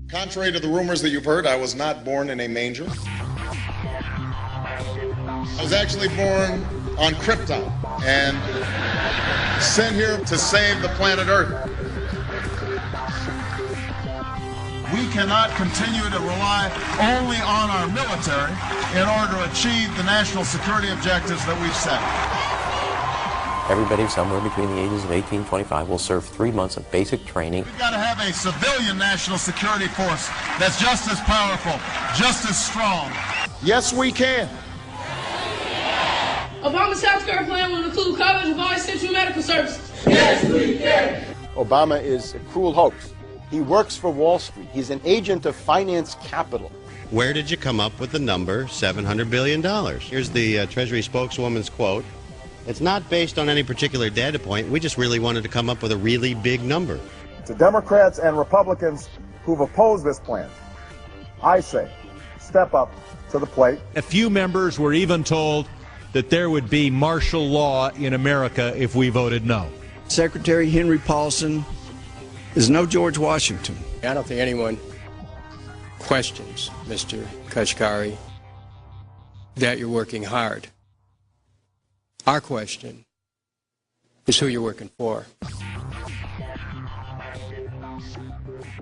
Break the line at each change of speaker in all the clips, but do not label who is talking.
Contrary to the rumors that you've heard, I was not born in a manger. I was actually born on Krypton and sent here to save the planet Earth. We cannot continue to rely only on our military in order to achieve the national security objectives that we've set.
Everybody somewhere between the ages of 18 and 25 will serve 3 months of basic training.
We've got to have a civilian national security force that's just as powerful, just as strong. Yes, we can.
Obama's healthcare plan will include coverage of all essential medical services. Yes, we can.
Obama is a cruel hoax. He works for Wall Street. He's an agent of finance capital.
Where did you come up with the number $700 billion? Here's the Treasury spokeswoman's quote. It's not based on any particular data point. We just really wanted to come up with a really big number.
To Democrats and Republicans who've opposed this plan, I say, step up to the plate.
A few members were even told that there would be martial law in America if we voted no.
Secretary Henry Paulson is no George Washington.
I don't think anyone questions, Mr. Kashkari, that you're working hard. Our question is who you're working for.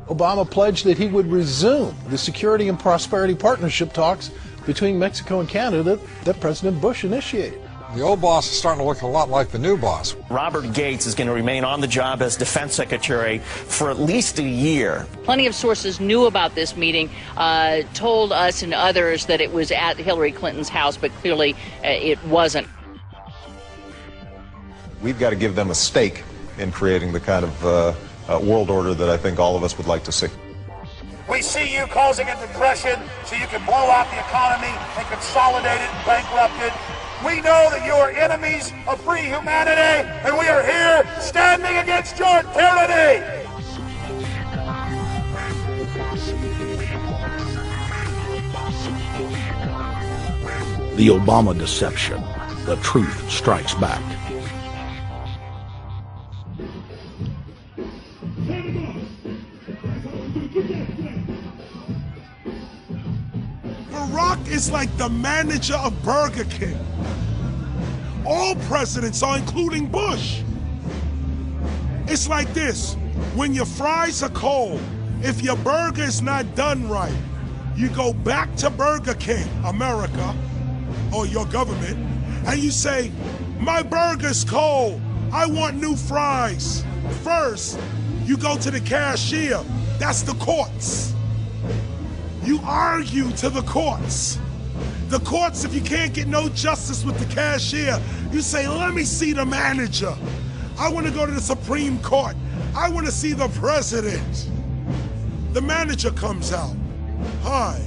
Obama pledged that he would resume the Security and Prosperity Partnership talks between Mexico and Canada that President Bush initiated.
The old boss is starting to look a lot like the new boss.
Robert Gates is going to remain on the job as defense secretary for at least a year.
Plenty of sources knew about this meeting, told us and others that it was at Hillary Clinton's house, but clearly it wasn't.
We've got to give them a stake in creating the kind of world order that I think all of us would like to see.
We see you causing a depression so you can blow out the economy and consolidate it and bankrupt it. We know that you are enemies of free humanity, and we are here standing against your tyranny.
The Obama deception. The truth strikes back.
Barack is like the manager of Burger King. All presidents are, including Bush. It's like this: when your fries are cold, if your burger is not done right, you go back to Burger King, America, or your government, and you say, my burger's cold, I want new fries. First, you go to the cashier, that's the courts. You argue to the courts. The courts, if you can't get no justice with the cashier, you say, let me see the manager. I want to go to the Supreme Court. I want to see the president. The manager comes out. Hi,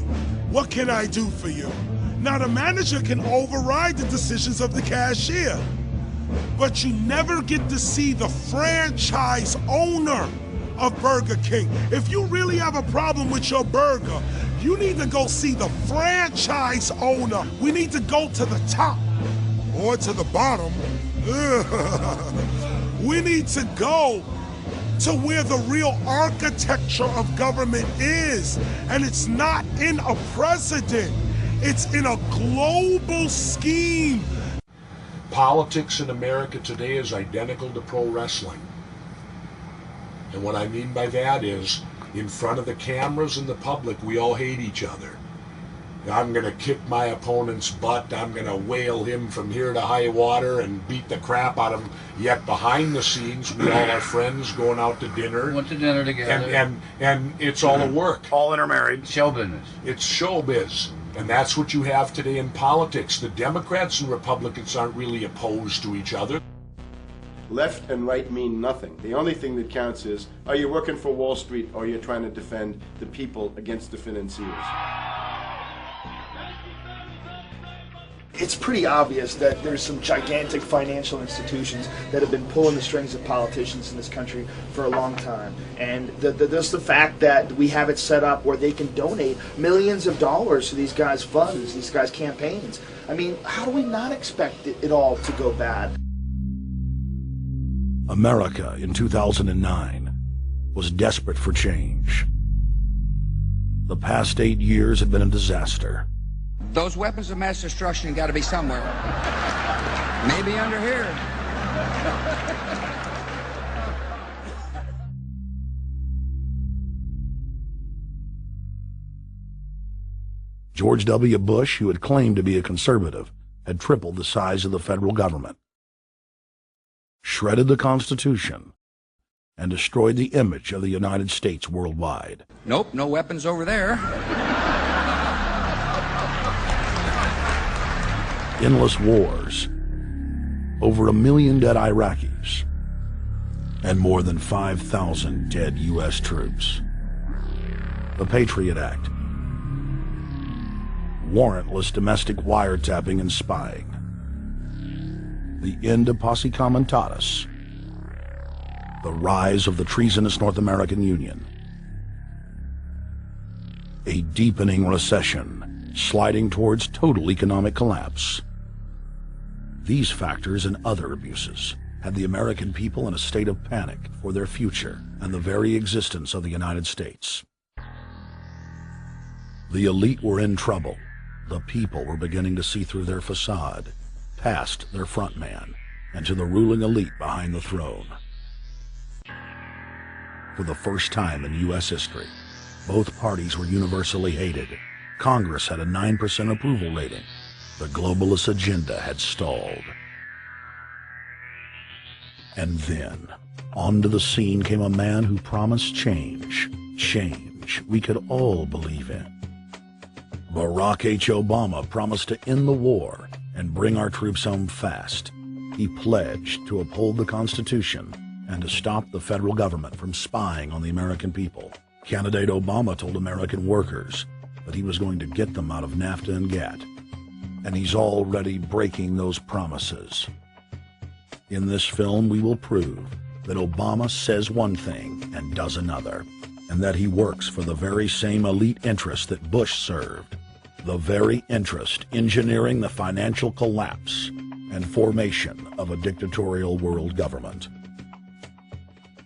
what can I do for you? Now the manager can override the decisions of the cashier, but you never get to see the franchise owner of Burger King. If you really have a problem with your burger, you need to go see the franchise owner. We need to go to the top or to the bottom. We need to go to where the real architecture of government is. And it's not in a president. It's in a global scheme.
Politics in America today is identical to pro wrestling. And what I mean by that is, in front of the cameras and the public, we all hate each other. I'm going to kick my opponent's butt. I'm going to whale him from here to high water and beat the crap out of him. Yet behind the scenes, we all are friends going out to dinner.
Went to dinner together.
And it's all a work.
All intermarried. Show business.
It's showbiz. And that's what you have today in politics. The Democrats and Republicans aren't really opposed to each other.
Left and right mean nothing. The only thing that counts is, are you working for Wall Street or you're trying to defend the people against the financiers?
It's pretty obvious that there's some gigantic financial institutions that have been pulling the strings of politicians in this country for a long time. And just the fact that we have it set up where they can donate millions of dollars to these guys' funds, these guys' campaigns. I mean, how do we not expect it all to go bad?
America in 2009 was desperate for change. The past 8 years have been a disaster.
Those weapons of mass destruction got to be somewhere. Maybe under here.
George W. Bush, who had claimed to be a conservative, had tripled the size of the federal government, shredded the Constitution, and destroyed the image of the United States worldwide.
Nope, no weapons over there.
Endless wars, over 1 million dead Iraqis, and more than 5,000 dead U.S. troops. The Patriot Act, warrantless domestic wiretapping and spying, the end of posse comitatus, the rise of the treasonous North American Union, a deepening recession sliding towards total economic collapse. These factors and other abuses had the American people in a state of panic for their future and the very existence of the United States. The elite were in trouble. The people were beginning to see through their facade, past their front man, and to the ruling elite behind the throne. For the first time in U.S. history, both parties were universally hated. Congress had a 9% approval rating. The globalist agenda had stalled. And then, onto the scene came a man who promised change. Change we could all believe in. Barack H. Obama promised to end the war and bring our troops home fast. He pledged to uphold the Constitution and to stop the federal government from spying on the American people. Candidate Obama told American workers that he was going to get them out of NAFTA and GATT, and he's already breaking those promises. In this film, we will prove that Obama says one thing and does another, and that he works for the very same elite interests that Bush served, the very interest engineering the financial collapse and formation of a dictatorial world government.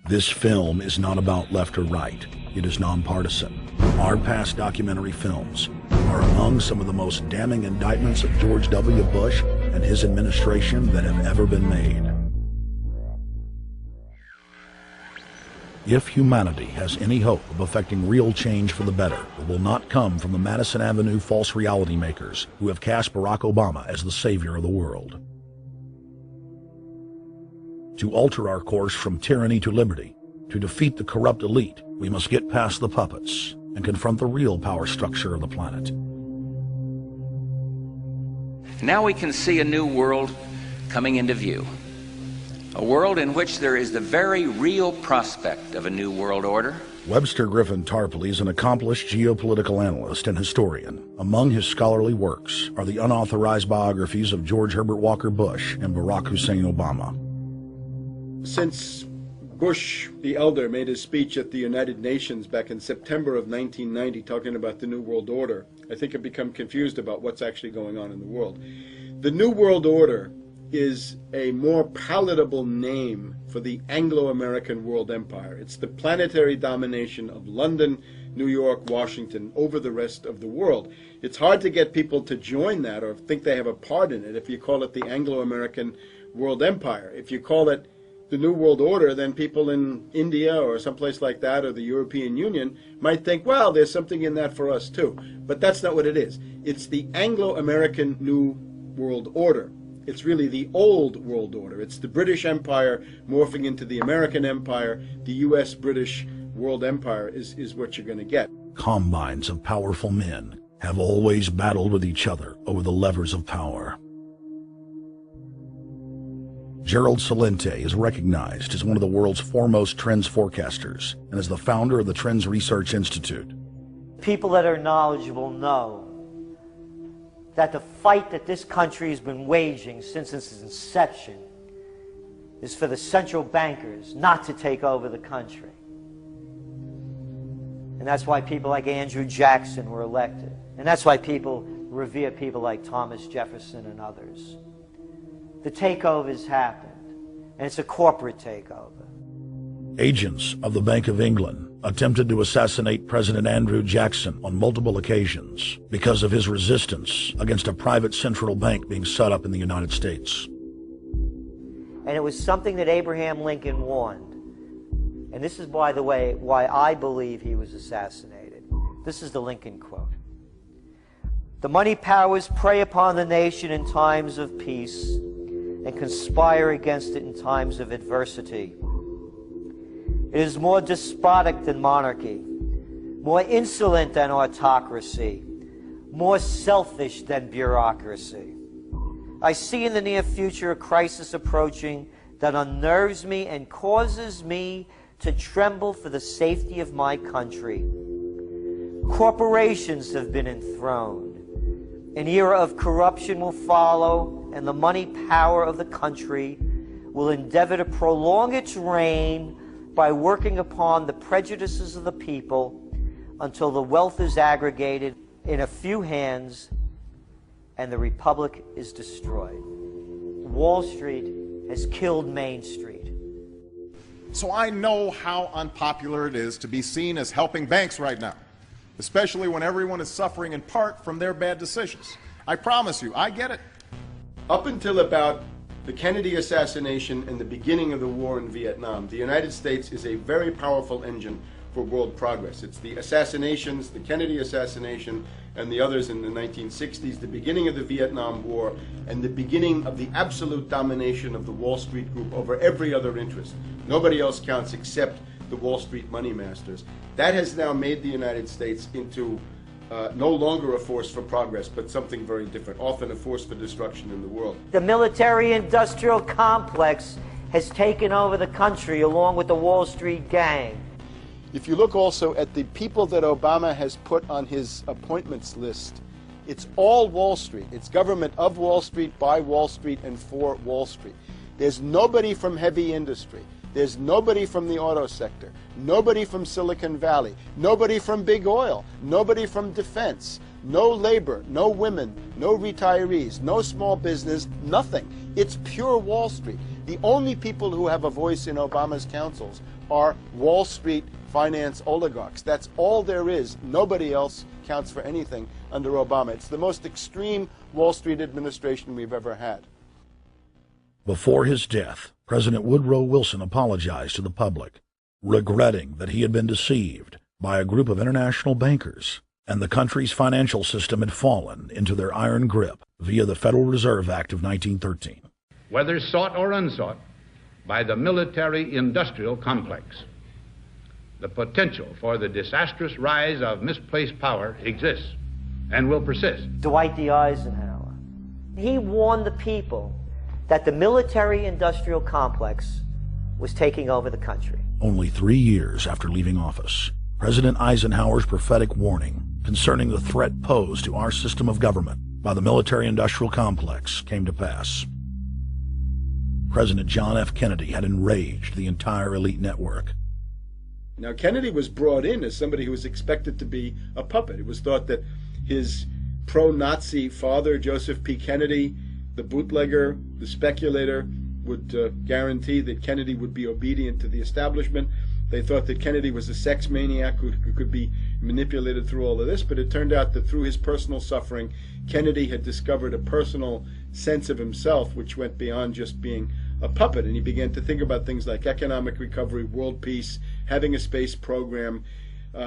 This film is not about left or right. It is nonpartisan. Our past documentary films are among some of the most damning indictments of George W. Bush and his administration that have ever been made. If humanity has any hope of effecting real change for the better, it will not come from the Madison Avenue false reality makers who have cast Barack Obama as the savior of the world. To alter our course from tyranny to liberty, to defeat the corrupt elite, we must get past the puppets and confront the real power structure of the planet.
Now we can see a new world coming into view. A world in which there is the very real prospect of a new world order.
Webster Griffin Tarpley is an accomplished geopolitical analyst and historian. Among his scholarly works are the unauthorized biographies of George Herbert Walker Bush and Barack Hussein Obama.
Since Bush the Elder made his speech at the United Nations back in September of 1990 talking about the New World Order, I think I've become confused about what's actually going on in the world. The New World Order is a more palatable name for the Anglo-American world empire. It's the planetary domination of London, New York, Washington over the rest of the world. It's hard to get people to join that or think they have a part in it if you call it the Anglo-American world empire. If you call it the New World Order, then people in India or someplace like that or the European Union might think, well, there's something in that for us too. But that's not what it is. It's the Anglo-American New World Order. It's really the old world order. It's the British Empire morphing into the American Empire. The U.S.-British world empire is what you're going to get.
Combines of powerful men have always battled with each other over the levers of power. Gerald Celente is recognized as one of the world's foremost trends forecasters and is the founder of the Trends Research Institute.
People that are knowledgeable know that the fight that this country has been waging since its inception is for the central bankers not to take over the country. And that's why people like Andrew Jackson were elected. And that's why people revere people like Thomas Jefferson and others. The takeover's happened, and it's a corporate takeover.
Agents of the Bank of England, attempted to assassinate President Andrew Jackson on multiple occasions because of his resistance against a private central bank being set up in the United States.
And it was something that Abraham Lincoln warned. And this is, by the way, why I believe he was assassinated. This is the Lincoln quote. "The money powers prey upon the nation in times of peace and conspire against it in times of adversity. It is more despotic than monarchy, more insolent than autocracy, more selfish than bureaucracy. I see in the near future a crisis approaching that unnerves me and causes me to tremble for the safety of my country. Corporations have been enthroned. An era of corruption will follow, and the money power of the country will endeavor to prolong its reign by working upon the prejudices of the people until the wealth is aggregated in a few hands and the republic is destroyed. Wall Street has killed Main Street."
So I know how unpopular it is to be seen as helping banks right now, especially when everyone is suffering in part from their bad decisions. I promise you, I get it.
Up until about the Kennedy assassination and the beginning of the war in Vietnam, the United States is a very powerful engine for world progress. It's the assassinations, the Kennedy assassination, and the others in the 1960s, the beginning of the Vietnam War, and the beginning of the absolute domination of the Wall Street group over every other interest. Nobody else counts except the Wall Street money masters. That has now made the United States into no longer a force for progress, but something very different, often a force for destruction in the world.
The military-industrial complex has taken over the country along with the Wall Street gang.
If you look also at the people that Obama has put on his appointments list, it's all Wall Street. It's government of Wall Street, by Wall Street, and for Wall Street. There's nobody from heavy industry. There's nobody from the auto sector, nobody from Silicon Valley, nobody from big oil, nobody from defense, no labor, no women, no retirees, no small business, nothing. It's pure Wall Street. The only people who have a voice in Obama's councils are Wall Street finance oligarchs. That's all there is. Nobody else counts for anything under Obama. It's the most extreme Wall Street administration we've ever had.
Before his death, President Woodrow Wilson apologized to the public, regretting that he had been deceived by a group of international bankers, and the country's financial system had fallen into their iron grip via the Federal Reserve Act of 1913.
Whether sought or unsought by the military-industrial complex, the potential for the disastrous rise of misplaced power exists and will persist.
Dwight D. Eisenhower, he warned the people that the military-industrial complex was taking over the country.
Only 3 years after leaving office, President Eisenhower's prophetic warning concerning the threat posed to our system of government by the military-industrial complex came to pass. President John F. Kennedy had enraged the entire elite network.
Now, Kennedy was brought in as somebody who was expected to be a puppet. It was thought that his pro-Nazi father, Joseph P. Kennedy, the bootlegger, the speculator, would guarantee that Kennedy would be obedient to the establishment. They thought that Kennedy was a sex maniac who could be manipulated through all of this, but it turned out that through his personal suffering, Kennedy had discovered a personal sense of himself which went beyond just being a puppet, and he began to think about things like economic recovery, world peace, having a space program,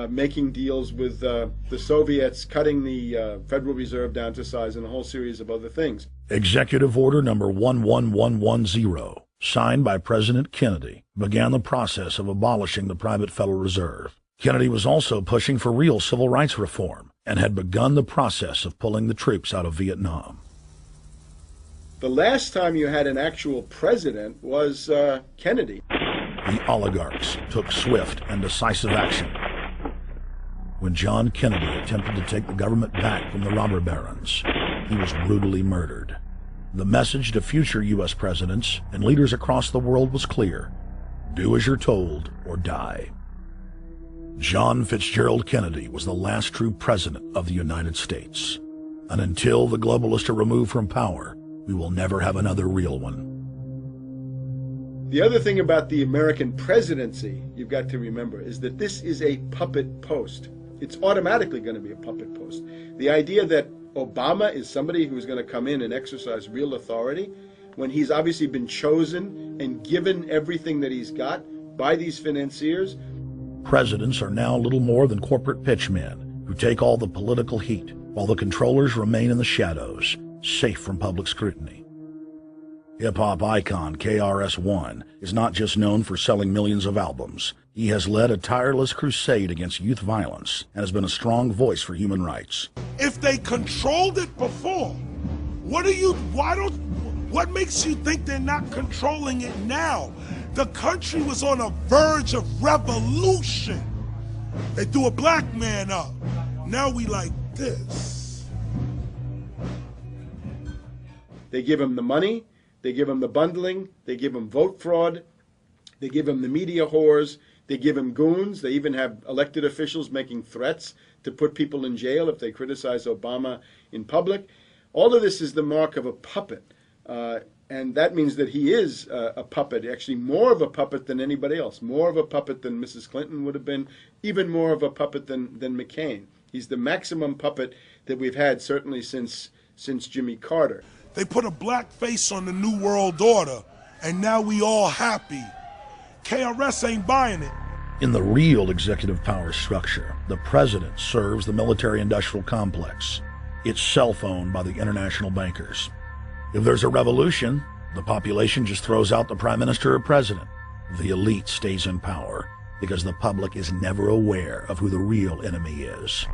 making deals with the Soviets, cutting the Federal Reserve down to size, and a whole series of other things.
Executive Order number 11110, signed by President Kennedy, began the process of abolishing the private Federal Reserve. Kennedy was also pushing for real civil rights reform and had begun the process of pulling the troops out of Vietnam.
The last time you had an actual president was Kennedy.
The oligarchs took swift and decisive action. When John Kennedy attempted to take the government back from the robber barons, he was brutally murdered. The message to future U.S. presidents and leaders across the world was clear: do as you're told or die. John Fitzgerald Kennedy was the last true president of the United States. And until the globalists are removed from power, we will never have another real one.
The other thing about the American presidency you've got to remember is that this is a puppet post. It's automatically going to be a puppet post. The idea that Obama is somebody who's going to come in and exercise real authority when he's obviously been chosen and given everything that he's got by these financiers.
Presidents are now little more than corporate pitchmen who take all the political heat, while the controllers remain in the shadows, safe from public scrutiny. Hip-hop icon KRS-One is not just known for selling millions of albums. He has led a tireless crusade against youth violence and has been a strong voice for human rights.
If they controlled it before, what makes you think they're not controlling it now? The country was on a verge of revolution. They threw a black man up. Now we like this.
They give him the money, they give him the bundling, they give him vote fraud, they give him the media whores, they give him goons, they even have elected officials making threats to put people in jail if they criticize Obama in public. All of this is the mark of a puppet. And that means that he is a puppet, actually more of a puppet than anybody else, more of a puppet than Mrs. Clinton would have been, even more of a puppet than McCain. He's the maximum puppet that we've had, certainly since Jimmy Carter.
They put a black face on the New World Order, and now we all happy. KRS ain't buying it.
In the real executive power structure, the president serves the military-industrial complex, itself owned by the international bankers. If there's a revolution, the population just throws out the prime minister or president. The elite stays in power because the public is never aware of who the real enemy is.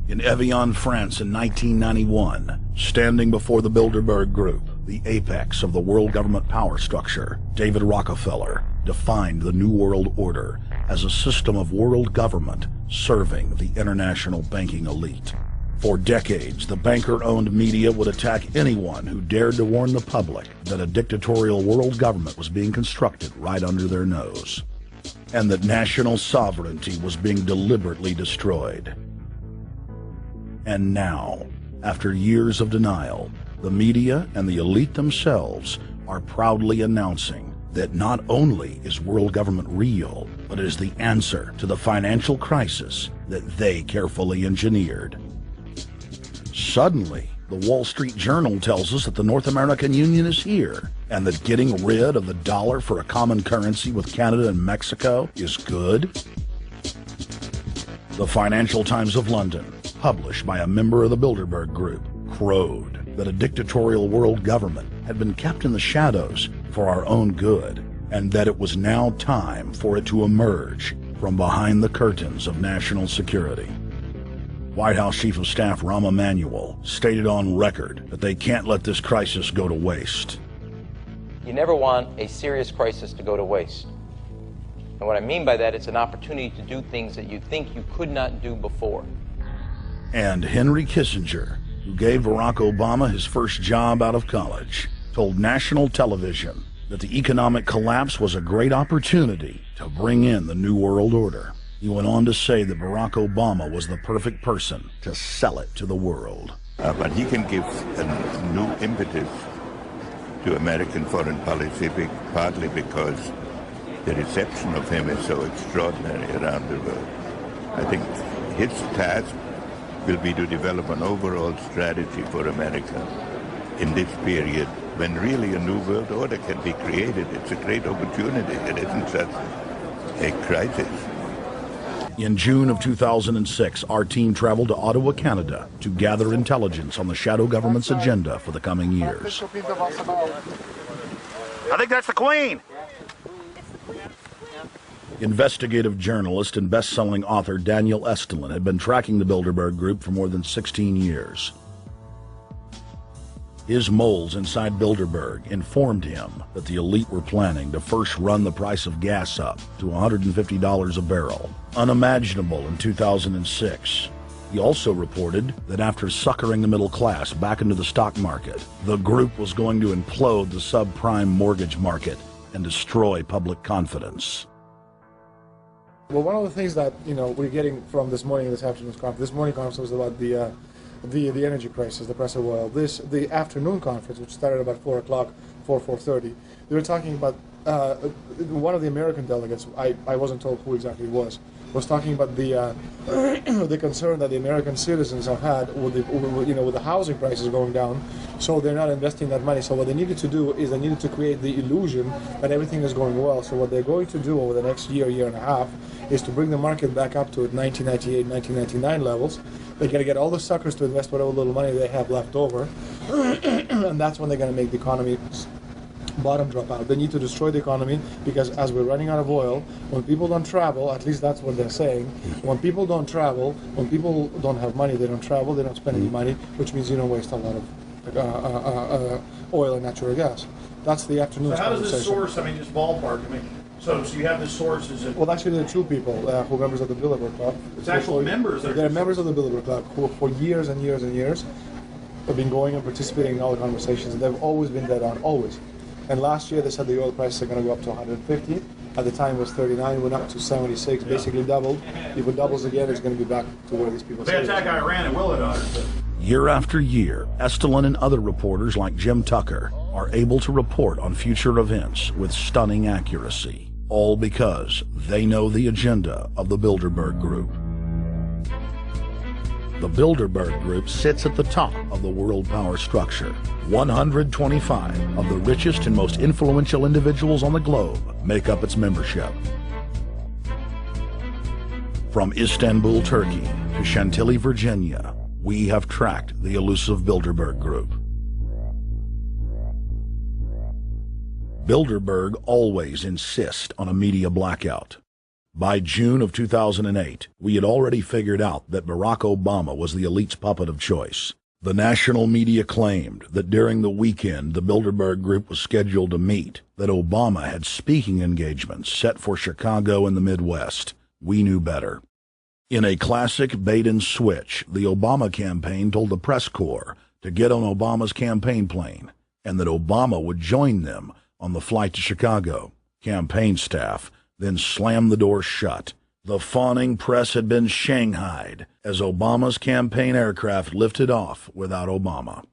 In Evian, France in 1991, standing before the Bilderberg Group, the apex of the world government power structure, David Rockefeller defined the New World Order as a system of world government serving the international banking elite. For decades, the banker-owned media would attack anyone who dared to warn the public that a dictatorial world government was being constructed right under their nose, and that national sovereignty was being deliberately destroyed. And now, after years of denial, the media and the elite themselves are proudly announcing that not only is world government real, but it is the answer to the financial crisis that they carefully engineered. Suddenly, the Wall Street Journal tells us that the North American Union is here, and that getting rid of the dollar for a common currency with Canada and Mexico is good. The Financial Times of London, published by a member of the Bilderberg Group, crowed that a dictatorial world government had been kept in the shadows for our own good, and that it was now time for it to emerge from behind the curtains of national security. White House Chief of Staff Rahm Emanuel stated on record that they can't let this crisis go to waste.
You never want a serious crisis to go to waste. And what I mean by that, it's an opportunity to do things that you think you could not do before.
And Henry Kissinger, who gave Barack Obama his first job out of college, told national television that the economic collapse was a great opportunity to bring in the New World Order. He went on to say that Barack Obama was the perfect person to sell it to the world.
But he can give a new impetus to American foreign policy, partly because the reception of him is so extraordinary around the world. I think his task will be to develop an overall strategy for America in this period when really a new world order can be created. It's a great opportunity. It isn't just a crisis.
In June of 2006, our team traveled to Ottawa, Canada, to gather intelligence on the shadow government's agenda for the coming years.
I think that's the Queen.
Investigative journalist and best-selling author Daniel Estulin had been tracking the Bilderberg Group for more than 16 years. His moles inside Bilderberg informed him that the elite were planning to first run the price of gas up to $150 a barrel, unimaginable in 2006. He also reported that after suckering the middle class back into the stock market, the group was going to implode the subprime mortgage market and destroy public confidence.
Well, one of the things that we're getting from this morning and this afternoon's conference, this morning conference was about the energy crisis, the price of oil. The afternoon conference, which started about 4 o'clock, 4:30, they were talking about one of the American delegates, I wasn't told who exactly it was talking about the the concern that the American citizens have had with the housing prices going down, so they're not investing that money. So what they needed to do is they needed to create the illusion that everything is going well. So what they're going to do over the next year and a half is to bring the market back up to 1998, 1999 levels. They're going to get all the suckers to invest whatever little money they have left over, and that's when they're going to make the economy bottom drop out. They need to destroy the economy because as we're running out of oil, when people don't travel, at least that's what they're saying, when people don't travel, when people don't have money, they don't travel, they don't spend any money, which means you don't waste a lot of oil and natural gas. That's the afternoon.
So how does this source, I mean, just ballpark, I mean, so you have the sources.
Well, actually, there are two people who are members of the Bilderberg Club.
It's actual members.
They're members of the Bilderberg Club who for years and years and years have been going and participating in all the conversations, and they've always been dead on, always. And last year they said the oil prices are going to go up to 150. At the time it was 39, it went up to 76, basically doubled. If it doubles again, it's going to be back to where these people say.
They attack Iran and will it?
Year after year, Estelin and other reporters like Jim Tucker are able to report on future events with stunning accuracy, all because they know the agenda of the Bilderberg Group. The Bilderberg Group sits at the top of the world power structure. 125 of the richest and most influential individuals on the globe make up its membership. From Istanbul, Turkey to Chantilly, Virginia, we have tracked the elusive Bilderberg Group. Bilderberg always insist on a media blackout. By June of 2008, we had already figured out that Barack Obama was the elite's puppet of choice. The national media claimed that during the weekend the Bilderberg Group was scheduled to meet, that Obama had speaking engagements set for Chicago and the Midwest. We knew better. In a classic bait-and-switch, the Obama campaign told the press corps to get on Obama's campaign plane, and that Obama would join them on the flight to Chicago. Campaign staff then slammed the door shut. The fawning press had been shanghaied as Obama's campaign aircraft lifted off without Obama.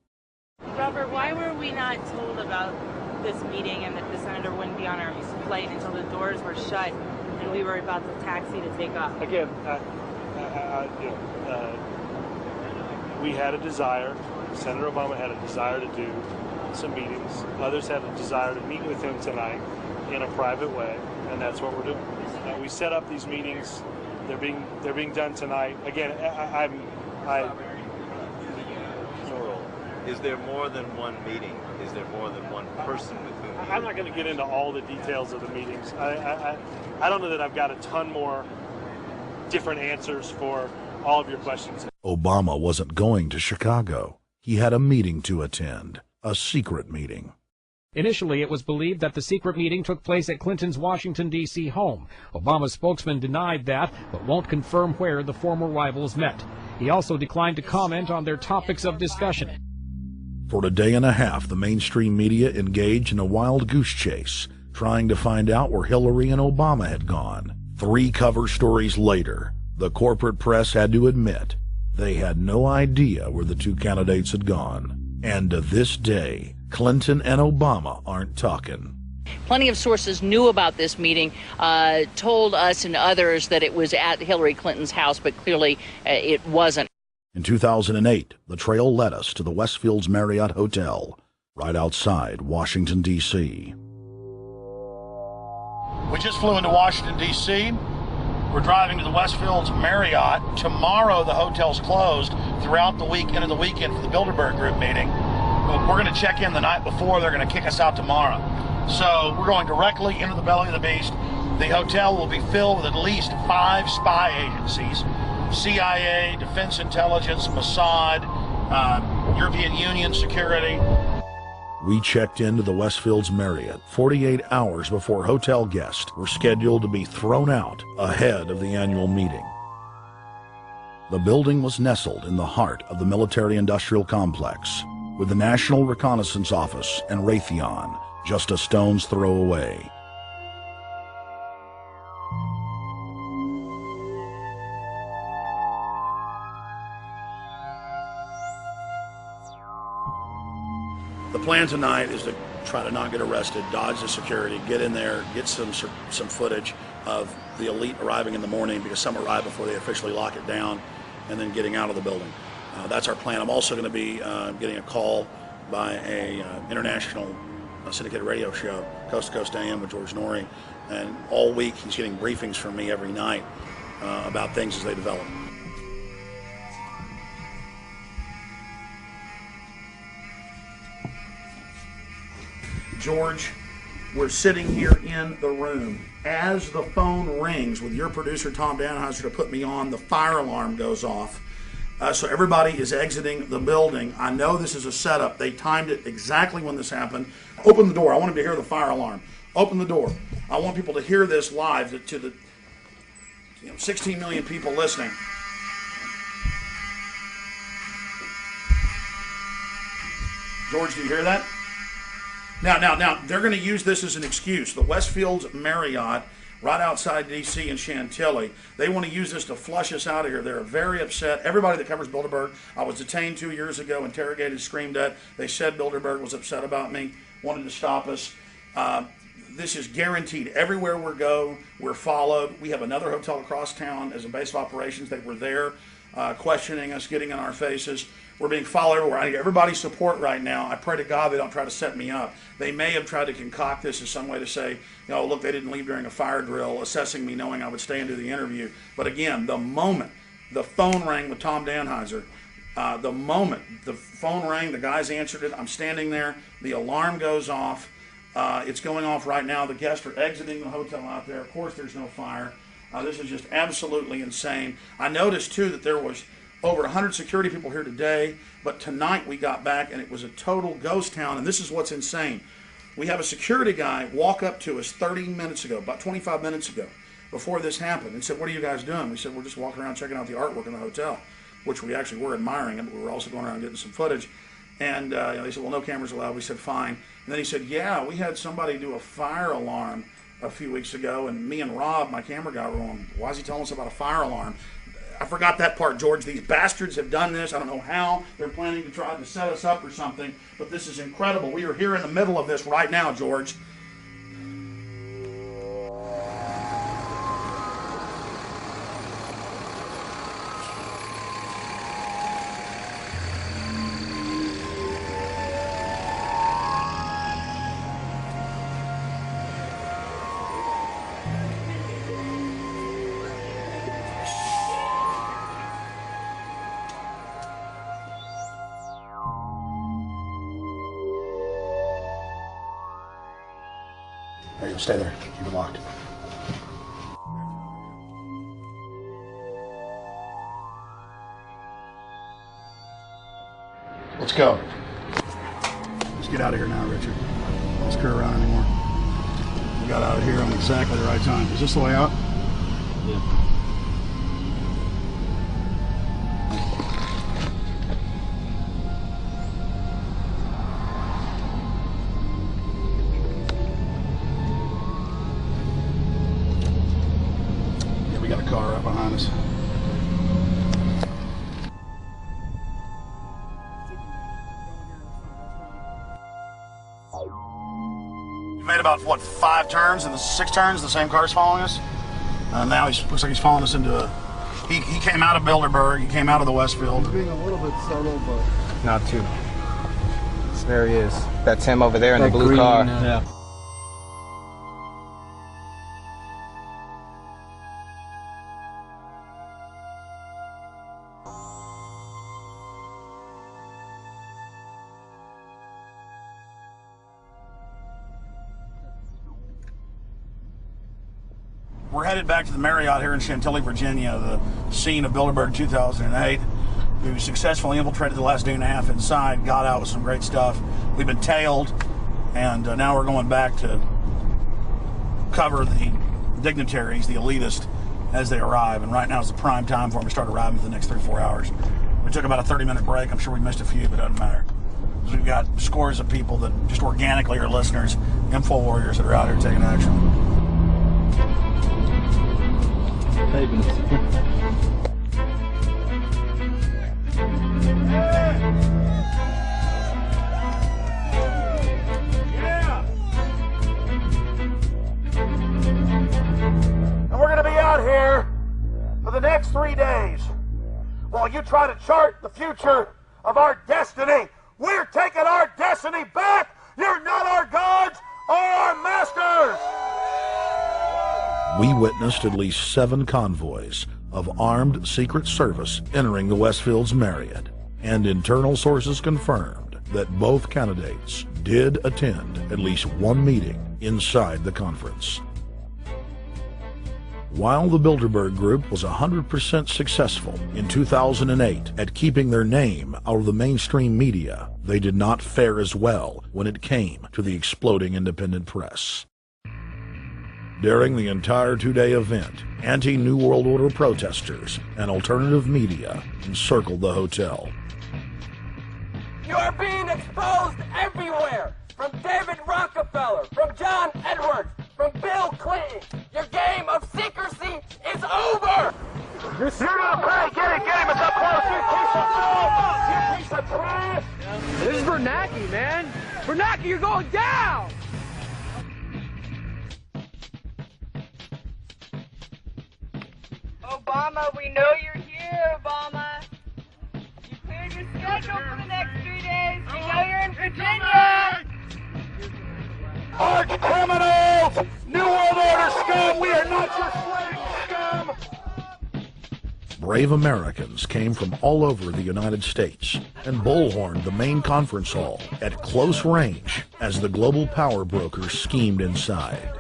Robert, why were we not told about this meeting and that the senator wouldn't be on our flight until the doors were shut and we were about to taxi to take off?
Again, we had a desire, Senator Obama had a desire to do some meetings. Others had a desire to meet with him tonight in a private way, and that's what we're doing. We set up these meetings. They're being done tonight. Again,
Is there more than one meeting? Is there more than one person with whom?
I'm not going to get into all the details of the meetings. I don't know that I've got a ton more different answers for all of your questions.
Obama wasn't going to Chicago. He had a meeting to attend, a secret meeting.
Initially, it was believed that the secret meeting took place at Clinton's Washington, D.C. home. Obama's spokesman denied that, but won't confirm where the former rivals met. He also declined to comment on their topics of discussion.
For a day and a half, the mainstream media engaged in a wild goose chase, trying to find out where Hillary and Obama had gone. 3 cover stories later, the corporate press had to admit they had no idea where the 2 candidates had gone. And to this day, Clinton and Obama aren't talking.
Plenty of sources knew about this meeting, told us and others that it was at Hillary Clinton's house, but clearly it wasn't.
In 2008, the trail led us to the Westfields Marriott Hotel, right outside Washington, D.C.
We just flew into Washington, D.C. We're driving to the Westfields Marriott. Tomorrow, the hotel's closed throughout the week into the weekend for the Bilderberg Group meeting. We're going to check in the night before. They're going to kick us out tomorrow. So we're going directly into the belly of the beast. The hotel will be filled with at least 5 spy agencies: CIA, Defense Intelligence, Mossad, European Union Security.
We checked into the Westfields Marriott 48 hours before hotel guests were scheduled to be thrown out ahead of the annual meeting. The building was nestled in the heart of the military-industrial complex, with the National Reconnaissance Office and Raytheon just a stone's throw away.
The plan tonight is to
try to not get arrested, dodge the security, get in there, get some footage of the elite arriving in the morning, because some arrive before they officially lock it down, and then getting out of the building. That's our plan. I'm also going to be getting a call by a international syndicated radio show, Coast to Coast AM with George Norrie, and all week he's getting briefings from me every night about things as they develop. George, we're sitting here in the room. As the phone rings with your producer, Tom Danheiser, to put me on, the fire alarm goes off. So everybody is exiting the building. I know this is a setup. They timed it exactly when this happened. Open the door. I want them to hear the fire alarm. Open the door. I want people to hear this live to the 16 million people listening. George, do you hear that? Now, they're going to use this as an excuse. The Westfields Marriott, right outside D.C. in Chantilly, they want to use this to flush us out of here. They're very upset. Everybody that covers Bilderberg, I was detained 2 years ago, interrogated, screamed at. They said Bilderberg was upset about me, wanted to stop us. This is guaranteed. Everywhere we go, we're followed. We have another hotel across town as a base of operations. They were there questioning us, getting in our faces. We're being followed everywhere. I need everybody's support right now. I pray to God they don't try to set me up. They may have tried to concoct this as some way to say, look, they didn't leave during a fire drill, assessing me, knowing I would stay and do the interview. But again, the moment the phone rang with Tom Danheiser, the moment the phone rang, the guys answered it, I'm standing there, the alarm goes off. It's going off right now. The guests are exiting the hotel out there. Of course, there's no fire. This is just absolutely insane. I noticed, too, that there was over 100 security people here today, but tonight we got back and it was a total ghost town, and this is what's insane. We have a security guy walk up to us 30 minutes ago, about 25 minutes ago, before this happened, and said, "What are you guys doing?" We said, "We're just walking around checking out the artwork in the hotel," which we actually were admiring, but we were also going around getting some footage. And they said, "Well, no cameras allowed." We said, "Fine." And then he said, "Yeah, we had somebody do a fire alarm a few weeks ago, and me and Rob, my camera guy, were on, why is he telling us about a fire alarm?" I forgot that part, George. These bastards have done this. I don't know how. They're planning to try to set us up or something, but this is incredible. We are here in the middle of this right now, George. There you go. Stay there. Keep it locked. Let's go. Let's get out of here now, Richard. Don't screw around anymore. We got out of here on exactly the right time. Is this the way out? Yeah. We got a car right behind us. We made about, what, 5 turns, and the 6 turns, the same car's following us. Now looks like he's following us into a... He came out of Bilderberg, he came out of the Westfield.
He's being a little bit subtle, but...
Not too. There he is. That's him over there in the blue car.
Yeah.
We're headed back to the Marriott here in Chantilly, Virginia, the scene of Bilderberg 2008. We successfully infiltrated the last day and a half inside, got out with some great stuff. We've been tailed, and now we're going back to cover the dignitaries, the elitists, as they arrive. And right now is the prime time for them to start arriving for the next 3-4 hours. We took about a 30-minute break. I'm sure we missed a few, but it doesn't matter. Because we've got scores of people that just organically are listeners, info warriors that are out here taking action.
Yeah! the next 3 days, while you try to chart the future of our destiny, we're taking our destiny back. You're not our gods or our masters.
We witnessed at least 7 convoys of armed Secret Service entering the Westfield's Marriott, and internal sources confirmed that both candidates did attend at least one meeting inside the conference. While the Bilderberg Group was 100% successful in 2008 at keeping their name out of the mainstream media, they did not fare as well when it came to the exploding independent press. During the entire 2-day event, anti-New World Order protesters and alternative media encircled the hotel.
You are being exposed everywhere, from David Rockefeller, from John Edwards, from Bill Clinton. Your game of secrecy is over!
You're gonna pay! Get him! It's up close! You piece of filth! You piece of trash!
This is Bernanke, man! Bernanke, you're going down!
Obama, we know you're here, Obama. You cleared your schedule for the next 3 days. We know you're in Virginia.
Arch criminals! New World Order scum! We are not your slave scum!
Brave Americans came from all over the United States and bullhorned the main conference hall at close range as the global power brokers schemed inside.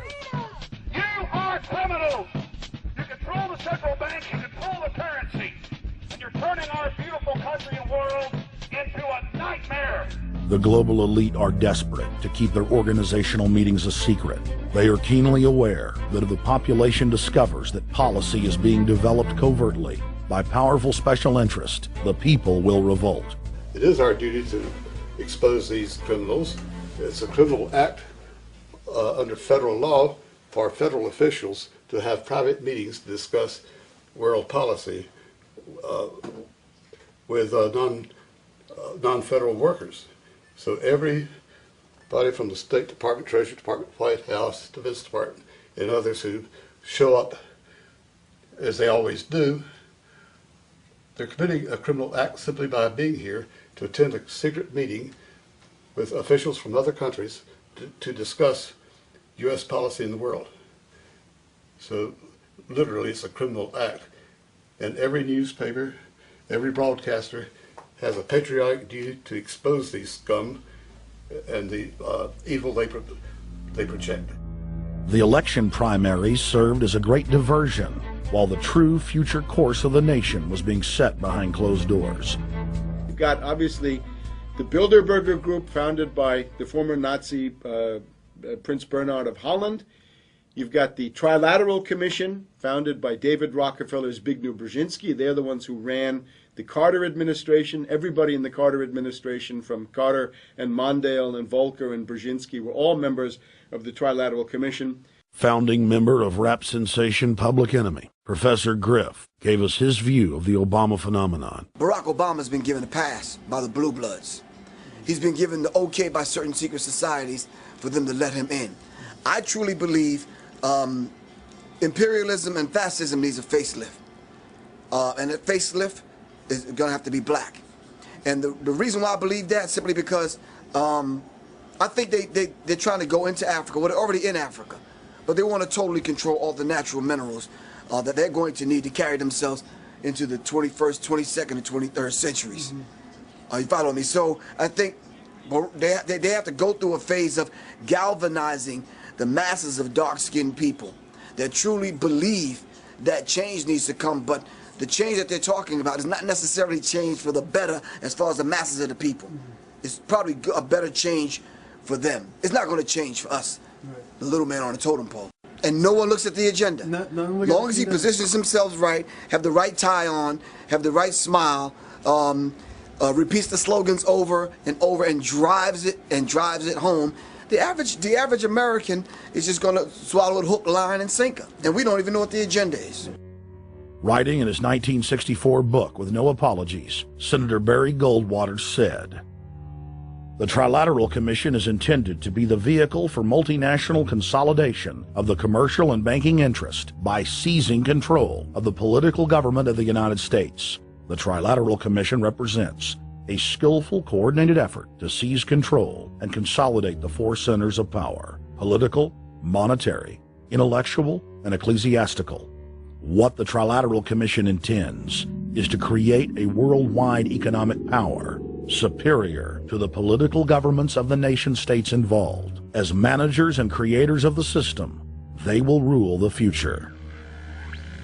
You are criminals! You control the central bank, you control the currency, and you're turning our beautiful country and world into a nightmare!
The global elite are desperate to keep their organizational meetings a secret. They are keenly aware that if the population discovers that policy is being developed covertly by powerful special interest, the people will revolt.
It is our duty to expose these criminals. It's a criminal act under federal law for federal officials to have private meetings to discuss world policy with non-federal workers. So everybody from the State Department, Treasury Department, White House, Defense Department, and others who show up, as they always do, they're committing a criminal act simply by being here to attend a secret meeting with officials from other countries to discuss U.S. policy in the world. So literally it's a criminal act. And every newspaper, every broadcaster has a patriotic duty to expose these scum and the evil they project.
The election primaries served as a great diversion, while the true future course of the nation was being set behind closed doors.
You've got, obviously, the Bilderberger Group, founded by the former Nazi Prince Bernhard of Holland. You've got the Trilateral Commission, founded by David Rockefeller's Zbigniew Brzezinski. They're the ones who ran the Carter administration. Everybody in the Carter administration, from Carter and Mondale and Volcker and Brzezinski, were all members of the Trilateral Commission.
Founding member of rap sensation Public Enemy, Professor Griff, gave us his view of the Obama phenomenon.
Barack Obama's been given a pass by the Blue Bloods. He's been given the okay by certain secret societies for them to let him in. I truly believe imperialism and fascism needs a facelift. And that facelift is going to have to be black. And the reason why I believe that, simply because I think they're trying to go into Africa. Well, they're already in Africa. But they want to totally control all the natural minerals that they're going to need to carry themselves into the 21st, 22nd, and 23rd centuries. You follow me? So I think they have to go through a phase of galvanizing the masses of dark-skinned people that truly believe that change needs to come, but the change that they're talking about is not necessarily change for the better as far as the masses of the people. It's probably a better change for them. It's not going to change for us, the little man on the totem pole. And no one looks at the agenda. As long as he positions himself right, have the right tie on, have the right smile, repeats the slogans over and over and drives it home, the average American is just going to swallow it hook, line, and sinker. And we don't even know what the agenda is.
Writing in his 1964 book, With No Apologies, Senator Barry Goldwater said, The Trilateral Commission is intended to be the vehicle for multinational consolidation of the commercial and banking interest by seizing control of the political government of the United States. The Trilateral Commission represents a skillful, coordinated effort to seize control and consolidate the four centers of power: political, monetary, intellectual, and ecclesiastical. What the Trilateral Commission intends is to create a worldwide economic power superior to the political governments of the nation-states involved. As managers and creators of the system, they will rule the future.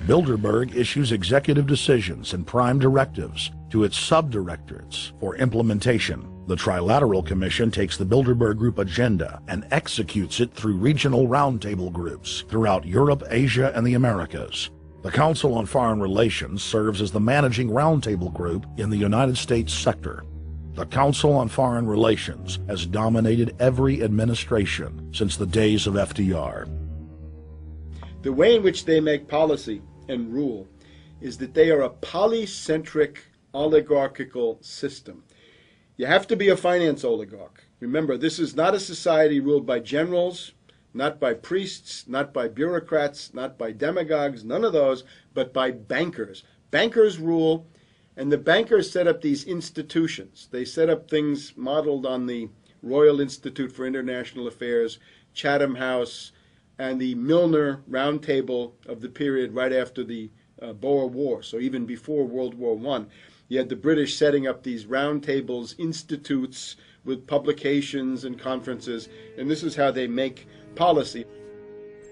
Bilderberg issues executive decisions and prime directives to its subdirectorates for implementation. The Trilateral Commission takes the Bilderberg Group agenda and executes it through regional roundtable groups throughout Europe, Asia, and the Americas. The Council on Foreign Relations serves as the managing roundtable group in the United States sector. The Council on Foreign Relations has dominated every administration since the days of FDR.
The way in which they make policy and rule is that they are a polycentric oligarchical system. You have to be a finance oligarch. Remember, this is not a society ruled by generals, not by priests, not by bureaucrats, not by demagogues, none of those, but by bankers. Bankers rule, and the bankers set up these institutions. They set up things modeled on the Royal Institute for International Affairs, Chatham House, and the Milner Round Table of the period right after the Boer War, so even before World War I. You had the British setting up these round tables, institutes with publications and conferences, and this is how they make policy.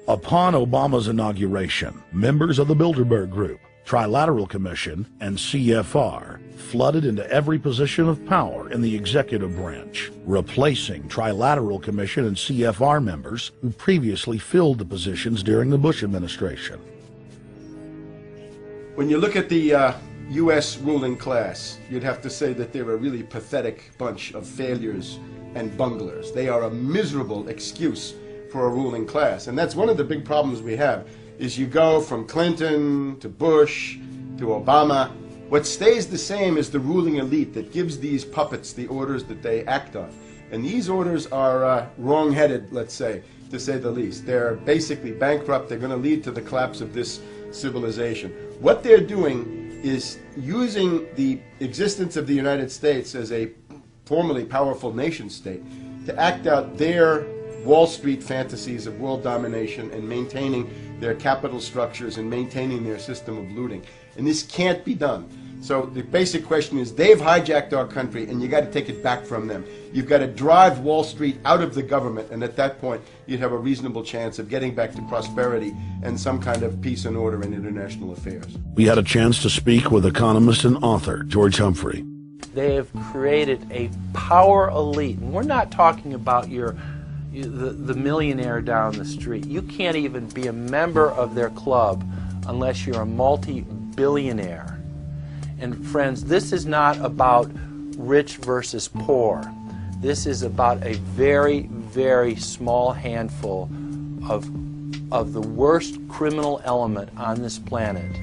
Upon Obama's inauguration, members of the Bilderberg Group, Trilateral Commission, and CFR flooded into every position of power in the executive branch, replacing Trilateral Commission and CFR members who previously filled the positions during the Bush administration.
When you look at the U.S. ruling class, you'd have to say that they're a really pathetic bunch of failures and bunglers. They are a miserable excuse for a ruling class, and that's one of the big problems we have. Is you go from Clinton to Bush to Obama. What stays the same is the ruling elite that gives these puppets the orders that they act on. And these orders are wrong-headed, let's say the least. They're basically bankrupt. They're going to lead to the collapse of this civilization. What they're doing is using the existence of the United States as a formerly powerful nation state to act out their Wall Street fantasies of world domination and maintaining their capital structures and maintaining their system of looting. And this can't be done. So the basic question is, they've hijacked our country and you got to take it back from them. You've got to drive Wall Street out of the government, and at that point you'd have a reasonable chance of getting back to prosperity and some kind of peace and order in international affairs.
We had a chance to speak with economist and author George Humphrey.
They have created a power elite, and we're not talking about the millionaire down the street. You can't even be a member of their club unless you're a multi-billionaire. And friends, this is not about rich versus poor. This is about a very, very small handful of the worst criminal element on this planet,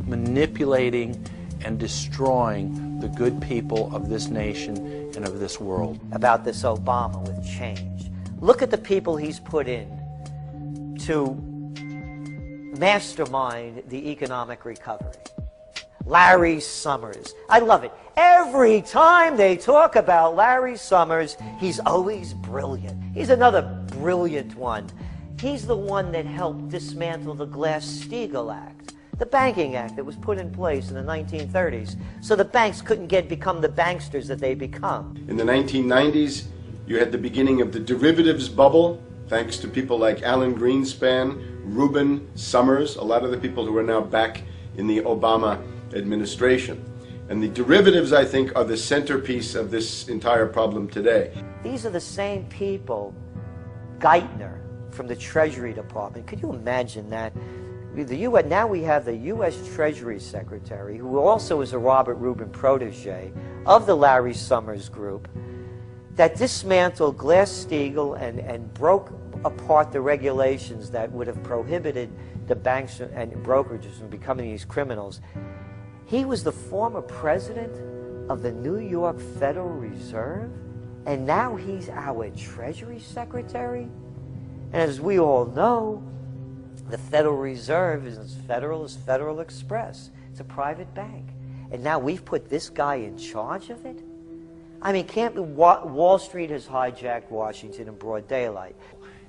manipulating and destroying the good people of this nation and of this world.
About this Obama with change. Look at the people he's put in to mastermind the economic recovery. Larry Summers. I love it. Every time they talk about Larry Summers, he's always brilliant. He's another brilliant one. He's the one that helped dismantle the Glass-Steagall Act, the banking act that was put in place in the 1930s, so the banks couldn't become the banksters that they become.
In the 1990s, you had the beginning of the derivatives bubble, thanks to people like Alan Greenspan, Rubin, Summers, a lot of the people who are now back in the Obama administration. And the derivatives, I think, are the centerpiece of this entire problem today.
These are the same people, Geithner from the Treasury Department. Could you imagine that? Now we have the U.S. Treasury Secretary, who also is a Robert Rubin protege of the Larry Summers Group, that dismantled Glass-Steagall and broke apart the regulations that would have prohibited the banks and brokerages from becoming these criminals. He was the former president of the New York Federal Reserve, And now he's our Treasury Secretary? And as we all know, the Federal Reserve is as federal as Federal Express. It's a private bank. And now we've put this guy in charge of it? I mean, can't Wall Street has hijacked Washington in broad daylight.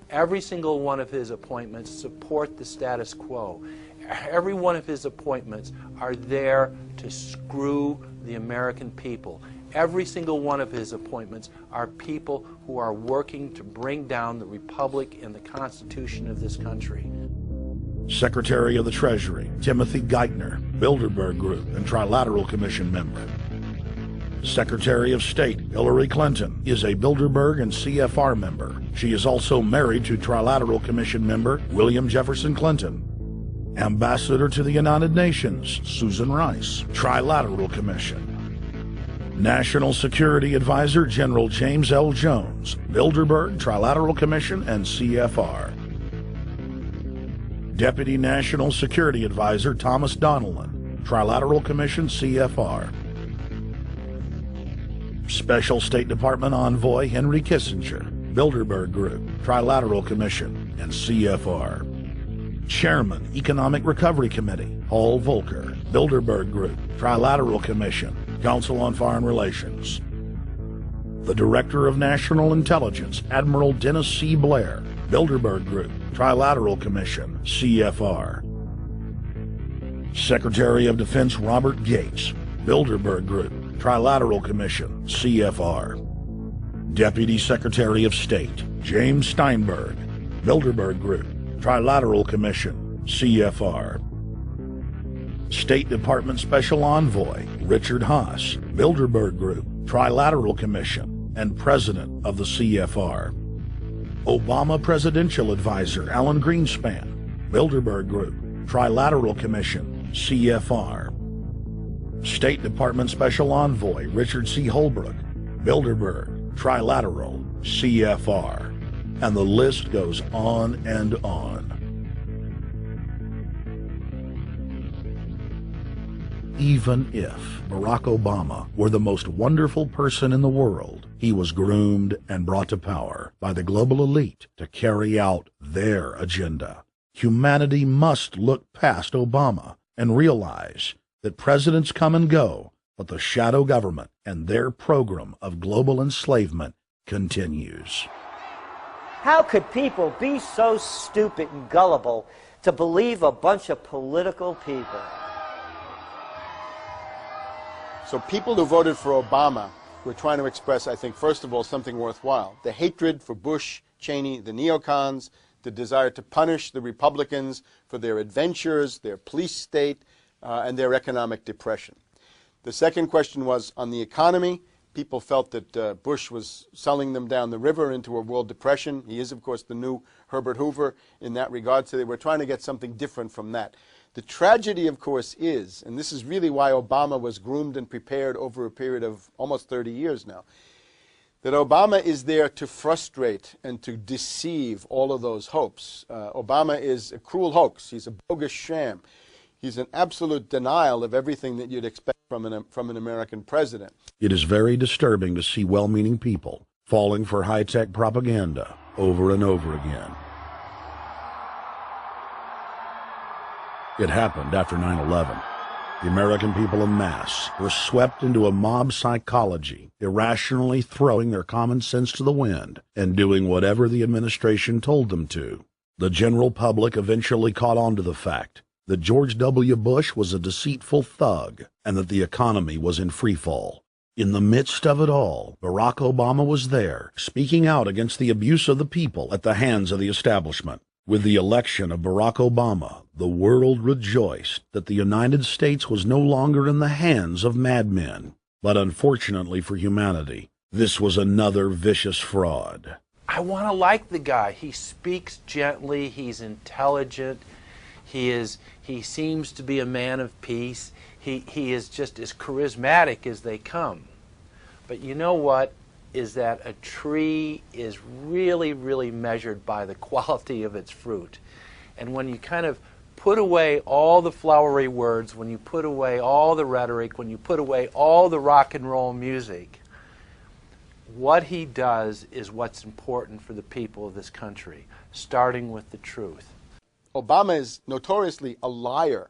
Every single one of his appointments support the status quo. Every one of his appointments are there to screw the American people. Every single one of his appointments are people who are working to bring down the Republic and the Constitution of this country.
Secretary of the Treasury, Timothy Geithner, Bilderberg Group and Trilateral Commission member. Secretary of State, Hillary Clinton, is a Bilderberg and CFR member. She is also married to Trilateral Commission member William Jefferson Clinton. Ambassador to the United Nations, Susan Rice, Trilateral Commission. National Security Advisor General James L. Jones, Bilderberg, Trilateral Commission, and CFR. Deputy National Security Advisor Thomas Donilon, Trilateral Commission, CFR. Special State Department Envoy Henry Kissinger, Bilderberg Group, Trilateral Commission, and CFR. Chairman, Economic Recovery Committee, Paul Volcker, Bilderberg Group, Trilateral Commission, Council on Foreign Relations. The Director of National Intelligence, Admiral Dennis C. Blair, Bilderberg Group, Trilateral Commission, CFR. Secretary of Defense Robert Gates, Bilderberg Group, Trilateral Commission, CFR. Deputy Secretary of State, James Steinberg, Bilderberg Group, Trilateral Commission, CFR. State Department Special Envoy Richard Haas, Bilderberg Group, Trilateral Commission, and President of the CFR. Obama Presidential Advisor Alan Greenspan, Bilderberg Group, Trilateral Commission, CFR. State Department Special Envoy Richard C. Holbrooke, Bilderberg, Trilateral, CFR. And the list goes on and on. Even if Barack Obama were the most wonderful person in the world, he was groomed and brought to power by the global elite to carry out their agenda. Humanity must look past Obama and realize that presidents come and go, but the shadow government and their program of global enslavement continues.
How could people be so stupid and gullible to believe a bunch of political people?
So people who voted for Obama were trying to express, I think, first of all, something worthwhile. The hatred for Bush, Cheney, the neocons, the desire to punish the Republicans for their adventures, their police state, and their economic depression. The second question was on the economy. People felt that Bush was selling them down the river into a world depression. He is, of course, the new Herbert Hoover in that regard, so they were trying to get something different from that. The tragedy, of course, is, and this is really why Obama was groomed and prepared over a period of almost 30 years now, that Obama is there to frustrate and to deceive all of those hopes. Obama is a cruel hoax. He's a bogus sham. He's an absolute denial of everything that you'd expect from an American president.
It is very disturbing to see well-meaning people falling for high-tech propaganda over and over again. It happened after 9/11. The American people en masse were swept into a mob psychology, irrationally throwing their common sense to the wind and doing whatever the administration told them to. The general public eventually caught on to the fact that George W. Bush was a deceitful thug and that the economy was in freefall. In the midst of it all, Barack Obama was there, speaking out against the abuse of the people at the hands of the establishment. With the election of Barack Obama, the world rejoiced that the United States was no longer in the hands of madmen. But unfortunately for humanity, this was another vicious fraud.
I want to like the guy. He speaks gently. He's intelligent. He seems to be a man of peace. He is just as charismatic as they come. But you know what? Is that a tree is really, really measured by the quality of its fruit. And when you kind of put away all the flowery words, when you put away all the rhetoric, when you put away all the rock and roll music, what he does is what's important for the people of this country, starting with the truth.
Obama is notoriously a liar.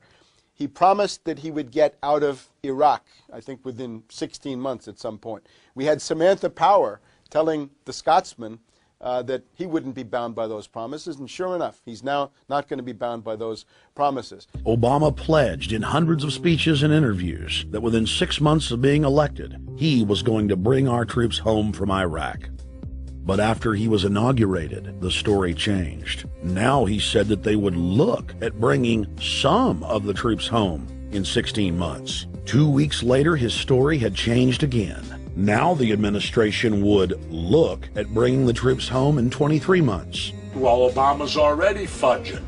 He promised that he would get out of Iraq, I think within 16 months at some point. We had Samantha Power telling the Scotsman that he wouldn't be bound by those promises, and sure enough, he's now not going to be bound by those promises.
Obama pledged in hundreds of speeches and interviews that within 6 months of being elected, he was going to bring our troops home from Iraq. But after he was inaugurated, the story changed. Now he said that they would look at bringing some of the troops home in 16 months. 2 weeks later, his story had changed again. Now the administration would look at bringing the troops home in 23 months.
Well, Obama's already fudging.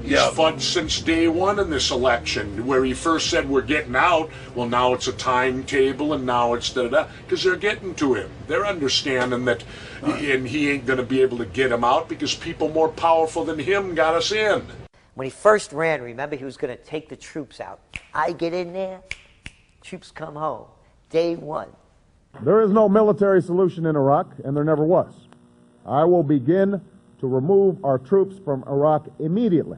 He's fudged since day one in this election, where he first said we're getting out. Well, now it's a timetable, and now it's da-da-da, because they're getting to him. They're understanding that, and he ain't going to be able to get him out because people more powerful than him got us in.
When he first ran, remember, he was going to take the troops out. I get in there, troops come home. Day one.
There is no military solution in Iraq, and there never was. I will begin to remove our troops from Iraq immediately.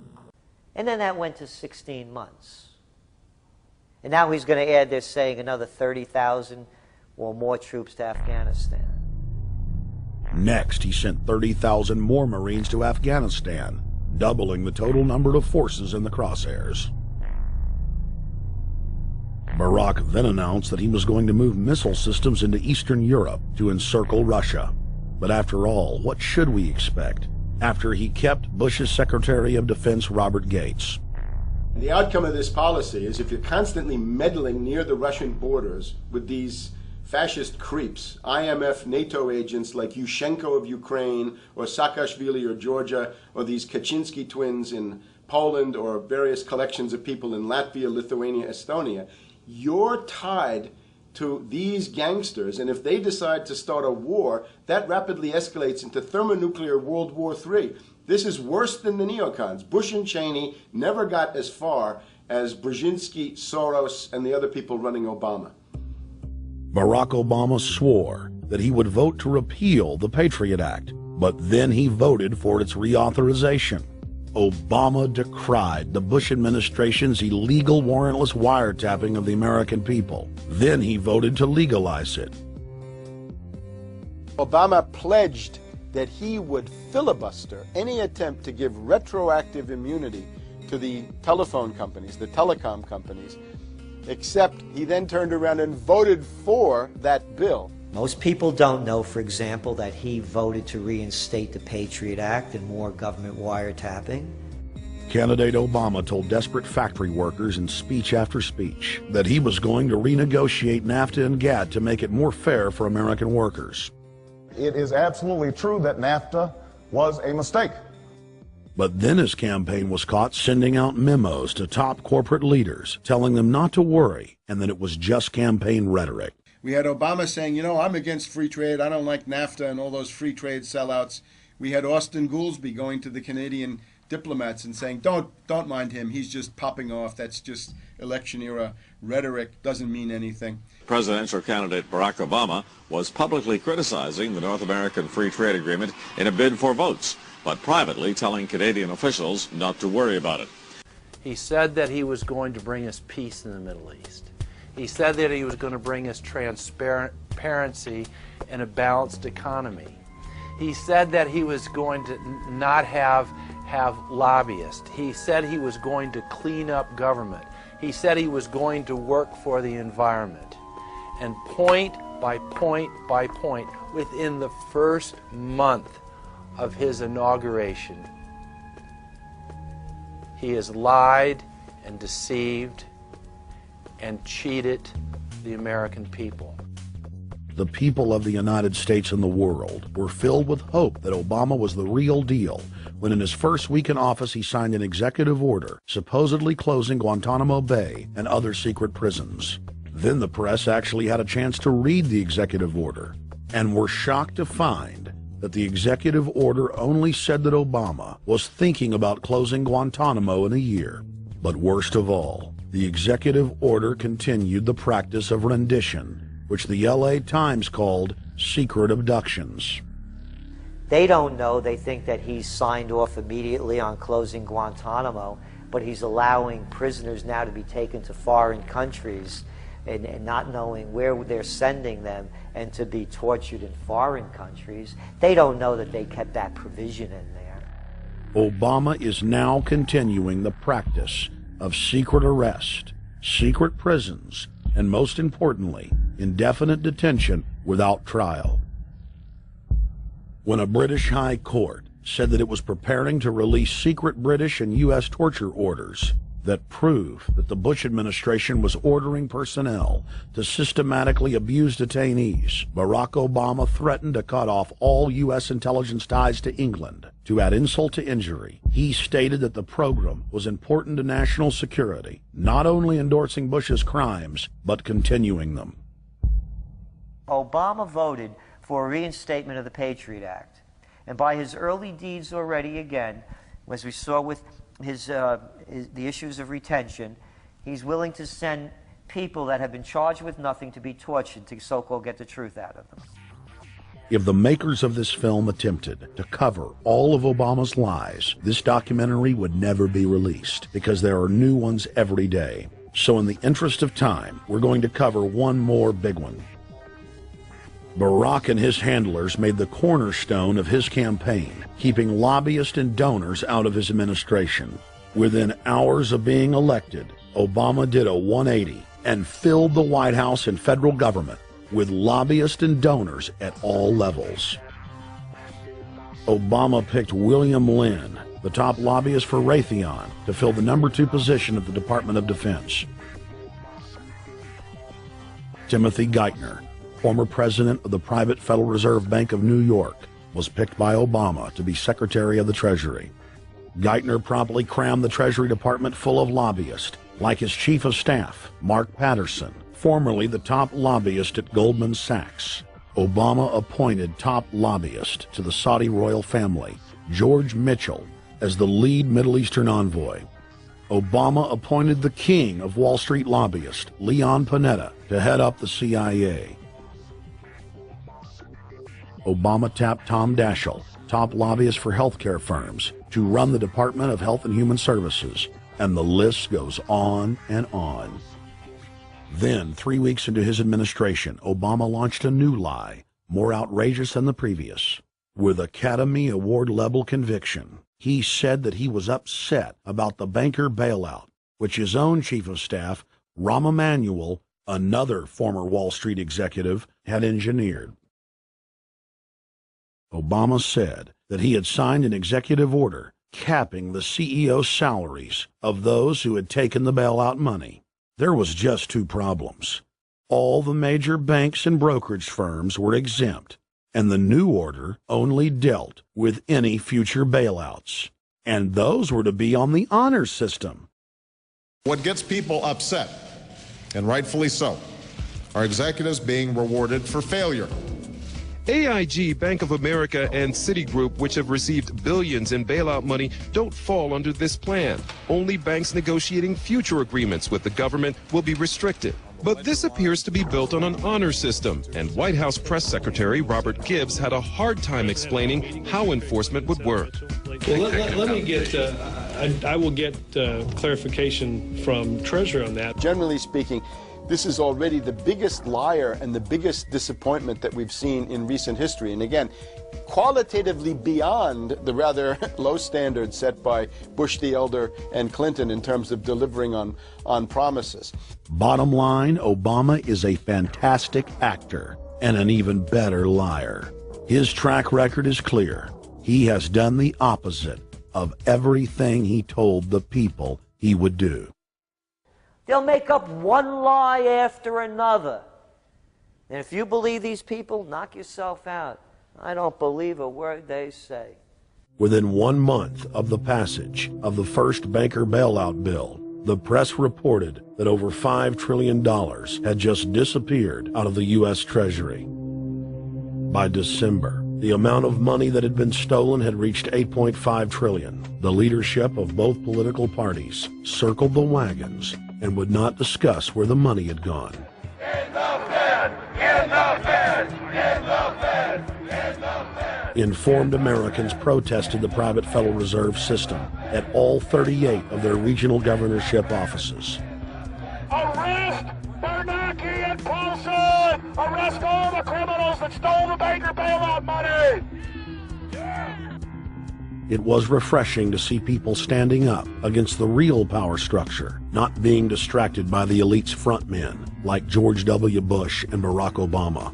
And then that went to 16 months. And now he's going to add, they're saying, another 30,000 or more troops to Afghanistan.
Next, he sent 30,000 more Marines to Afghanistan, doubling the total number of forces in the crosshairs. Barack then announced that he was going to move missile systems into Eastern Europe to encircle Russia. But after all, what should we expect after he kept Bush's Secretary of Defense Robert Gates?
The outcome of this policy is if you're constantly meddling near the Russian borders with these fascist creeps, IMF, NATO agents like Yushchenko of Ukraine, or Saakashvili or Georgia, or these Kaczynski twins in Poland, or various collections of people in Latvia, Lithuania, Estonia, you're tied to these gangsters, and if they decide to start a war, that rapidly escalates into thermonuclear World War III. This is worse than the neocons. Bush and Cheney never got as far as Brzezinski, Soros, and the other people running Obama.
Barack Obama swore that he would vote to repeal the Patriot Act, but then he voted for its reauthorization. Obama decried the Bush administration's illegal warrantless wiretapping of the American people. Then he voted to legalize it.
Obama pledged that he would filibuster any attempt to give retroactive immunity to the telephone companies, the telecom companies, except he then turned around and voted for that bill.
Most people don't know, for example, that he voted to reinstate the Patriot Act and more government wiretapping.
Candidate Obama told desperate factory workers in speech after speech that he was going to renegotiate NAFTA and GATT to make it more fair for American workers.
It is absolutely true that NAFTA was a mistake.
But then his campaign was caught sending out memos to top corporate leaders, telling them not to worry and that it was just campaign rhetoric.
We had Obama saying, you know, I'm against free trade. I don't like NAFTA and all those free trade sellouts. We had Austin Goolsbee going to the Canadian diplomats and saying, don't mind him. He's just popping off. That's just election era rhetoric. Doesn't mean anything.
Presidential candidate Barack Obama was publicly criticizing the North American Free Trade Agreement in a bid for votes, but privately telling Canadian officials not to worry about it.
He said that he was going to bring us peace in the Middle East. He said that he was going to bring us transparency and a balanced economy. He said that he was going to not have lobbyists. He said he was going to clean up government. He said he was going to work for the environment. And point by point by point, within the first month of his inauguration, he has lied and deceived and cheated the American people.
The people of the United States and the world were filled with hope that Obama was the real deal when in his first week in office he signed an executive order supposedly closing Guantanamo Bay and other secret prisons. Then the press actually had a chance to read the executive order and were shocked to find that the executive order only said that Obama was thinking about closing Guantanamo in a year. But worst of all, the executive order continued the practice of rendition, which the LA Times called secret abductions.
They don't know. They think that he's signed off immediately on closing Guantanamo, but he's allowing prisoners now to be taken to foreign countries and not knowing where they're sending them and to be tortured in foreign countries. They don't know that they kept that provision in there.
Obama is now continuing the practice of secret arrest, secret prisons, and most importantly, indefinite detention without trial. When a British High Court said that it was preparing to release secret British and U.S. torture orders that prove that the Bush administration was ordering personnel to systematically abuse detainees, Barack Obama threatened to cut off all U.S. intelligence ties to England. To add insult to injury, he stated that the program was important to national security, not only endorsing Bush's crimes, but continuing them.
Obama voted for a reinstatement of the Patriot Act. And by his early deeds already, again, as we saw with the issues of retention, he's willing to send people that have been charged with nothing to be tortured to so-called get the truth out of them.
If the makers of this film attempted to cover all of Obama's lies, this documentary would never be released because there are new ones every day. So in the interest of time, we're going to cover one more big one. Barack and his handlers made the cornerstone of his campaign, keeping lobbyists and donors out of his administration. Within hours of being elected, Obama did a 180 and filled the White House and federal government with lobbyists and donors at all levels. Obama picked William Lynn, the top lobbyist for Raytheon, to fill the #2 position at the Department of Defense. Timothy Geithner, former president of the private Federal Reserve Bank of New York, was picked by Obama to be Secretary of the Treasury. Geithner promptly crammed the Treasury Department full of lobbyists, like his chief of staff, Mark Patterson, formerly the top lobbyist at Goldman Sachs. Obama appointed top lobbyist to the Saudi royal family, George Mitchell, as the lead Middle Eastern envoy. Obama appointed the king of Wall Street lobbyists, Leon Panetta, to head up the CIA. Obama tapped Tom Daschle, top lobbyist for healthcare firms, to run the Department of Health and Human Services, and the list goes on and on. Then, 3 weeks into his administration, Obama launched a new lie, more outrageous than the previous. With Academy Award-level conviction, he said that he was upset about the banker bailout, which his own chief of staff, Rahm Emanuel, another former Wall Street executive, had engineered. Obama said that he had signed an executive order capping the CEO's salaries of those who had taken the bailout money. There was just 2 problems. All the major banks and brokerage firms were exempt, and the new order only dealt with any future bailouts. And those were to be on the honor system.
What gets people upset, and rightfully so, are executives being rewarded for failure.
AIG, Bank of America, and Citigroup, which have received billions in bailout money, don't fall under this plan. Only banks negotiating future agreements with the government will be restricted. But this appears to be built on an honor system, and White House Press Secretary Robert Gibbs had a hard time explaining how enforcement would work.
Well, let me get, I will get clarification from Treasury on that.
Generally speaking, this is already the biggest liar and the biggest disappointment that we've seen in recent history. And again, qualitatively beyond the rather low standards set by Bush the Elder and Clinton in terms of delivering on promises.
Bottom line, Obama is a fantastic actor and an even better liar. His track record is clear. He has done the opposite of everything he told the people he would do.
They'll make up one lie after another. And if you believe these people, knock yourself out. I don't believe a word they say.
Within 1 month of the passage of the first banker bailout bill, the press reported that over $5 trillion had just disappeared out of the U.S. Treasury. By December, the amount of money that had been stolen had reached $8.5 trillion. The leadership of both political parties circled the wagons and would not discuss where the money had gone.
In the Fed! In the Fed! In the
Informed Americans protested the private Federal Reserve System at all 38 of their regional governorship offices.
Arrest Bernanke and Paulson! Arrest all the criminals that stole the banker bailout money!
It was refreshing to see people standing up against the real power structure, not being distracted by the elite's frontmen like George W. Bush and Barack Obama.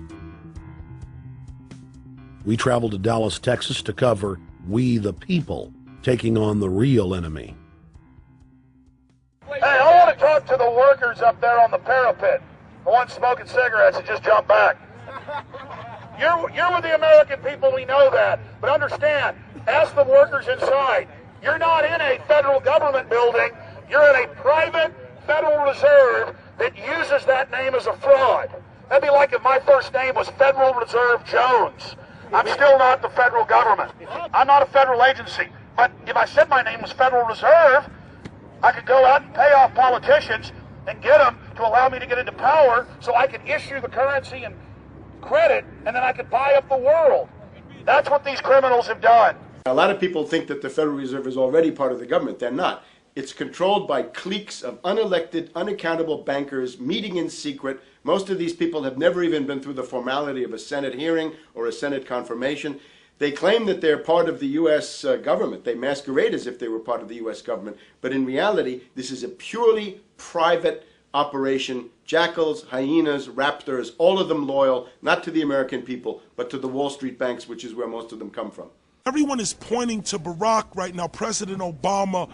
We traveled to Dallas, Texas to cover We the People taking on the real enemy.
Hey, I want to talk to the workers up there on the parapet. The ones smoking cigarettes that just jumped back. You're with the American people, we know that. But understand, ask the workers inside. You're not in a federal government building. You're in a private Federal Reserve that uses that name as a fraud. That'd be like if my first name was Federal Reserve Jones. I'm still not the federal government. I'm not a federal agency. But if I said my name was Federal Reserve, I could go out and pay off politicians and get them to allow me to get into power so I could issue the currency and credit, and then I could buy up the world. That's what these criminals have done.
A lot of people think that the Federal Reserve is already part of the government. They're not. It's controlled by cliques of unelected, unaccountable bankers meeting in secret. Most of these people have never even been through the formality of a Senate hearing or a Senate confirmation. They claim that they're part of the U.S. government. They masquerade as if they were part of the U.S. government. But in reality, this is a purely private operation. Jackals, hyenas, raptors, all of them loyal, not to the American people, but to the Wall Street banks, which is where most of them come from.
Everyone is pointing to Barack right now, President Obama,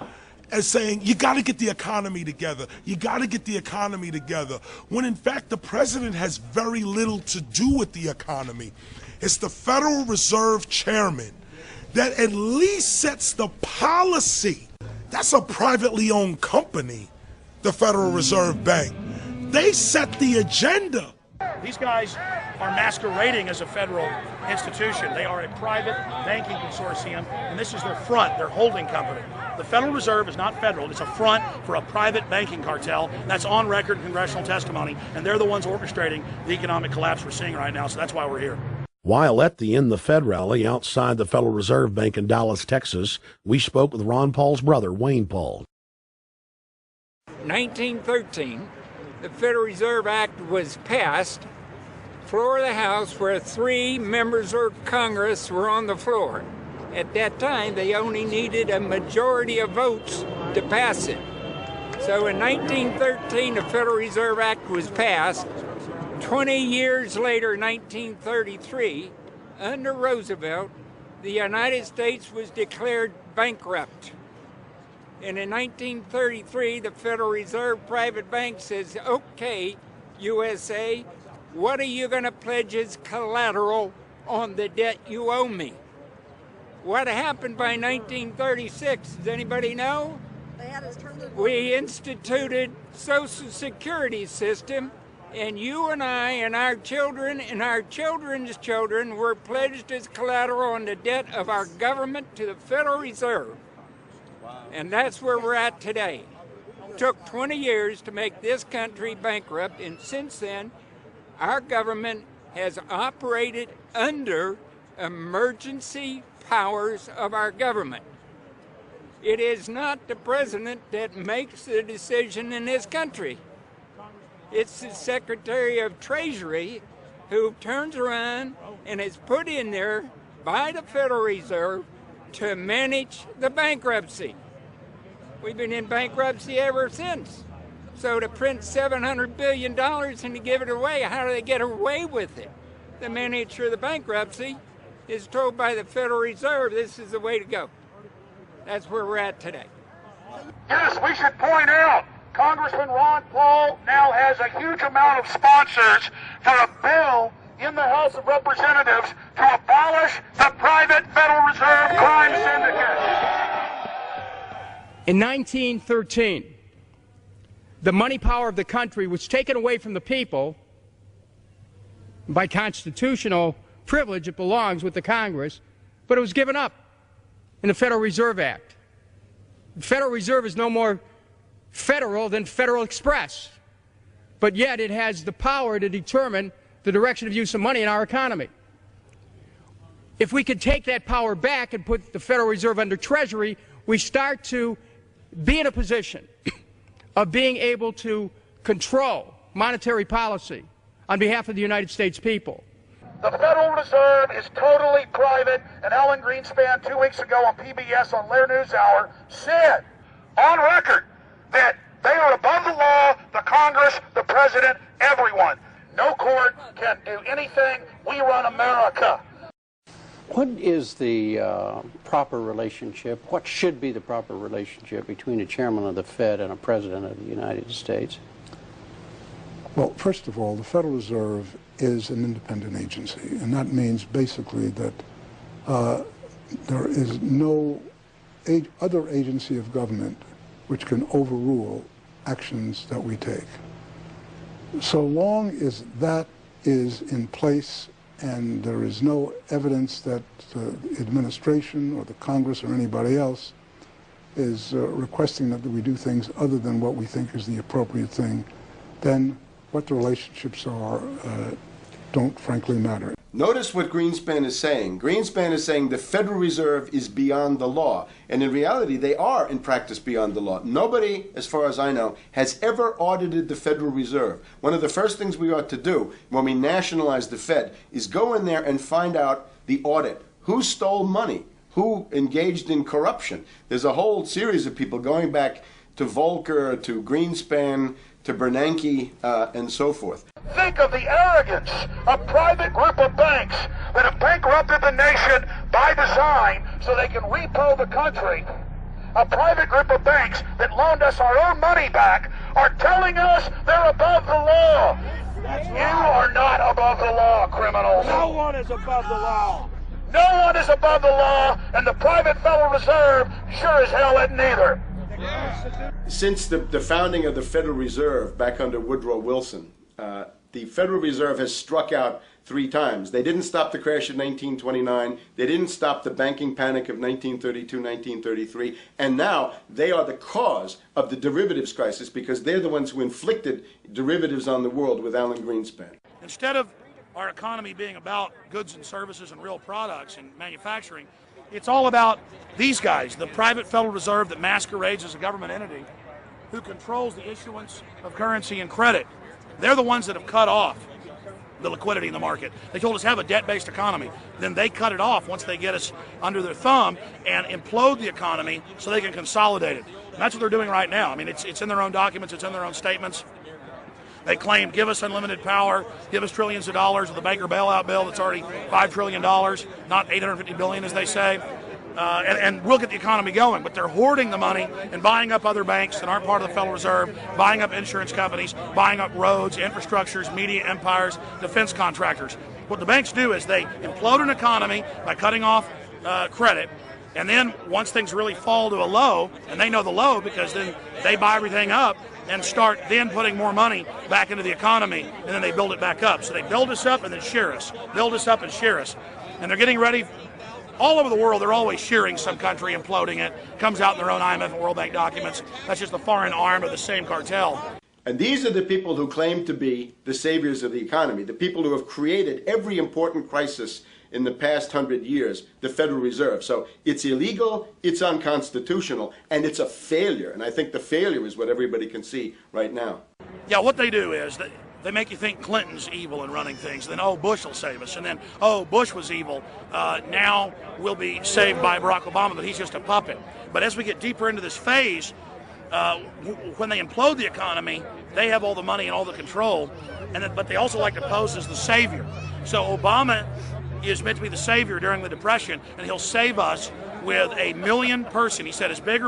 as saying, you got to get the economy together. You got to get the economy together. When in fact, the president has very little to do with the economy. It's the Federal Reserve Chairman that at least sets the policy. That's a privately owned company, the Federal Reserve Bank. They set the agenda.
These guys are masquerading as a federal institution. They are a private banking consortium, and this is their front, their holding company. The Federal Reserve is not federal. It's a front for a private banking cartel. That's on record in congressional testimony, and they're the ones orchestrating the economic collapse we're seeing right now, so that's why we're here.
While at the End the Fed rally outside the Federal Reserve Bank in Dallas, Texas, we spoke with Ron Paul's brother, Wayne Paul.
1913, the Federal Reserve Act was passed, floor of the House, where 3 members of Congress were on the floor. At that time, they only needed a majority of votes to pass it. So in 1913, the Federal Reserve Act was passed. 20 years later, 1933, under Roosevelt, the United States was declared bankrupt. And in 1933, the Federal Reserve Private Bank says, okay, USA, what are you going to pledge as collateral on the debt you owe me? What happened by 1936? Does anybody know? We instituted Social Security system, and you and I and our children and our children's children were pledged as collateral on the debt of our government to the Federal Reserve. And that's where we're at today. It took 20 years to make this country bankrupt, and since then, our government has operated under emergency powers of our government. It is not the president that makes the decision in this country. It's the Secretary of Treasury who turns around and is put in there by the Federal Reserve to manage the bankruptcy. We've been in bankruptcy ever since. So to print $700 billion and to give it away, how do they get away with it? The manager of the bankruptcy is told by the Federal Reserve this is the way to go. That's where we're at today.
Yes, we should point out, Congressman Ron Paul now has a huge amount of sponsors for a bill in the House of Representatives to abolish the private Federal Reserve crime syndicate.
In 1913, the money power of the country was taken away from the people. By constitutional privilege, it belongs with the Congress, but it was given up in the Federal Reserve Act. The Federal Reserve is no more federal than Federal Express, but yet it has the power to determine the direction of use of money in our economy. If we could take that power back and put the Federal Reserve under Treasury, we start to be in a position of being able to control monetary policy on behalf of the United States people.
The Federal Reserve is totally private, and Alan Greenspan 2 weeks ago on PBS on Lair NewsHour said on record that they are above the law, the Congress, the President, everyone. No court can do anything. We run America.
What is the proper relationship, what should be the proper relationship between a chairman of the Fed and a president of the United States?
Well, first of all, the Federal Reserve is an independent agency, and that means basically that there is no other agency of government which can overrule actions that we take. So long as that is in place and there is no evidence that the administration or the Congress or anybody else is requesting that we do things other than what we think is the appropriate thing, then what the relationships are don't frankly matter.
Notice what Greenspan is saying. Greenspan is saying the Federal Reserve is beyond the law. And in reality, they are, in practice, beyond the law. Nobody, as far as I know, has ever audited the Federal Reserve. One of the first things we ought to do when we nationalize the Fed is go in there and find out the audit. Who stole money? Who engaged in corruption? There's a whole series of people going back to Volcker, to Greenspan, to Bernanke, and so forth.
Think of the arrogance of private group of banks that have bankrupted the nation by design so they can repo the country. A private group of banks that loaned us our own money back are telling us they're above the law. You are not above the law, criminals.
No one is above the law.
No one is above the law, and the private Federal Reserve sure as hell isn't either.
Since the founding of the Federal Reserve back under Woodrow Wilson, the Federal Reserve has struck out 3 times. They didn't stop the crash of 1929. They didn't stop the banking panic of 1932, 1933. And now they are the cause of the derivatives crisis because they're the ones who inflicted derivatives on the world with Alan Greenspan.
Instead of our economy being about goods and services and real products and manufacturing, it's all about these guys, the private Federal Reserve that masquerades as a government entity who controls the issuance of currency and credit. They're the ones that have cut off the liquidity in the market. They told us have a debt-based economy. Then they cut it off once they get us under their thumb and implode the economy so they can consolidate it. And that's what they're doing right now. I mean, it's in their own documents, it's in their own statements. They claim, give us unlimited power, give us trillions of dollars with the Baker bailout bill that's already $5 trillion, not $850 billion as they say. And we'll get the economy going, but they're hoarding the money and buying up other banks that aren't part of the Federal Reserve, buying up insurance companies, buying up roads, infrastructures, media empires, defense contractors. What the banks do is they implode an economy by cutting off credit, and then once things really fall to a low, and they know the low because then they buy everything up and start then putting more money back into the economy, and then they build it back up. So they build us up and then shear us, build us up and shear us. And they're getting ready. All over the world, they're always shearing some country, imploding it. Comes out in their own IMF and World Bank documents. That's just the foreign arm of the same cartel.
And these are the people who claim to be the saviors of the economy, the people who have created every important crisis in the past 100 years, the Federal Reserve. So it's illegal, it's unconstitutional, and it's a failure. And I think the failure is what everybody can see right now.
Yeah, what they do is they make you think Clinton's evil in running things. Then, oh, Bush will save us. And then, oh, Bush was evil. Now we'll be saved by Barack Obama, but he's just a puppet. But as we get deeper into this phase, when they implode the economy, they have all the money and all the control. But they also like to pose as the savior. So Obama is meant to be the savior during the Depression, and he'll save us with a 1 million person, he said, is bigger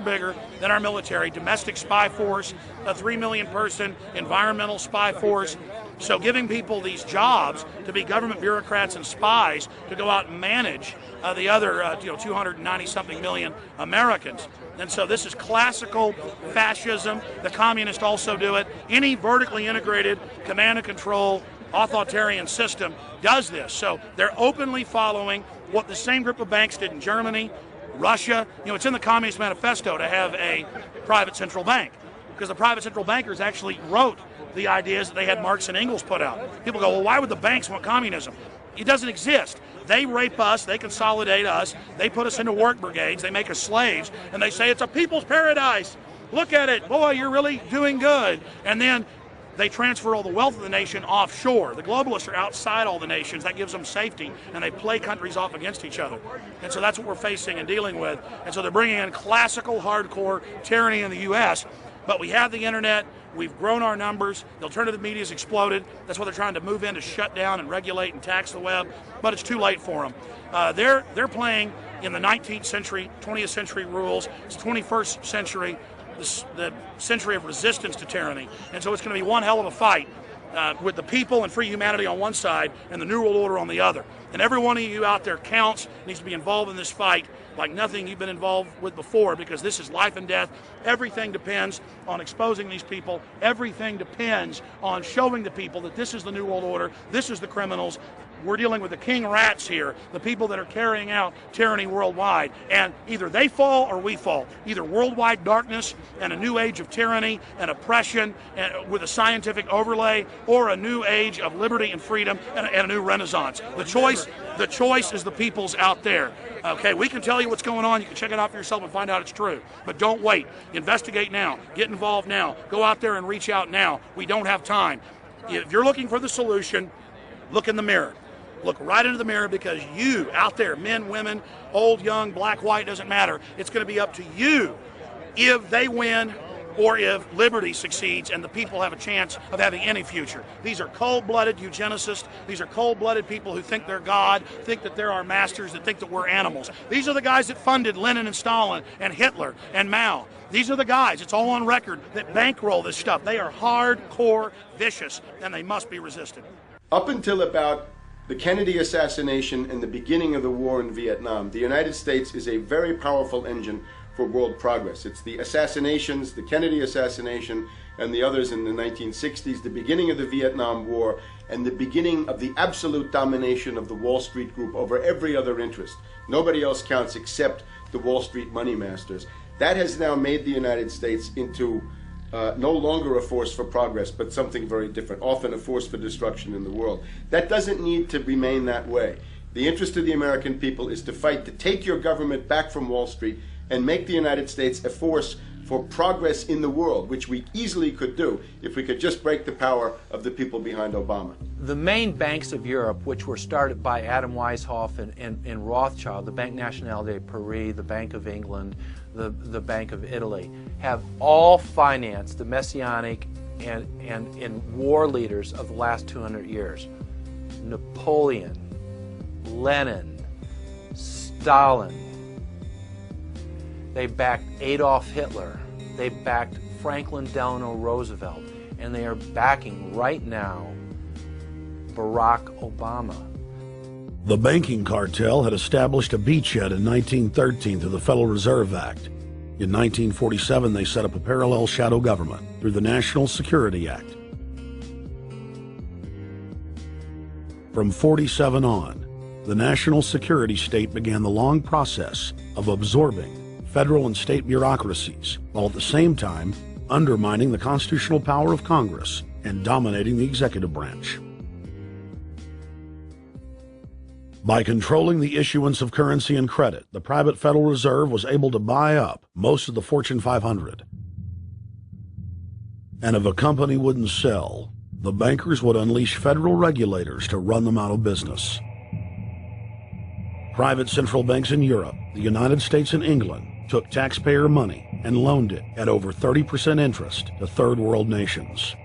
than our military, domestic spy force, a 3 million person environmental spy force. So giving people these jobs to be government bureaucrats and spies to go out and manage the other 290-something million Americans. And so this is classical fascism. The communists also do it. Any vertically integrated command and control authoritarian system does this. So they're openly following what the same group of banks did in Germany, Russia. It's in the Communist Manifesto to have a private central bank because the private central bankers actually wrote the ideas that they had Marx and Engels put out. People go, well, why would the banks want communism? It doesn't exist. They rape us, they consolidate us, they put us into work brigades, they make us slaves, and they say it's a people's paradise. Look at it, boy, you're really doing good. And then they transfer all the wealth of the nation offshore. The globalists are outside all the nations. That gives them safety, and they play countries off against each other. And so that's what we're facing and dealing with. And so they're bringing in classical, hardcore tyranny in the U.S., but we have the internet. We've grown our numbers. The alternative media has exploded. That's what they're trying to move in to shut down and regulate and tax the web, but it's too late for them. They're playing in the 19th century, 20th century rules. It's 21st century, the century of resistance to tyranny. And so it's going to be one hell of a fight with the people and free humanity on one side and the New World Order on the other. And every one of you out there counts, needs to be involved in this fight like nothing you've been involved with before, because this is life and death. Everything depends on exposing these people. Everything depends on showing the people that this is the New World Order, this is the criminals. We're dealing with the king rats here, the people that are carrying out tyranny worldwide. And either they fall or we fall. Either worldwide darkness and a new age of tyranny and oppression and with a scientific overlay, or a new age of liberty and freedom and a new renaissance. The choice is the people's out there. Okay, we can tell you what's going on. You can check it out for yourself and find out it's true. But don't wait. Investigate now. Get involved now. Go out there and reach out now. We don't have time. If you're looking for the solution, look in the mirror. Look right into the mirror, because you out there, men, women, old, young, black, white, doesn't matter. It's going to be up to you if they win or if liberty succeeds and the people have a chance of having any future. These are cold-blooded eugenicists. These are cold-blooded people who think they're God, think that they're our masters, that think that we're animals. These are the guys that funded Lenin and Stalin and Hitler and Mao. These are the guys, it's all on record, that bankroll this stuff. They are hardcore vicious, and they must be resisted.
Up until about the Kennedy assassination and the beginning of the war in Vietnam, the United States is a very powerful engine for world progress. It's the assassinations, the Kennedy assassination, and the others in the 1960s, the beginning of the Vietnam War, and the beginning of the absolute domination of the Wall Street group over every other interest. Nobody else counts except the Wall Street money masters. That has now made the United States into no longer a force for progress, but something very different, often a force for destruction in the world. That doesn't need to remain that way. The interest of the American people is to fight to take your government back from Wall Street and make the United States a force for progress in the world, which we easily could do if we could just break the power of the people behind Obama.
The main banks of Europe, which were started by Adam Weishaupt and Rothschild, the Banque Nationale de Paris, the Bank of England, the Bank of Italy, have all financed the messianic and war leaders of the last 200 years. Napoleon, Lenin, Stalin. They backed Adolf Hitler. They backed Franklin Delano Roosevelt. And they are backing right now Barack Obama.
The banking cartel had established a beachhead in 1913 through the Federal Reserve Act. In 1947, they set up a parallel shadow government through the National Security Act. From 47 on, the national security state began the long process of absorbing federal and state bureaucracies, while at the same time undermining the constitutional power of Congress and dominating the executive branch. By controlling the issuance of currency and credit, the private Federal Reserve was able to buy up most of the Fortune 500. And if a company wouldn't sell, the bankers would unleash federal regulators to run them out of business. Private central banks in Europe, the United States, and England took taxpayer money and loaned it at over 30% interest to third world nations.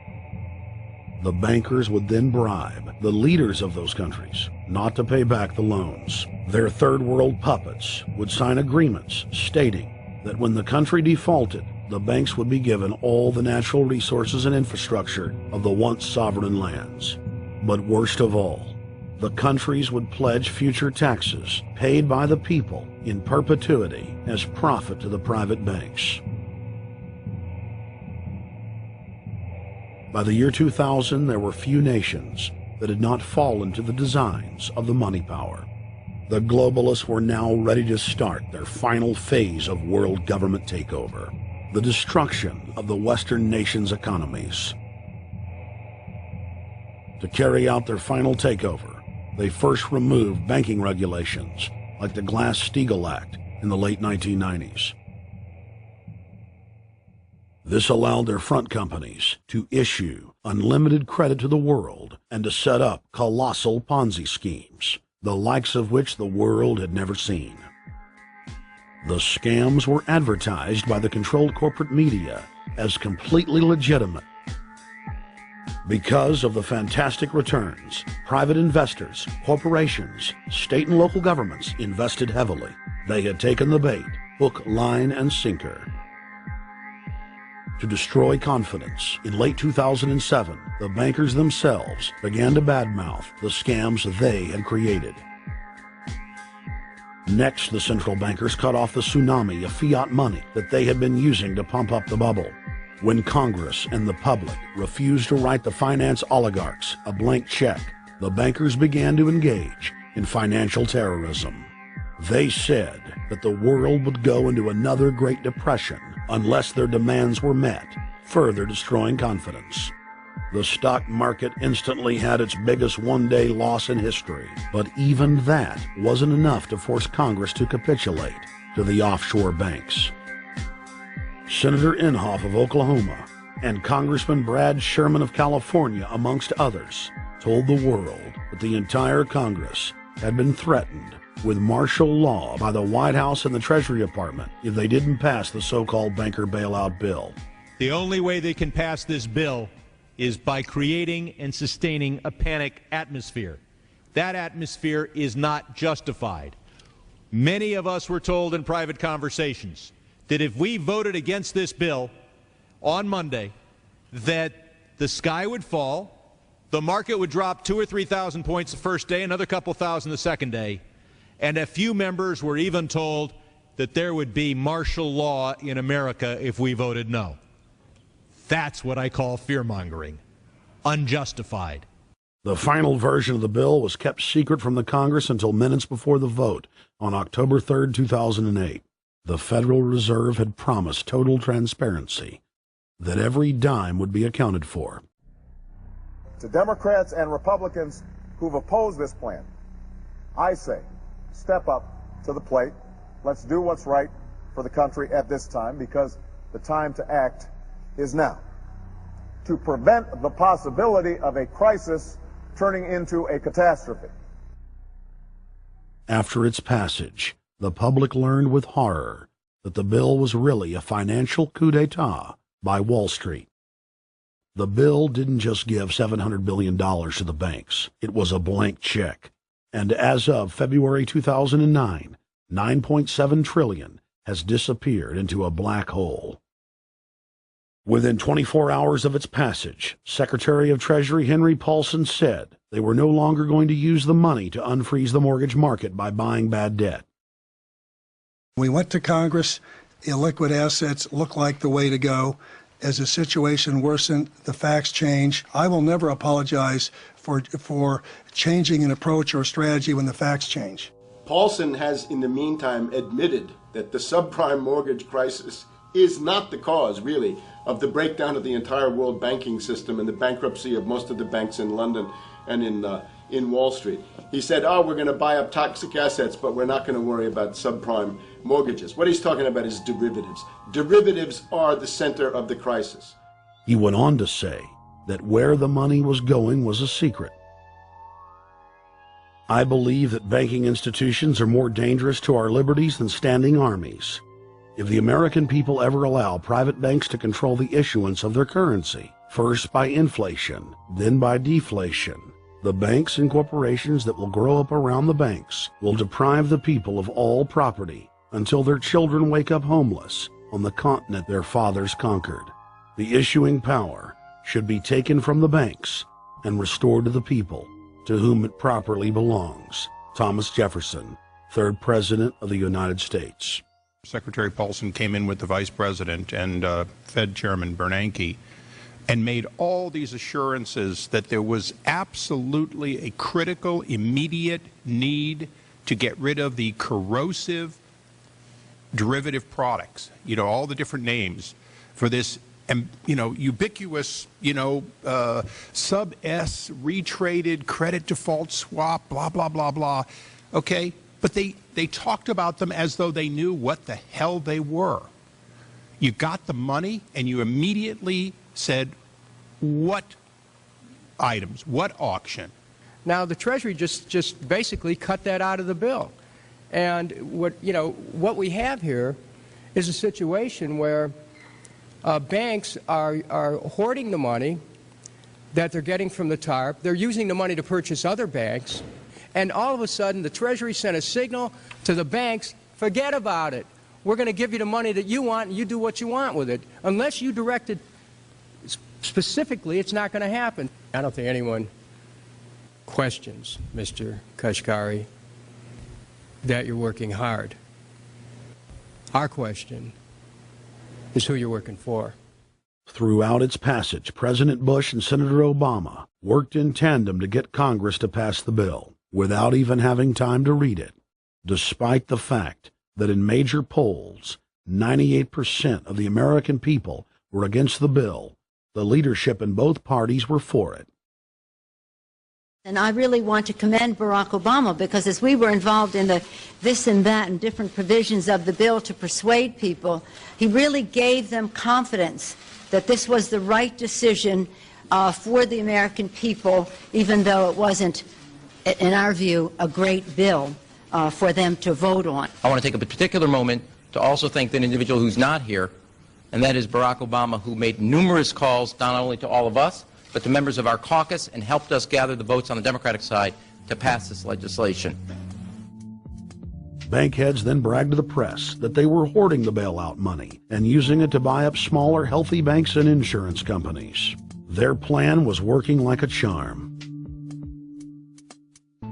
The bankers would then bribe the leaders of those countries not to pay back the loans. Their third world puppets would sign agreements stating that when the country defaulted, the banks would be given all the natural resources and infrastructure of the once sovereign lands. But worst of all, the countries would pledge future taxes paid by the people in perpetuity as profit to the private banks. By the year 2000, there were few nations that had not fallen to the designs of the money power. The globalists were now ready to start their final phase of world government takeover, the destruction of the Western nations' economies. To carry out their final takeover, They first removed banking regulations, like the Glass-Steagall Act in the late 1990s. This allowed their front companies to issue unlimited credit to the world and to set up colossal Ponzi schemes, the likes of which the world had never seen. The scams were advertised by the controlled corporate media as completely legitimate. Because of the fantastic returns, private investors, corporations, state and local governments invested heavily. They had taken the bait, hook, line, and sinker. To destroy confidence, in late 2007, the bankers themselves began to badmouth the scams they had created. Next, the central bankers cut off the tsunami of fiat money that they had been using to pump up the bubble. When Congress and the public refused to write the finance oligarchs a blank check, the bankers began to engage in financial terrorism. They said that the world would go into another Great Depression unless their demands were met, further destroying confidence. The stock market instantly had its biggest one-day loss in history, but even that wasn't enough to force Congress to capitulate to the offshore banks. Senator Inhofe of Oklahoma and Congressman Brad Sherman of California, amongst others, told the world that the entire Congress had been threatened with martial law by the White House and the Treasury Department if they didn't pass the so-called banker bailout bill.
The only way they can pass this bill is by creating and sustaining a panic atmosphere. That atmosphere is not justified. Many of us were told in private conversations that if we voted against this bill on Monday, that the sky would fall, the market would drop 2,000 or 3,000 points the first day, another couple thousand the second day, and a few members were even told that there would be martial law in America if we voted no. That's what I call fear-mongering. Unjustified.
The final version of the bill was kept secret from the Congress until minutes before the vote on October 3, 2008. The Federal Reserve had promised total transparency, that every dime would be accounted for.
To Democrats and Republicans who've opposed this plan, I say, step up to the plate. Let's do what's right for the country at this time, because the time to act is now. To prevent the possibility of a crisis turning into a catastrophe.
After its passage, the public learned with horror that the bill was really a financial coup d'etat by Wall Street. The bill didn't just give $700 billion to the banks. It was a blank check. And as of February 2009, $9.7 trillion has disappeared into a black hole. Within 24 hours of its passage, Secretary of Treasury Henry Paulson said they were no longer going to use the money to unfreeze the mortgage market by buying bad debt.
We went to Congress. Illiquid assets look like the way to go. As the situation worsened, the facts change. I will never apologize for changing an approach or strategy when the facts change.
Paulson has, in the meantime, admitted that the subprime mortgage crisis is not the cause, really, of the breakdown of the entire world banking system and the bankruptcy of most of the banks in London and in Wall Street. He said, we're going to buy up toxic assets, but we're not going to worry about subprime mortgages. What he's talking about is derivatives. Derivatives are the center of the crisis.
He went on to say that where the money was going was a secret. I believe that banking institutions are more dangerous to our liberties than standing armies. If the American people ever allow private banks to control the issuance of their currency, first by inflation, then by deflation, the banks and corporations that will grow up around the banks will deprive the people of all property until their children wake up homeless on the continent their fathers conquered. The issuing power should be taken from the banks and restored to the people, to whom it properly belongs. Thomas Jefferson, 3rd President of the United States.
Secretary Paulson came in with the Vice President and Fed Chairman Bernanke and made all these assurances that there was absolutely a critical, immediate need to get rid of the corrosive derivative products, all the different names for this and ubiquitous, sub-S, retraded, credit default swap, blah, blah, blah, blah. Okay? But they talked about them as though they knew what the hell they were. You got the money, and you immediately said, what items, what auction?
Now, the Treasury just basically cut that out of the bill. And what we have here is a situation where banks are hoarding the money that they're getting from the TARP. They're using the money to purchase other banks. And all of a sudden, the Treasury sent a signal to the banks, forget about it. We're going to give you the money that you want, and you do what you want with it. Unless you direct it specifically, it's not going to happen. I don't think anyone questions, Mr. Kashkari, that you're working hard. Our question is who you're working for.
Throughout its passage, President Bush and Senator Obama worked in tandem to get Congress to pass the bill without even having time to read it, despite the fact that in major polls, 98% of the American people were against the bill. The leadership in both parties were for it.
And I really want to commend Barack Obama, because as we were involved in the this and that and different provisions of the bill to persuade people, he really gave them confidence that this was the right decision for the American people, even though it wasn't, in our view, a great bill for them to vote on.
I want to take a particular moment to also thank an individual who's not here, and that is Barack Obama, who made numerous calls not only to all of us, but to members of our caucus, and helped us gather the votes on the Democratic side to pass this legislation.
Bankheads then bragged to the press that they were hoarding the bailout money and using it to buy up smaller, healthy banks and insurance companies. Their plan was working like a charm.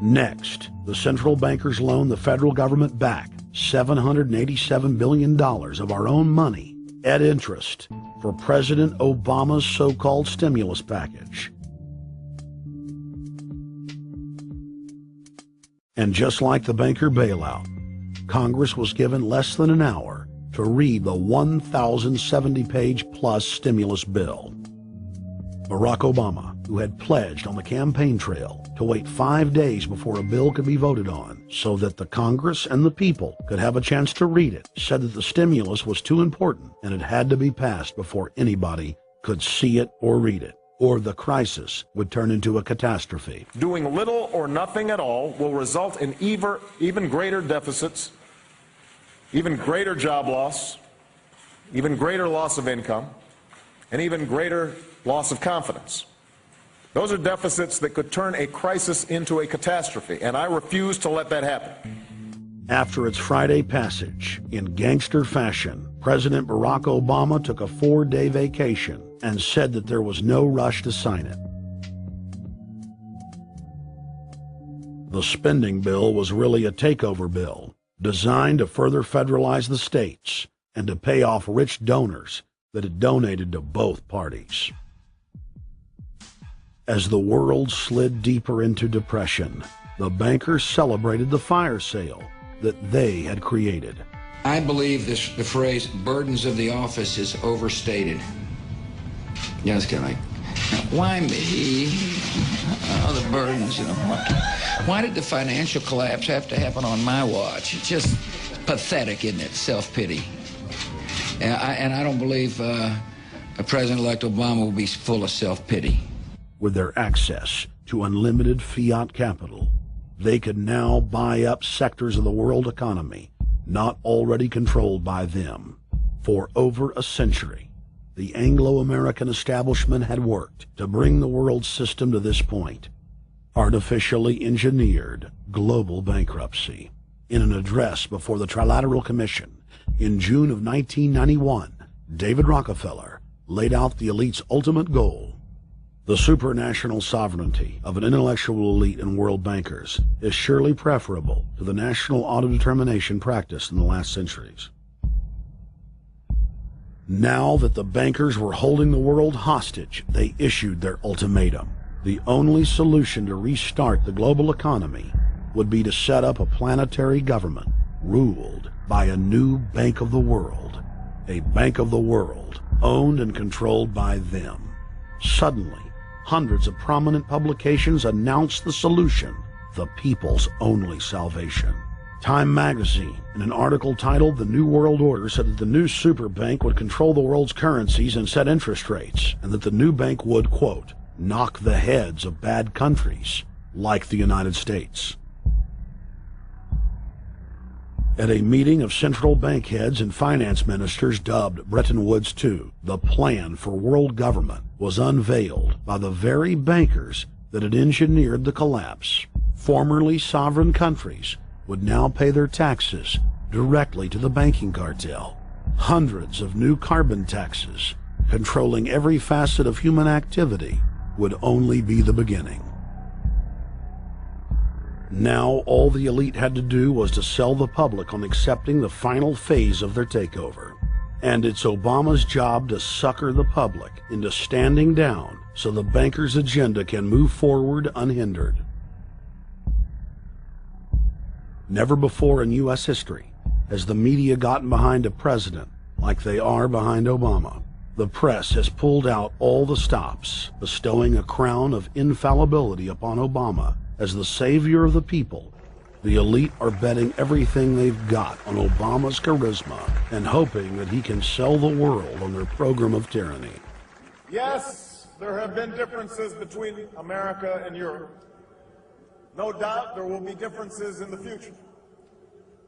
Next, the central bankers loaned the federal government back $787 billion of our own money at interest for President Obama's so-called stimulus package. And just like the banker bailout, Congress was given less than an hour to read the 1,070-page plus stimulus bill. Barack Obama, who had pledged on the campaign trail to wait 5 days before a bill could be voted on so that the Congress and the people could have a chance to read it, said that the stimulus was too important and it had to be passed before anybody could see it or read it, or the crisis would turn into a catastrophe.
Doing little or nothing at all will result in even greater deficits, even greater job loss, even greater loss of income, and even greater loss of confidence. Those are deficits that could turn a crisis into a catastrophe, and I refuse to let that happen.
After its Friday passage, in gangster fashion, President Barack Obama took a 4-day vacation and said that there was no rush to sign it. The spending bill was really a takeover bill, designed to further federalize the states and to pay off rich donors that had donated to both parties. As the world slid deeper into depression, the bankers celebrated the fire sale that they had created.
I believe the phrase burdens of the office is overstated. Yeah, it's kind of like, why me? Oh, the burdens, Why did the financial collapse have to happen on my watch? It's just pathetic, isn't it? Self-pity. And I don't believe President-elect Obama will be full of self-pity.
With their access to unlimited fiat capital, they could now buy up sectors of the world economy not already controlled by them. For over a century, the Anglo-American establishment had worked to bring the world system to this point. Artificially engineered global bankruptcy. In an address before the Trilateral Commission in June of 1991, David Rockefeller laid out the elite's ultimate goal. The supranational sovereignty of an intellectual elite and world bankers is surely preferable to the national autodetermination practiced in the last centuries. Now that the bankers were holding the world hostage, they issued their ultimatum. The only solution to restart the global economy would be to set up a planetary government ruled by a new Bank of the World, a bank of the world, owned and controlled by them. Suddenly, hundreds of prominent publications announced the solution, the people's only salvation. Time magazine, in an article titled The New World Order, said that the new super bank would control the world's currencies and set interest rates, and that the new bank would, quote, knock the heads of bad countries like the United States. At a meeting of central bank heads and finance ministers dubbed Bretton Woods II, the plan for world government was unveiled by the very bankers that had engineered the collapse. Formerly sovereign countries would now pay their taxes directly to the banking cartel. Hundreds of new carbon taxes, controlling every facet of human activity, would only be the beginning. Now all the elite had to do was to sell the public on accepting the final phase of their takeover. And it's Obama's job to sucker the public into standing down so the bankers' agenda can move forward unhindered. Never before in U.S. history has the media gotten behind a president like they are behind Obama. The press has pulled out all the stops, bestowing a crown of infallibility upon Obama as the savior of the people. The elite are betting everything they've got on Obama's charisma and hoping that he can sell the world on their program of tyranny.
Yes, there have been differences between America and Europe. No doubt there will be differences in the future.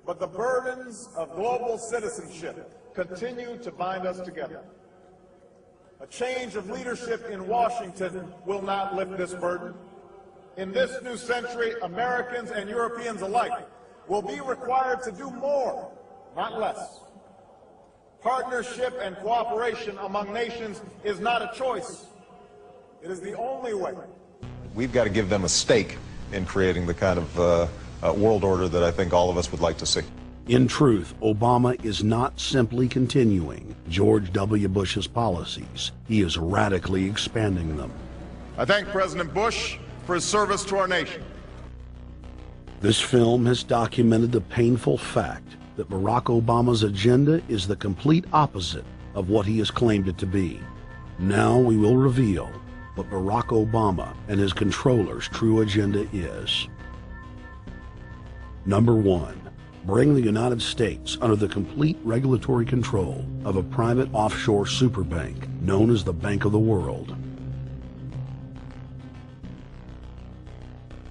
But the burdens of global citizenship continue to bind us together. A change of leadership in Washington will not lift this burden. In this new century, Americans and Europeans alike will be required to do more, not less. Partnership and cooperation among nations is not a choice. It is the only way.
We've got to give them a stake in creating the kind of world order that I think all of us would like to see.
In truth, Obama is not simply continuing George W. Bush's policies. He is radically expanding them.
I thank President Bush for his service to our nation.
This film has documented the painful fact that Barack Obama's agenda is the complete opposite of what he has claimed it to be. Now we will reveal what Barack Obama and his controllers' true agenda is. Number 1. Bring the United States under the complete regulatory control of a private offshore superbank known as the Bank of the World.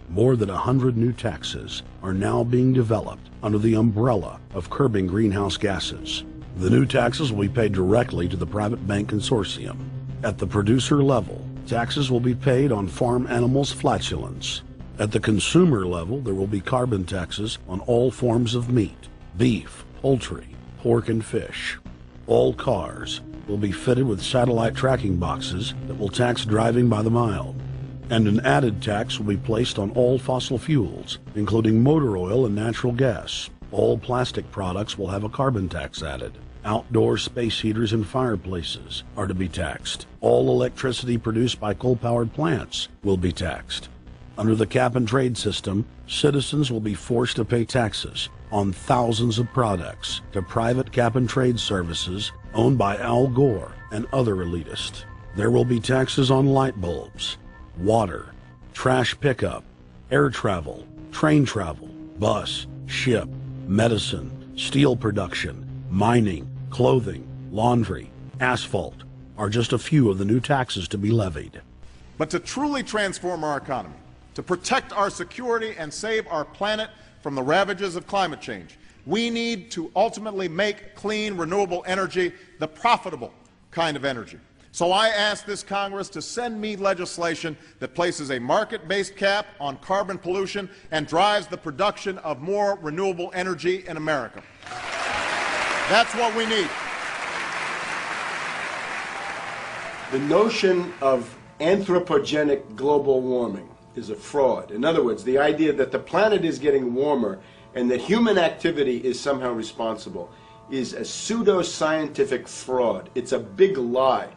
More than 100 new taxes are now being developed under the umbrella of curbing greenhouse gases. The new taxes will be paid directly to the private bank consortium. At the producer level, taxes will be paid on farm animals' flatulence. At the consumer level, there will be carbon taxes on all forms of meat, beef, poultry, pork, and fish. All cars will be fitted with satellite tracking boxes that will tax driving by the mile. And an added tax will be placed on all fossil fuels, including motor oil and natural gas. All plastic products will have a carbon tax added. Outdoor space heaters and fireplaces are to be taxed. All electricity produced by coal-powered plants will be taxed. Under the cap-and-trade system, citizens will be forced to pay taxes on thousands of products to private cap-and-trade services owned by Al Gore and other elitists. There will be taxes on light bulbs, water, trash pickup, air travel, train travel, bus, ship, medicine, steel production, mining, clothing, laundry, asphalt are just a few of the new taxes to be levied.
But to truly transform our economy, to protect our security and save our planet from the ravages of climate change, we need to ultimately make clean, renewable energy the profitable kind of energy. So I ask this Congress to send me legislation that places a market-based cap on carbon pollution and drives the production of more renewable energy in America. That's what we need.
The notion of anthropogenic global warming is a fraud. In other words, the idea that the planet is getting warmer and that human activity is somehow responsible is a pseudo-scientific fraud. It's a big lie.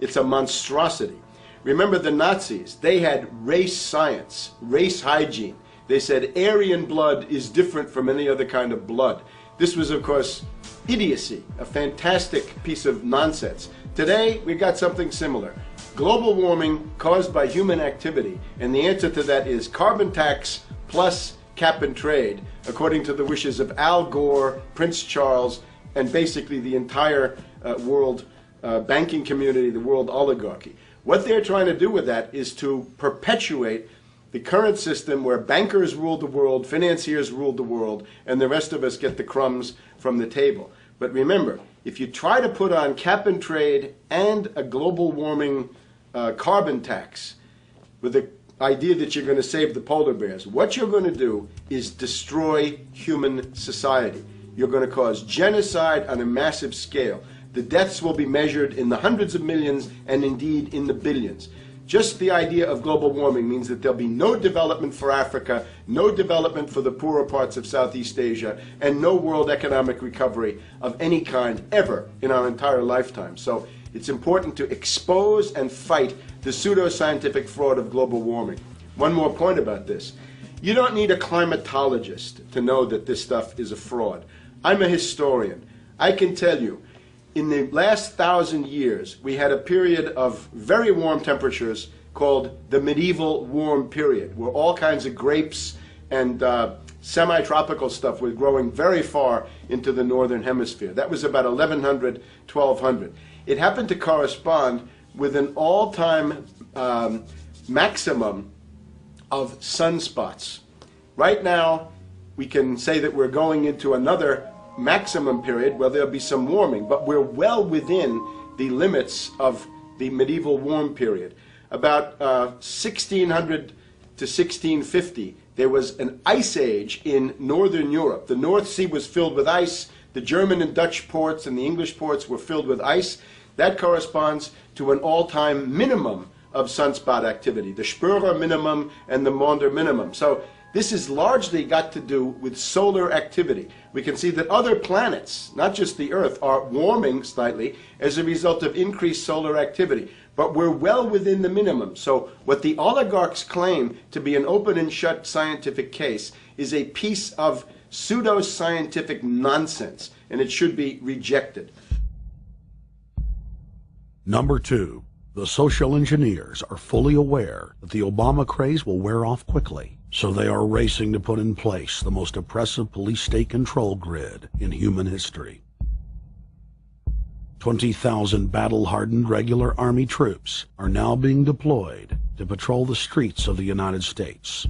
It's a monstrosity. Remember the Nazis, they had race science, race hygiene. They said Aryan blood is different from any other kind of blood. This was, of course, idiocy, a fantastic piece of nonsense. Today, we've got something similar. Global warming caused by human activity, and the answer to that is carbon tax plus cap and trade, according to the wishes of Al Gore, Prince Charles, and basically the entire world banking community, the world oligarchy. What they're trying to do with that is to perpetuate the current system where bankers rule the world, financiers rule the world, and the rest of us get the crumbs from the table. But remember, if you try to put on cap and trade and a global warming carbon tax with the idea that you're going to save the polar bears, what you're going to do is destroy human society. You're going to cause genocide on a massive scale. The deaths will be measured in the hundreds of millions and indeed in the billions. Just the idea of global warming means that there'll be no development for Africa, no development for the poorer parts of Southeast Asia, and no world economic recovery of any kind ever in our entire lifetime. So it's important to expose and fight the pseudoscientific fraud of global warming. One more point about this. You don't need a climatologist to know that this stuff is a fraud. I'm a historian. I can tell you, in the last 1,000 years, we had a period of very warm temperatures called the medieval warm period, where all kinds of grapes and semi-tropical stuff was growing very far into the northern hemisphere. That was about 1100, 1200. It happened to correspond with an all-time maximum of sunspots. Right now, we can say that we're going into another maximum period where there'll be some warming, but we're well within the limits of the medieval warm period. About 1600 to 1650, there was an ice age in northern Europe. The North Sea was filled with ice. The German and Dutch ports and the English ports were filled with ice. That corresponds to an all-time minimum of sunspot activity, the Spörer minimum and the Maunder minimum. So this has largely got to do with solar activity. We can see that other planets, not just the Earth, are warming slightly as a result of increased solar activity. But we're well within the minimum. So what the oligarchs claim to be an open and shut scientific case is a piece of pseudo-scientific nonsense, and it should be rejected.
Number 2, the social engineers are fully aware that the Obama craze will wear off quickly, so they are racing to put in place the most oppressive police state control grid in human history. 20,000 battle-hardened regular Army troops are now being deployed to patrol the streets of the United States.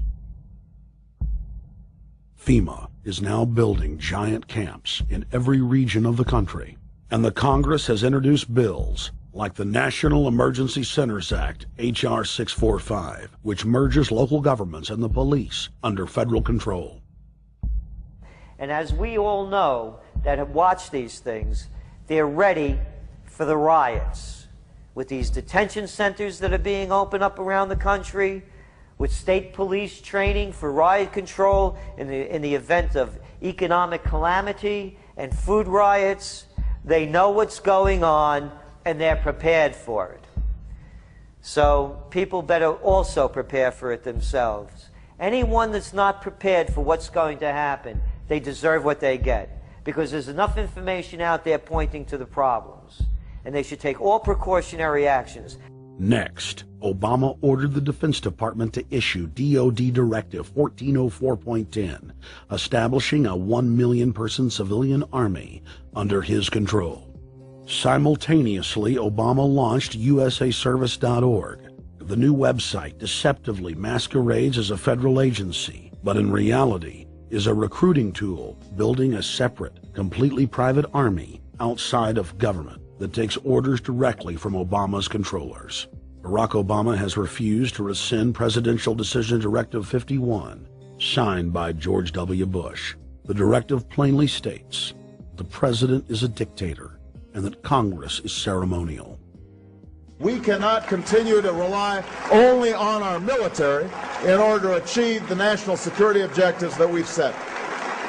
FEMA is now building giant camps in every region of the country, and the Congress has introduced bills like the National Emergency Centers Act, H.R. 645, which merges local governments and the police under federal control.
And as we all know that have watched these things, they're ready for the riots. With these detention centers that are being opened up around the country, with state police training for riot control in the event of economic calamity and food riots, they know what's going on and they're prepared for it. So people better also prepare for it themselves. Anyone that's not prepared for what's going to happen, they deserve what they get, because there's enough information out there pointing to the problems, and they should take all precautionary actions.
Next, Obama ordered the Defense Department to issue DoD Directive 1404.10, establishing a 1 million person civilian army under his control. Simultaneously, Obama launched USAService.org. The new website deceptively masquerades as a federal agency, but in reality is a recruiting tool building a separate, completely private army outside of government that takes orders directly from Obama's controllers. Barack Obama has refused to rescind Presidential Decision Directive 51, signed by George W. Bush. The directive plainly states the president is a dictator and that Congress is ceremonial.
We cannot continue to rely only on our military in order to achieve the national security objectives that we've set.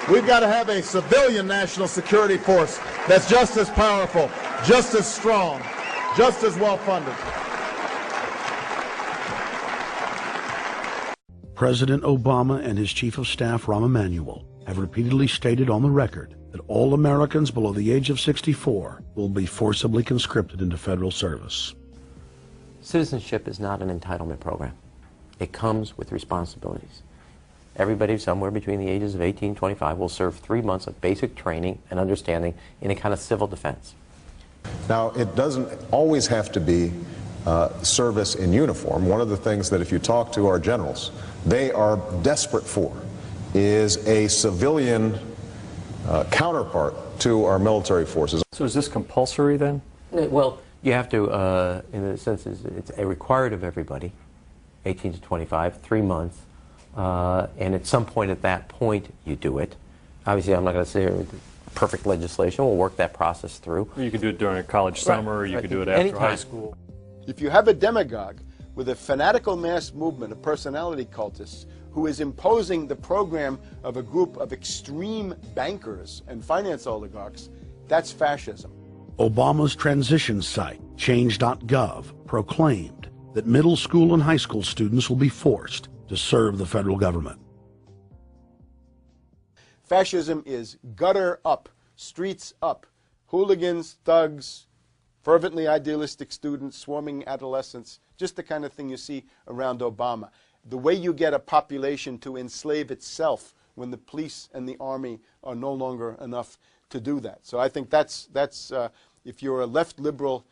We've got to have a civilian national security force that's just as powerful, just as strong, just as well funded.
President Obama and his Chief of Staff, Rahm Emanuel, have repeatedly stated on the record that all Americans below the age of 64 will be forcibly conscripted into federal service.
Citizenship is not an entitlement program. It comes with responsibilities. Everybody somewhere between the ages of 18 and 25 will serve 3 months of basic training and understanding in a kind of civil defense.
Now, it doesn't always have to be service in uniform. One of the things that if you talk to our generals, they are desperate for is a civilian counterpart to our military forces.
So is this compulsory then?
Well, you have to, in a sense, it's required of everybody, 18 to 25, 3 months, and at some point at that point you do it. Obviously, I'm not going to say perfect legislation. We'll work that process through.
Or you could do it during a college summer, or you could do it after high school.
If you have a demagogue with a fanatical mass movement of personality cultists who is imposing the program of a group of extreme bankers and finance oligarchs, that's fascism.
Obama's transition site, change.gov, proclaimed that middle school and high school students will be forced to serve the federal government.
Fascism is gutter up, streets up, hooligans, thugs, fervently idealistic students, swarming adolescents, just the kind of thing you see around Obama. The way you get a population to enslave itself when the police and the army are no longer enough to do that. So I think that's if you're a left liberal,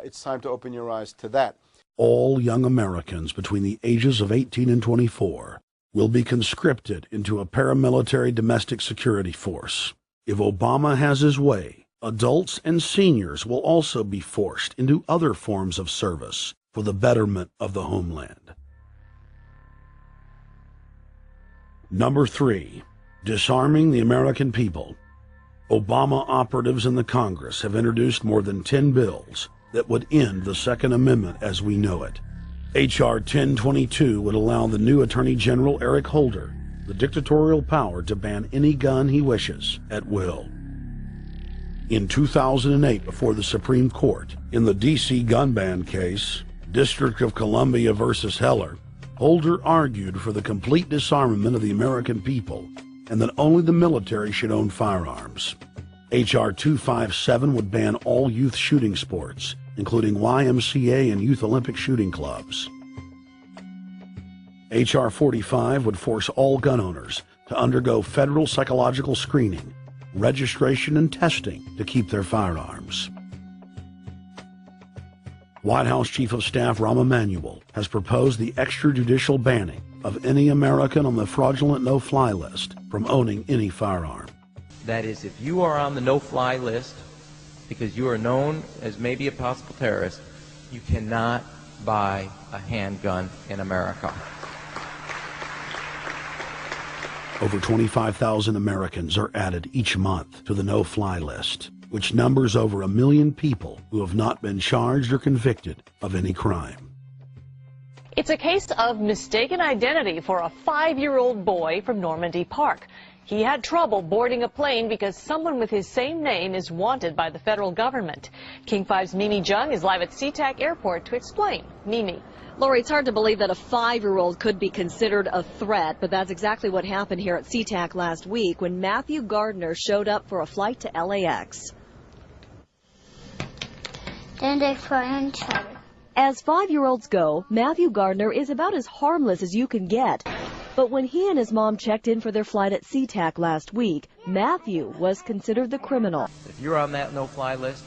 it's time to open your eyes to that.
All young Americans between the ages of 18 and 24 will be conscripted into a paramilitary domestic security force. If Obama has his way, adults and seniors will also be forced into other forms of service for the betterment of the homeland. Number 3, disarming the American people. Obama operatives in the Congress have introduced more than 10 bills that would end the Second Amendment as we know it. H.R. 1022 would allow the new Attorney General Eric Holder the dictatorial power to ban any gun he wishes at will. In 2008, before the Supreme Court, in the D.C. gun ban case, District of Columbia versus Heller, Holder argued for the complete disarmament of the American people and that only the military should own firearms. H.R. 257 would ban all youth shooting sports, including YMCA and Youth Olympic shooting clubs. H.R. 45 would force all gun owners to undergo federal psychological screening, registration, and testing to keep their firearms. White House Chief of Staff Rahm Emanuel has proposed the extrajudicial banning of any American on the fraudulent no-fly list from owning any firearm.
That is, if you are on the no-fly list because you are known as maybe a possible terrorist, you cannot buy a handgun in America.
Over 25,000 Americans are added each month to the no-fly list, which numbers over 1 million people who have not been charged or convicted of any crime.
It's a case of mistaken identity for a 5-year-old boy from Normandy Park. He had trouble boarding a plane because someone with his same name is wanted by the federal government. King 5's Mimi Jung is live at SeaTac Airport to explain. Mimi.
Lori, it's hard to believe that a 5-year-old could be considered a threat, but that's exactly what happened here at SeaTac last week when Matthew Gardner showed up for a flight to LAX. As 5-year-olds go, Matthew Gardner is about as harmless as you can get. But when he and his mom checked in for their flight at SeaTac last week, Matthew was considered the criminal.
If you're on that no-fly list,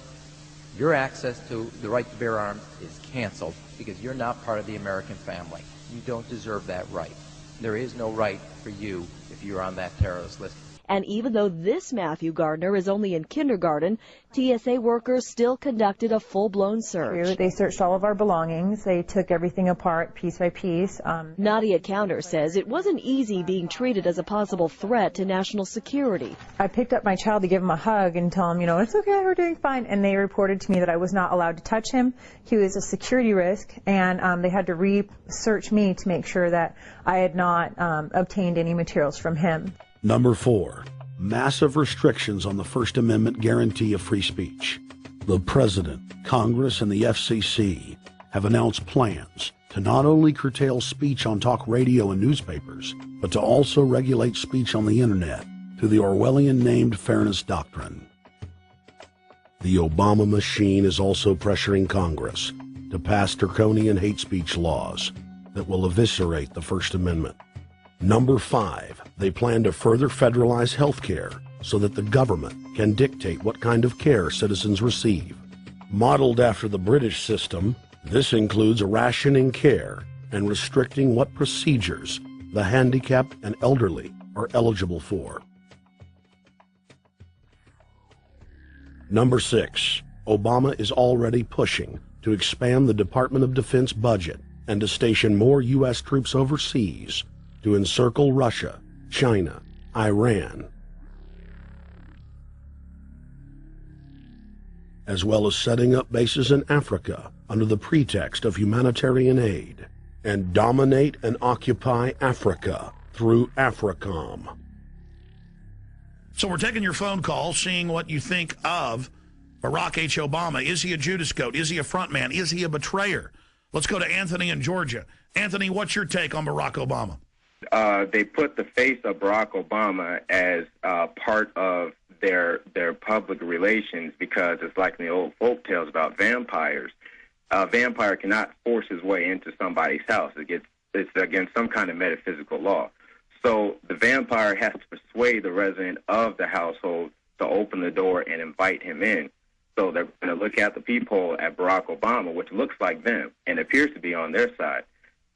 your access to the right to bear arms is canceled because you're not part of the American family. You don't deserve that right. There is no right for you if you're on that terrorist list.
And even though this Matthew Gardner is only in kindergarten, TSA workers still conducted a full-blown search.
They searched all of our belongings. They took everything apart piece by piece.
Nadia Counter says it wasn't easy being treated as a possible threat to national security.
I picked up my child to give him a hug and tell him, you know, it's okay, we're doing fine. And they reported to me that I was not allowed to touch him. He was a security risk, and they had to re-search me to make sure that I had not obtained any materials from him.
Number 4, massive restrictions on the First Amendment guarantee of free speech. The President, Congress, and the FCC have announced plans to not only curtail speech on talk radio and newspapers, but to also regulate speech on the Internet to the Orwellian-named Fairness Doctrine. The Obama machine is also pressuring Congress to pass draconian hate speech laws that will eviscerate the First Amendment. Number 5, they plan to further federalize health care so that the government can dictate what kind of care citizens receive. Modeled after the British system, this includes rationing care and restricting what procedures the handicapped and elderly are eligible for. Number 6, Obama is already pushing to expand the Department of Defense budget and to station more U.S. troops overseas to encircle Russia, China, Iran, as well as setting up bases in Africa under the pretext of humanitarian aid, and dominate and occupy Africa through AFRICOM.
So we're taking your phone call, seeing what you think of Barack H. Obama. Is he a Judas goat? Is he a front man? Is he a betrayer? Let's go to Anthony in Georgia. Anthony, what's your take on Barack Obama?
They put the face of Barack Obama as part of their public relations because it's like in the old folk tales about vampires. A vampire cannot force his way into somebody's house. It's against some kind of metaphysical law. So the vampire has to persuade the resident of the household to open the door and invite him in. So they're going to look at the peephole at Barack Obama, which looks like them and appears to be on their side.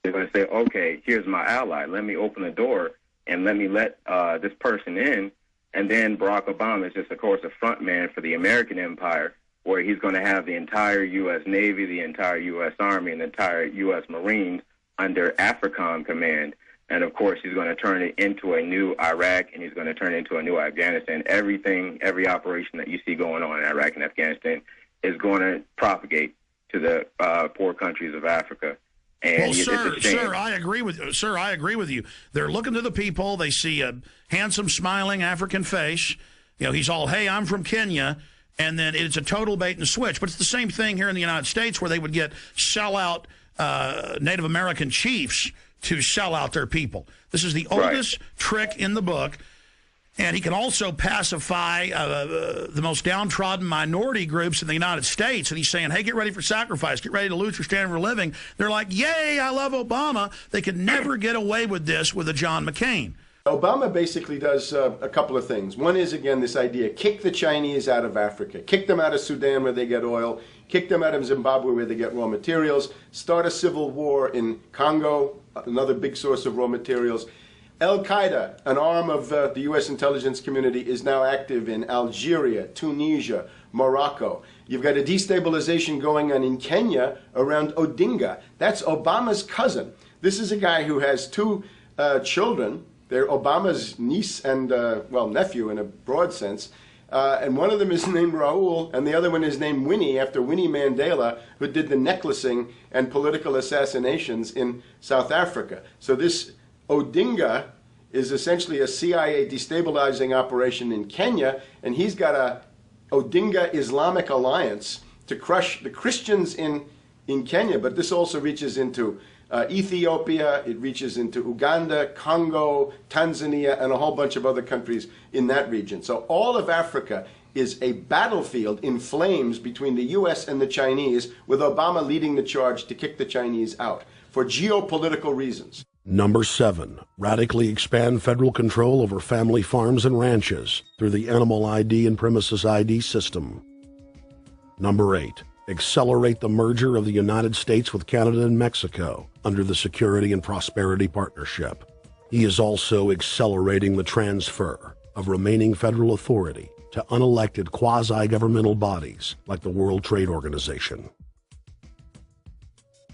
They're going to say, okay, here's my ally. Let me open the door and let me let this person in. And then Barack Obama is just, of course, a front man for the American empire, where he's going to have the entire U.S. Navy, the entire U.S. Army, and the entire U.S. Marines under AFRICOM command. And, of course, he's going to turn it into a new Iraq, and he's going to turn it into a new Afghanistan. Every operation that you see going on in Iraq and Afghanistan is going to propagate to the poor countries of Africa. And
well, sir, I agree with you. They're looking to the people. They see a handsome, smiling African face. You know, he's all, hey, I'm from Kenya. And then it's a total bait and switch. But it's the same thing here in the United States where they would get sellout Native American chiefs to sell out their people. This is the oldest trick in the book. And he can also pacify the most downtrodden minority groups in the United States. And he's saying, hey, get ready for sacrifice. Get ready to lose your standard of living. They're like, yay, I love Obama. They could never get away with this with a John McCain.
Obama basically does a couple of things. One is, again, this idea, kick the Chinese out of Africa. Kick them out of Sudan where they get oil. Kick them out of Zimbabwe where they get raw materials. Start a civil war in Congo, another big source of raw materials. Al-Qaeda, an arm of the U.S. intelligence community, is now active in Algeria, Tunisia, Morocco. You've got a destabilization going on in Kenya around Odinga. That's Obama's cousin. This is a guy who has two children. They're Obama's niece and, well, nephew in a broad sense. And one of them is named Raul, and the other one is named Winnie, after Winnie Mandela, who did the necklacing and political assassinations in South Africa. So this Odinga is essentially a CIA destabilizing operation in Kenya, and he's got a Odinga Islamic Alliance to crush the Christians in Kenya, but this also reaches into Ethiopia, it reaches into Uganda, Congo, Tanzania, and a whole bunch of other countries in that region. So all of Africa is a battlefield in flames between the U.S. and the Chinese, with Obama leading the charge to kick the Chinese out for geopolitical reasons.
Number 7, radically expand federal control over family farms and ranches through the Animal ID and Premises ID system. Number 8, accelerate the merger of the United States with Canada and Mexico under the Security and Prosperity Partnership. He is also accelerating the transfer of remaining federal authority to unelected quasi-governmental bodies like the World Trade Organization.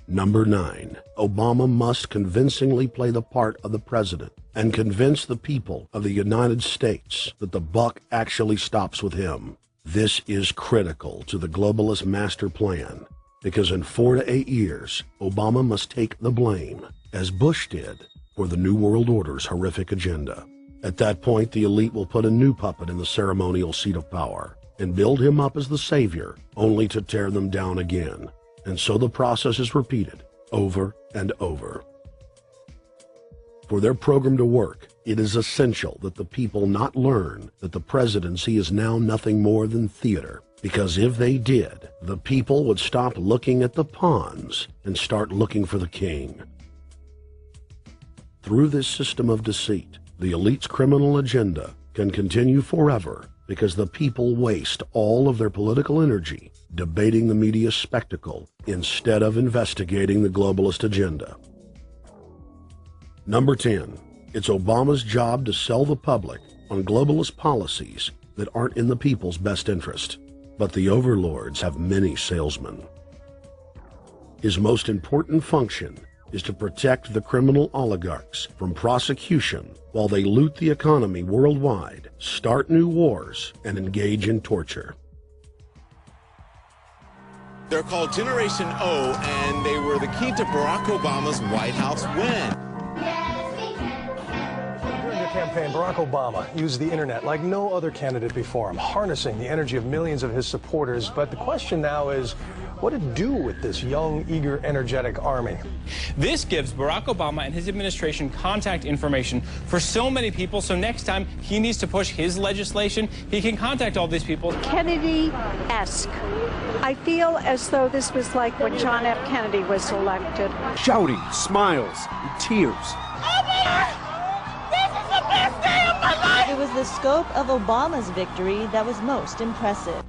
Number 9, Obama must convincingly play the part of the president and convince the people of the United States that the buck actually stops with him. This is critical to the globalist master plan, because in 4 to 8 years, Obama must take the blame, as Bush did, for the New World Order's horrific agenda. At that point, the elite will put a new puppet in the ceremonial seat of power and build him up as the savior, only to tear them down again. And so the process is repeated over and over. For their program to work, It is essential that the people not learn that the presidency is now nothing more than theater, because if they did, the people would stop looking at the pawns and start looking for the king. Through this system of deceit, the elite's criminal agenda can continue forever because the people waste all of their political energy debating the media's spectacle instead of investigating the globalist agenda. Number 10. It's Obama's job to sell the public on globalist policies that aren't in the people's best interest. But the overlords have many salesmen. His most important function is to protect the criminal oligarchs from prosecution while they loot the economy worldwide, start new wars, and engage in torture.
They're called Generation O, and they were the key to Barack Obama's White House win.
During the campaign, Barack Obama used the internet like no other candidate before him, harnessing the energy of millions of his supporters. But the question now is, what to do with this young, eager, energetic army?
This gives Barack Obama and his administration contact information for so many people, so next time he needs to push his legislation, he can contact all these people.
Kennedy-esque. I feel as though this was like when John F. Kennedy was elected.
Shouting, smiles, and tears.
It was the scope of Obama's victory that was most impressive.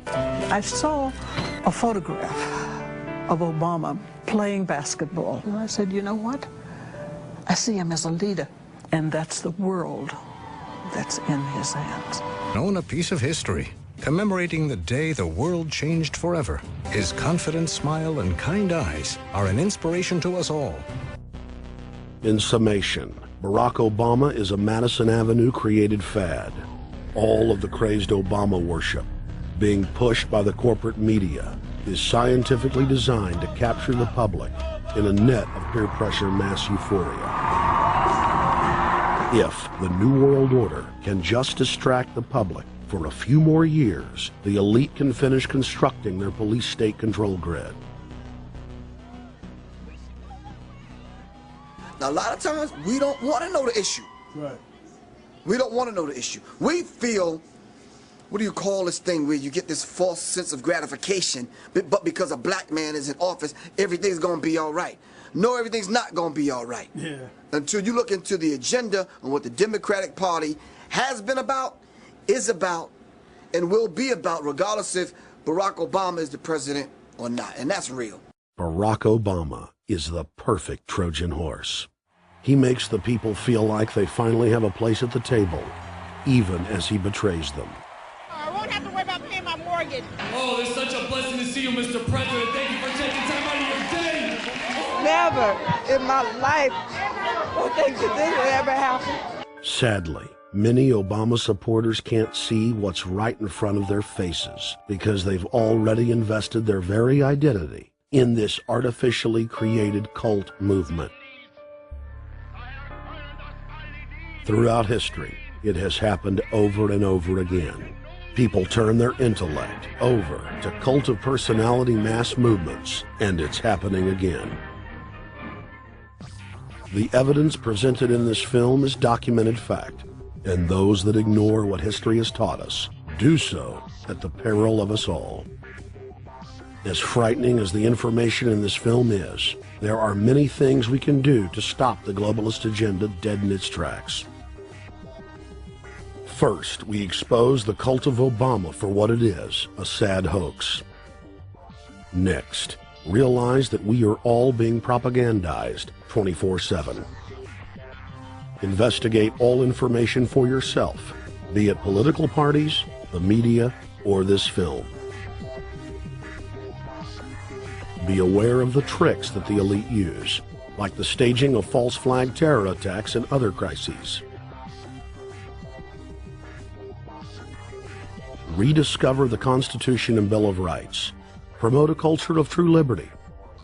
I saw a photograph of Obama playing basketball. And I said, you know what? I see him as a leader, and that's the world that's in his hands.
Own a piece of history, commemorating the day the world changed forever. His confident smile and kind eyes are an inspiration to us all.
In summation, Barack Obama is a Madison Avenue created fad. All of the crazed Obama worship, being pushed by the corporate media, is scientifically designed to capture the public in a net of peer pressure mass euphoria. If the New World Order can just distract the public for a few more years, the elite can finish constructing their police state control grid.
Now, a lot of times, we don't want to know the issue.
Right.
We don't want to know the issue. We feel, what do you call this thing where you get this false sense of gratification, but because a black man is in office, everything's going to be all right. No, everything's not going to be all right.
Yeah.
Until you look into the agenda on what the Democratic Party has been about, is about, and will be about, regardless if Barack Obama is the president or not. And that's real.
Barack Obama is the perfect Trojan horse. He makes the people feel like they finally have a place at the table, even as he betrays them.
I won't have to worry about paying my mortgage.
Oh, it's such a blessing to see you, Mr. President. Thank you for taking time out of your day.
Never in my life will things like this ever happen.
Sadly, many Obama supporters can't see what's right in front of their faces because they've already invested their very identity in this artificially created cult movement. Throughout history, it has happened over and over again. People turn their intellect over to cult of personality mass movements, and it's happening again. The evidence presented in this film is documented fact, and those that ignore what history has taught us do so at the peril of us all. As frightening as the information in this film is, there are many things we can do to stop the globalist agenda dead in its tracks. First, we expose the cult of Obama for what it is, a sad hoax. Next, realize that we are all being propagandized 24/7. Investigate all information for yourself, be it political parties, the media, or this film. Be aware of the tricks that the elite use, like the staging of false flag terror attacks and other crises. Rediscover the Constitution and Bill of Rights. Promote a culture of true liberty.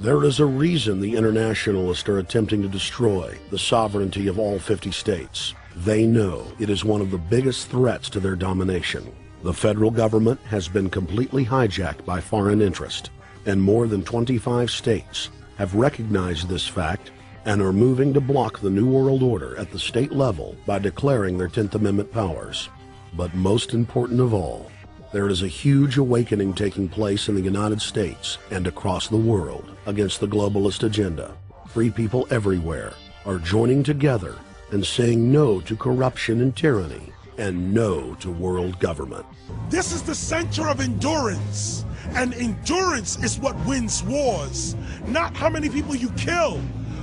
There is a reason the internationalists are attempting to destroy the sovereignty of all 50 states. They know it is one of the biggest threats to their domination. The federal government has been completely hijacked by foreign interest, and more than 25 states have recognized this fact and are moving to block the New World Order at the state level by declaring their 10th Amendment powers. But most important of all, there is a huge awakening taking place in the United States and across the world against the globalist agenda. Free people everywhere are joining together and saying no to corruption and tyranny and no to world government.
This is the center of endurance, and endurance is what wins wars. Not how many people you kill,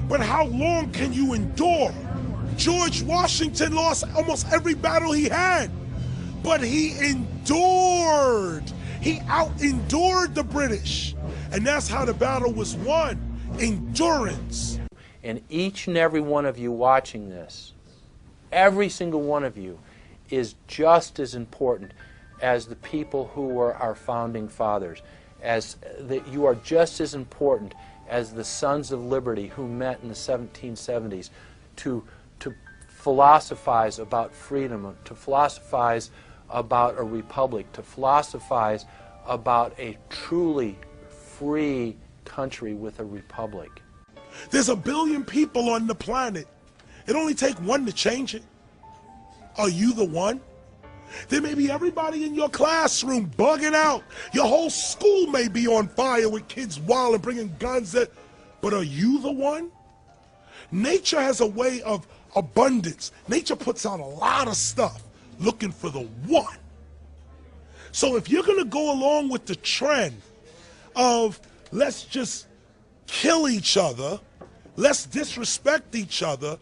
but how long can you endure? George Washington lost almost every battle he had, but he endured. He out-endured the British, and that's how the battle was won. Endurance.
And each and every one of you watching this, every single one of you, is just as important as the people who were our founding fathers. You are just as important as the Sons of Liberty who met in the 1770s to philosophize about freedom, to philosophize about a republic, to philosophize about a truly free country with a republic.
There's 1 billion people on the planet. It only takes one to change it. Are you the one? There may be everybody in your classroom bugging out. Your whole school may be on fire with kids wild and bringing guns at, but are you the one? Nature has a way of abundance. Nature puts out a lot of stuff looking for the one. So if you're going to go along with the trend of let's just kill each other, let's disrespect each other,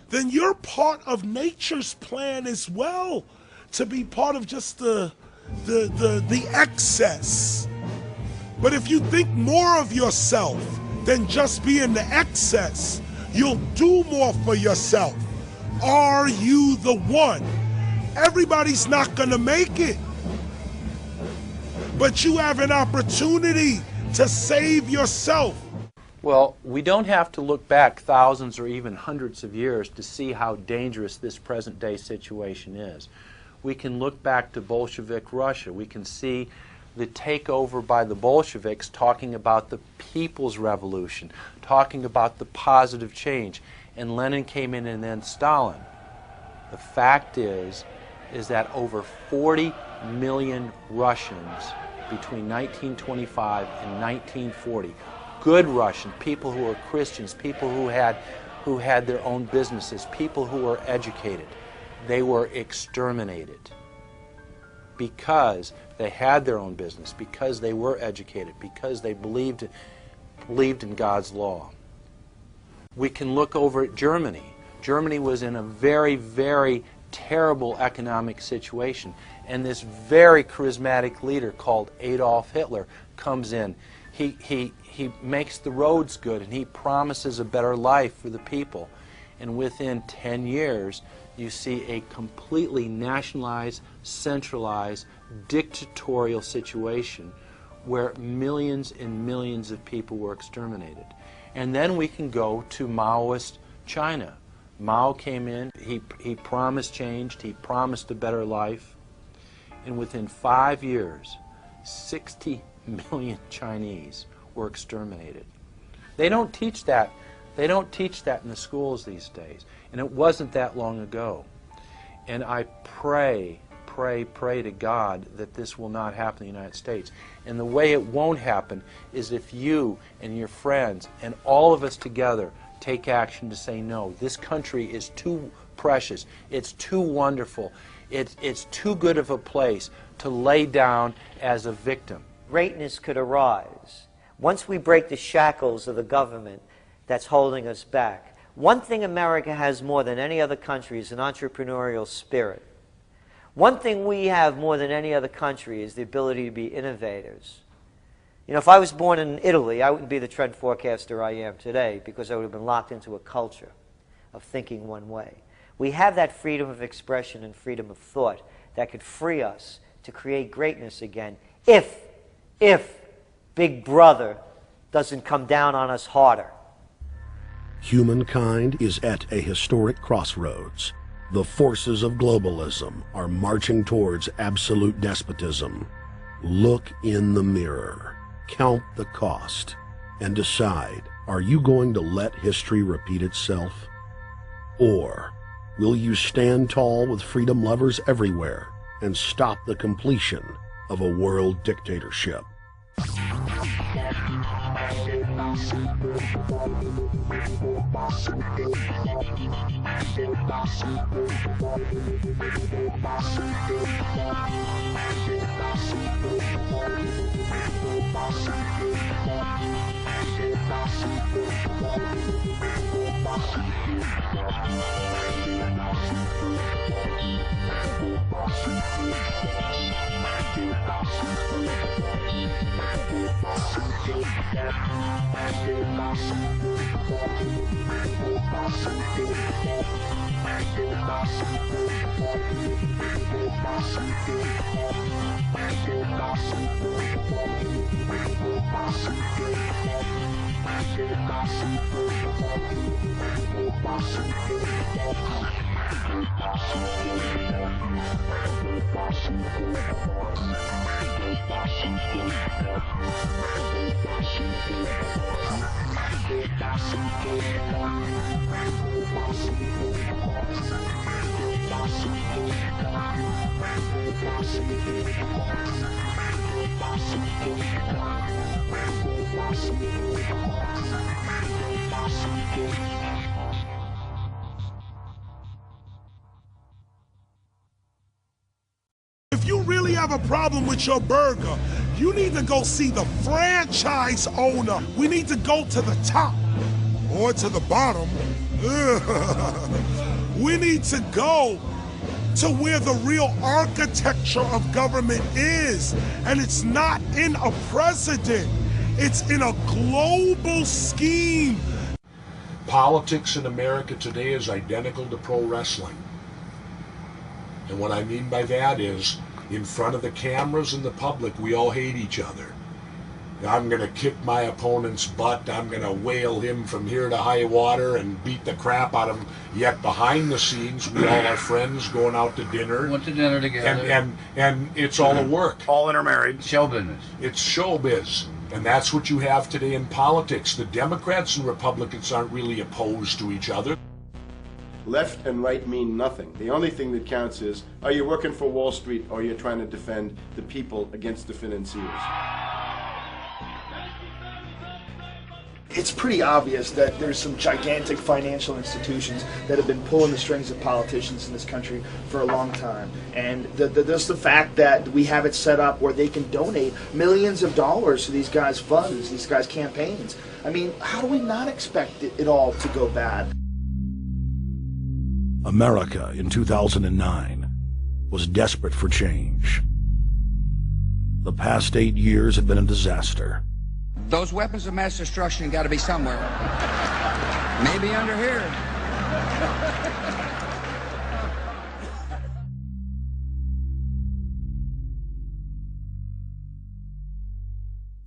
then you're part of nature's plan as well, to be part of just the excess. But if you think more of yourself than just being the excess, you'll do more for yourself. Are you the one? Everybody's not gonna make it, but you have an opportunity to save yourself.
Well, we don't have to look back thousands or even hundreds of years to see how dangerous this present-day situation is. We can look back to Bolshevik Russia. We can see the takeover by the Bolsheviks talking about the people's revolution, talking about the positive change. And Lenin came in and then Stalin. The fact is that over 40 million Russians between 1925 and 1940, good Russian, people who were Christians, people who had their own businesses, people who were educated, they were exterminated because they had their own business, because they were educated, because they believed in God's law. We can look over at Germany. Germany was in a very, very terrible economic situation, and this very charismatic leader called Adolf Hitler comes in. He makes the roads good, and he promises a better life for the people. And within 10 years, you see a completely nationalized, centralized, dictatorial situation where millions and millions of people were exterminated. And then we can go to Maoist China. Mao came in, he promised change, he promised a better life, and within 5 years, 60 million Chinese were exterminated. They don't teach that. They don't teach that in the schools these days. And it wasn't that long ago. And I pray to God that this will not happen in the United States. And the way it won't happen is if you and your friends and all of us together take action to say no. This country is too precious. It's too wonderful. It's too good of a place to lay down as a victim.
Greatness could arise once we break the shackles of the government that's holding us back. One thing America has more than any other country is an entrepreneurial spirit. One thing we have more than any other country is the ability to be innovators. You know, if I was born in Italy, I wouldn't be the trend forecaster I am today because I would have been locked into a culture of thinking one way. We have that freedom of expression and freedom of thought that could free us to create greatness again if Big Brother doesn't come down on us harder.
Humankind is at a historic crossroads. The forces of globalism are marching towards absolute despotism. Look in the mirror, count the cost, and decide Are you going to let history repeat itself? Or will you stand tall with freedom lovers everywhere and stop the completion of a world dictatorship?
If you really have a problem with your burger, you need to go see the franchise owner. We need to go to the top or to the bottom. We need to go to where the real architecture of government is. And it's not in a president. It's in a global scheme.
Politics in America today is identical to pro wrestling. And what I mean by that is, in front of the cameras and the public, we all hate each other. I'm going to kick my opponent's butt. I'm going to whale him from here to high water and beat the crap out of him. Yet behind the scenes, we all are friends going out to dinner.
Went to dinner together.
And it's all a work.
All intermarried.
Show business.
It's showbiz. And that's what you have today in politics. The Democrats and Republicans aren't really opposed to each other.
Left and right mean nothing. The only thing that counts is, are you working for Wall Street or you're trying to defend the people against the financiers?
It's pretty obvious that there's some gigantic financial institutions that have been pulling the strings of politicians in this country for a long time. And just the fact that we have it set up where they can donate millions of dollars to these guys' funds, these guys' campaigns. I mean, how do we not expect it all to go bad?
America in 2009 was desperate for change. The past 8 years had been a disaster.
Those weapons of mass destruction got to be somewhere. Maybe under here.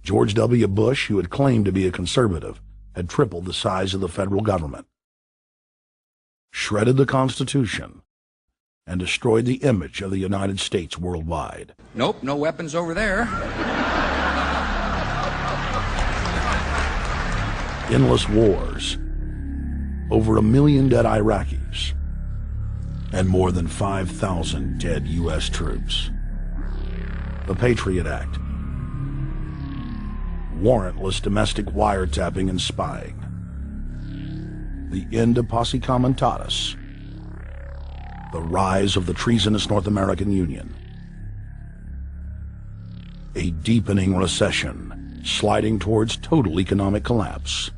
George W. Bush, who had claimed to be a conservative, had tripled the size of the federal government, shredded the Constitution, and destroyed the image of the United States worldwide.
Nope, no weapons over there.
Endless wars, over 1 million dead Iraqis, and more than 5,000 dead U.S. troops. The Patriot Act, warrantless domestic wiretapping and spying, the end of posse comitatus, the rise of the treasonous North American Union, a deepening recession sliding towards total economic collapse.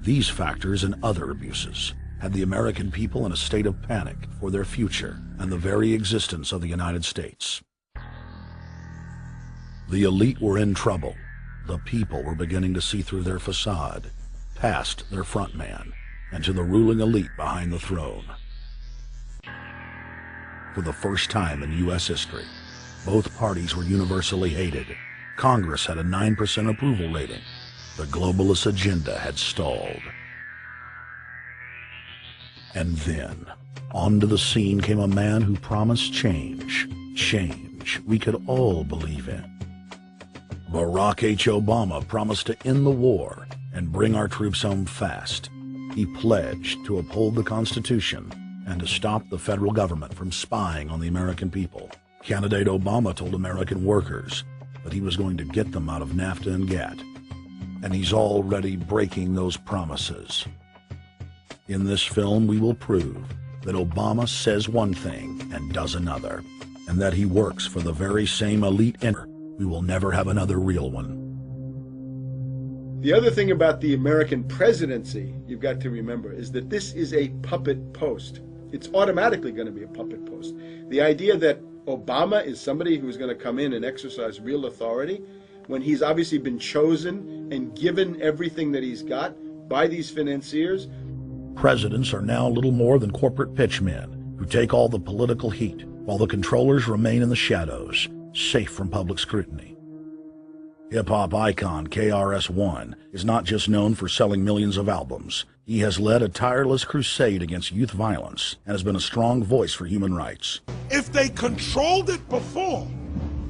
These factors and other abuses had the American people in a state of panic for their future and the very existence of the United States. The elite were in trouble. The people were beginning to see through their facade, past their front man, and to the ruling elite behind the throne. For the first time in U.S. history, both parties were universally hated. Congress had a 9% approval rating. The globalist agenda had stalled. And then, onto the scene came a man who promised change. Change we could all believe in. Barack H. Obama promised to end the war and bring our troops home fast. He pledged to uphold the Constitution and to stop the federal government from spying on the American people. Candidate Obama told American workers that he was going to get them out of NAFTA and GATT, and he's already breaking those promises. In this film, we will prove that Obama says one thing and does another, and that he works for the very same elite. We will never have another real one.
The other thing about the American presidency you've got to remember is that this is a puppet post. It's automatically going to be a puppet post. The idea that Obama is somebody who's going to come in and exercise real authority when he's obviously been chosen and given everything that he's got by these financiers.
Presidents are now little more than corporate pitchmen who take all the political heat, while the controllers remain in the shadows, safe from public scrutiny. Hip-hop icon KRS-One is not just known for selling millions of albums. He has led a tireless crusade against youth violence and has been a strong voice for human rights.
If they controlled it before,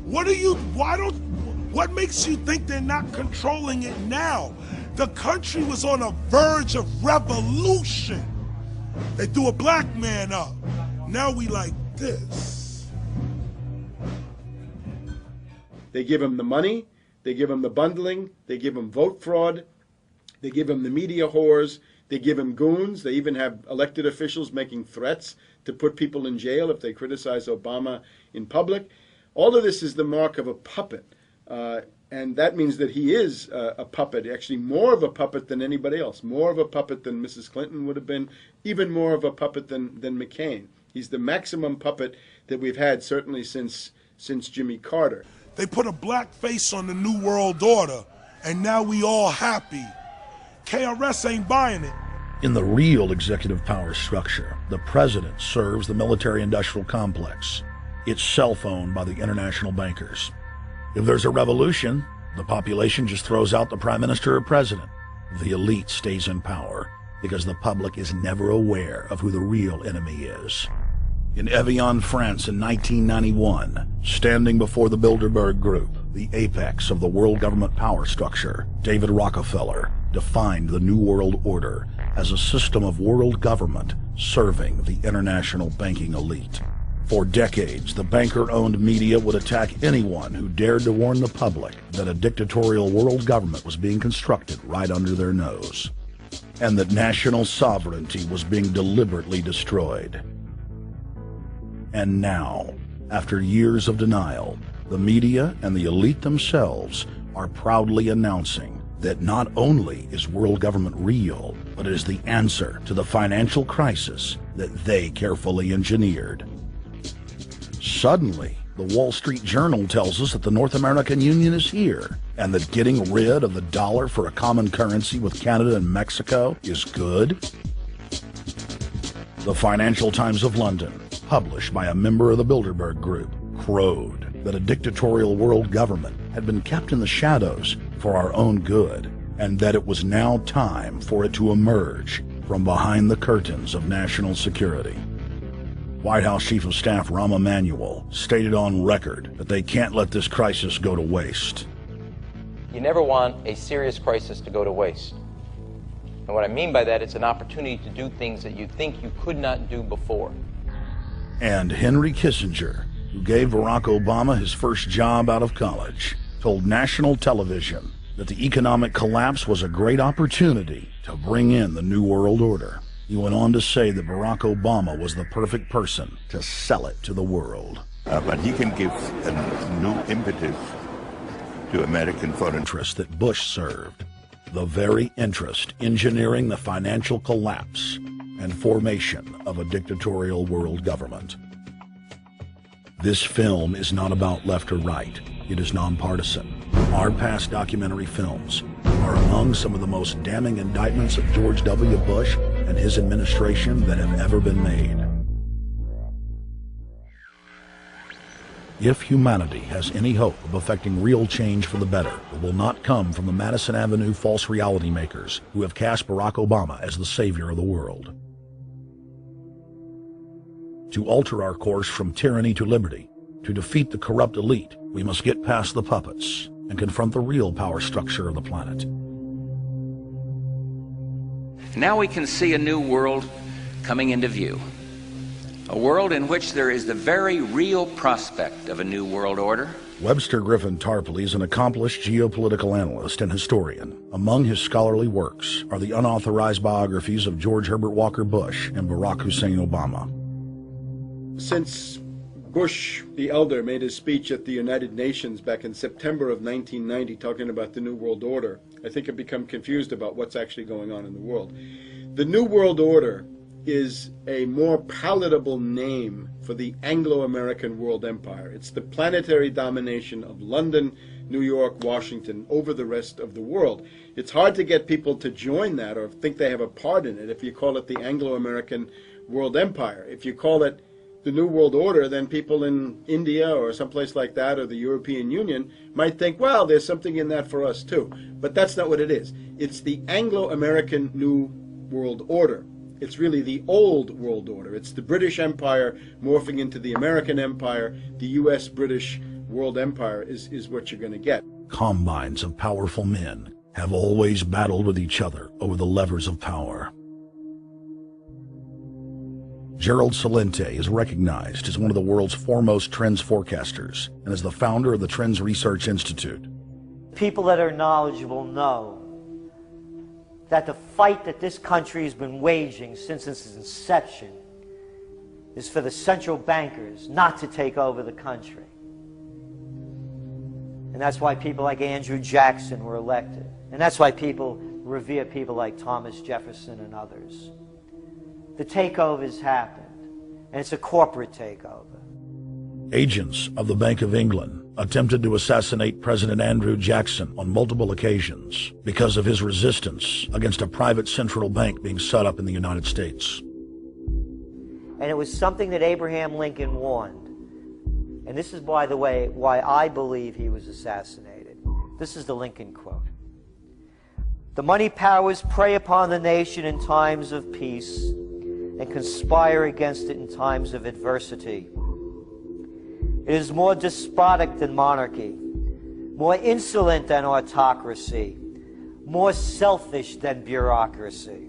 what makes you think they're not controlling it now? The country was on a verge of revolution. They threw a black man up. Now we like this.
They give him the money, they give him the bundling, they give him vote fraud, they give him the media whores, they give him goons, they even have elected officials making threats to put people in jail if they criticize Obama in public. All of this is the mark of a puppet. And that means that he is a puppet, actually more of a puppet than anybody else, more of a puppet than Mrs. Clinton would have been, even more of a puppet than McCain. He's the maximum puppet that we've had certainly since Jimmy Carter.
They put a black face on the New World Order, and now we all happy. KRS ain't buying it.
In the real executive power structure, the president serves the military-industrial complex. It's self-owned by the international bankers. If there's a revolution, the population just throws out the prime minister or president. The elite stays in power because the public is never aware of who the real enemy is. In Evian, France in 1991, standing before the Bilderberg Group, the apex of the world government power structure, David Rockefeller defined the New World Order as a system of world government serving the international banking elite. For decades, the banker-owned media would attack anyone who dared to warn the public that a dictatorial world government was being constructed right under their nose, and that national sovereignty was being deliberately destroyed. And now, after years of denial, the media and the elite themselves are proudly announcing that not only is world government real, but it is the answer to the financial crisis that they carefully engineered. Suddenly, the Wall Street Journal tells us that the North American Union is here, and that getting rid of the dollar for a common currency with Canada and Mexico is good. The Financial Times of London, published by a member of the Bilderberg Group, crowed that a dictatorial world government had been kept in the shadows for our own good, and that it was now time for it to emerge from behind the curtains of national security. White House Chief of Staff Rahm Emanuel stated on record that they can't let this crisis go to waste.
You never want a serious crisis to go to waste. And what I mean by that, it's an opportunity to do things that you think you could not do before.
And Henry Kissinger, who gave Barack Obama his first job out of college, told national television that the economic collapse was a great opportunity to bring in the New World Order. He went on to say that Barack Obama was the perfect person to sell it to the world.
But he can give a new impetus to American foreign
interests that Bush served. The very interest engineering the financial collapse and formation of a dictatorial world government. This film is not about left or right. It is nonpartisan. Our past documentary films are among some of the most damning indictments of George W. Bush and his administration that have ever been made. If humanity has any hope of effecting real change for the better, it will not come from the Madison Avenue false reality makers who have cast Barack Obama as the savior of the world. To alter our course from tyranny to liberty, to defeat the corrupt elite, we must get past the puppets and confront the real power structure of the planet.
Now we can see a new world coming into view. A world in which there is the very real prospect of a new world order.
Webster Griffin Tarpley is an accomplished geopolitical analyst and historian. Among his scholarly works are the unauthorized biographies of George Herbert Walker Bush and Barack Hussein Obama.
Since Bush the elder made his speech at the United Nations back in September of 1990 talking about the New World Order, I think I've become confused about what's actually going on in the world. The New World Order is a more palatable name for the Anglo-American world empire. It's the planetary domination of London, New York, Washington over the rest of the world. It's hard to get people to join that or think they have a part in it if you call it the Anglo-American world empire. If you call it the New World Order, then people in India or someplace like that or the European Union might think, well, there's something in that for us too. But that's not what it is. It's the Anglo-American New World Order. It's really the old world order. It's the British Empire morphing into the American Empire. The U.S.-British world empire is what you're going to get.
Combines of powerful men have always battled with each other over the levers of power. Gerald Celente is recognized as one of the world's foremost trends forecasters and is the founder of the Trends Research Institute.
People that are knowledgeable know that the fight that this country has been waging since its inception is for the central bankers not to take over the country. And that's why people like Andrew Jackson were elected. And that's why people revere people like Thomas Jefferson and others. The takeover's happened, and it's a corporate takeover.
Agents of the Bank of England attempted to assassinate President Andrew Jackson on multiple occasions because of his resistance against a private central bank being set up in the United States.
And it was something that Abraham Lincoln warned. And this is, by the way, why I believe he was assassinated. This is the Lincoln quote. The money powers prey upon the nation in times of peace and conspire against it in times of adversity. It is more despotic than monarchy, more insolent than autocracy, more selfish than bureaucracy.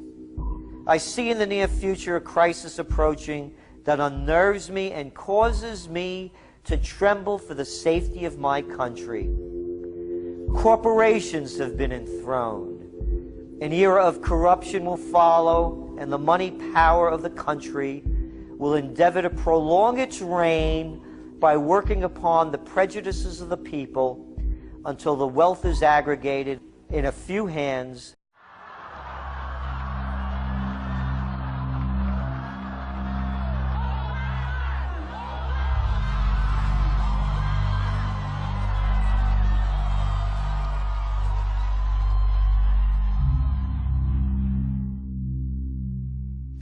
I see in the near future a crisis approaching that unnerves me and causes me to tremble for the safety of my country. Corporations have been enthroned. An era of corruption will follow, and the money power of the country will endeavor to prolong its reign by working upon the prejudices of the people until the wealth is aggregated in a few hands.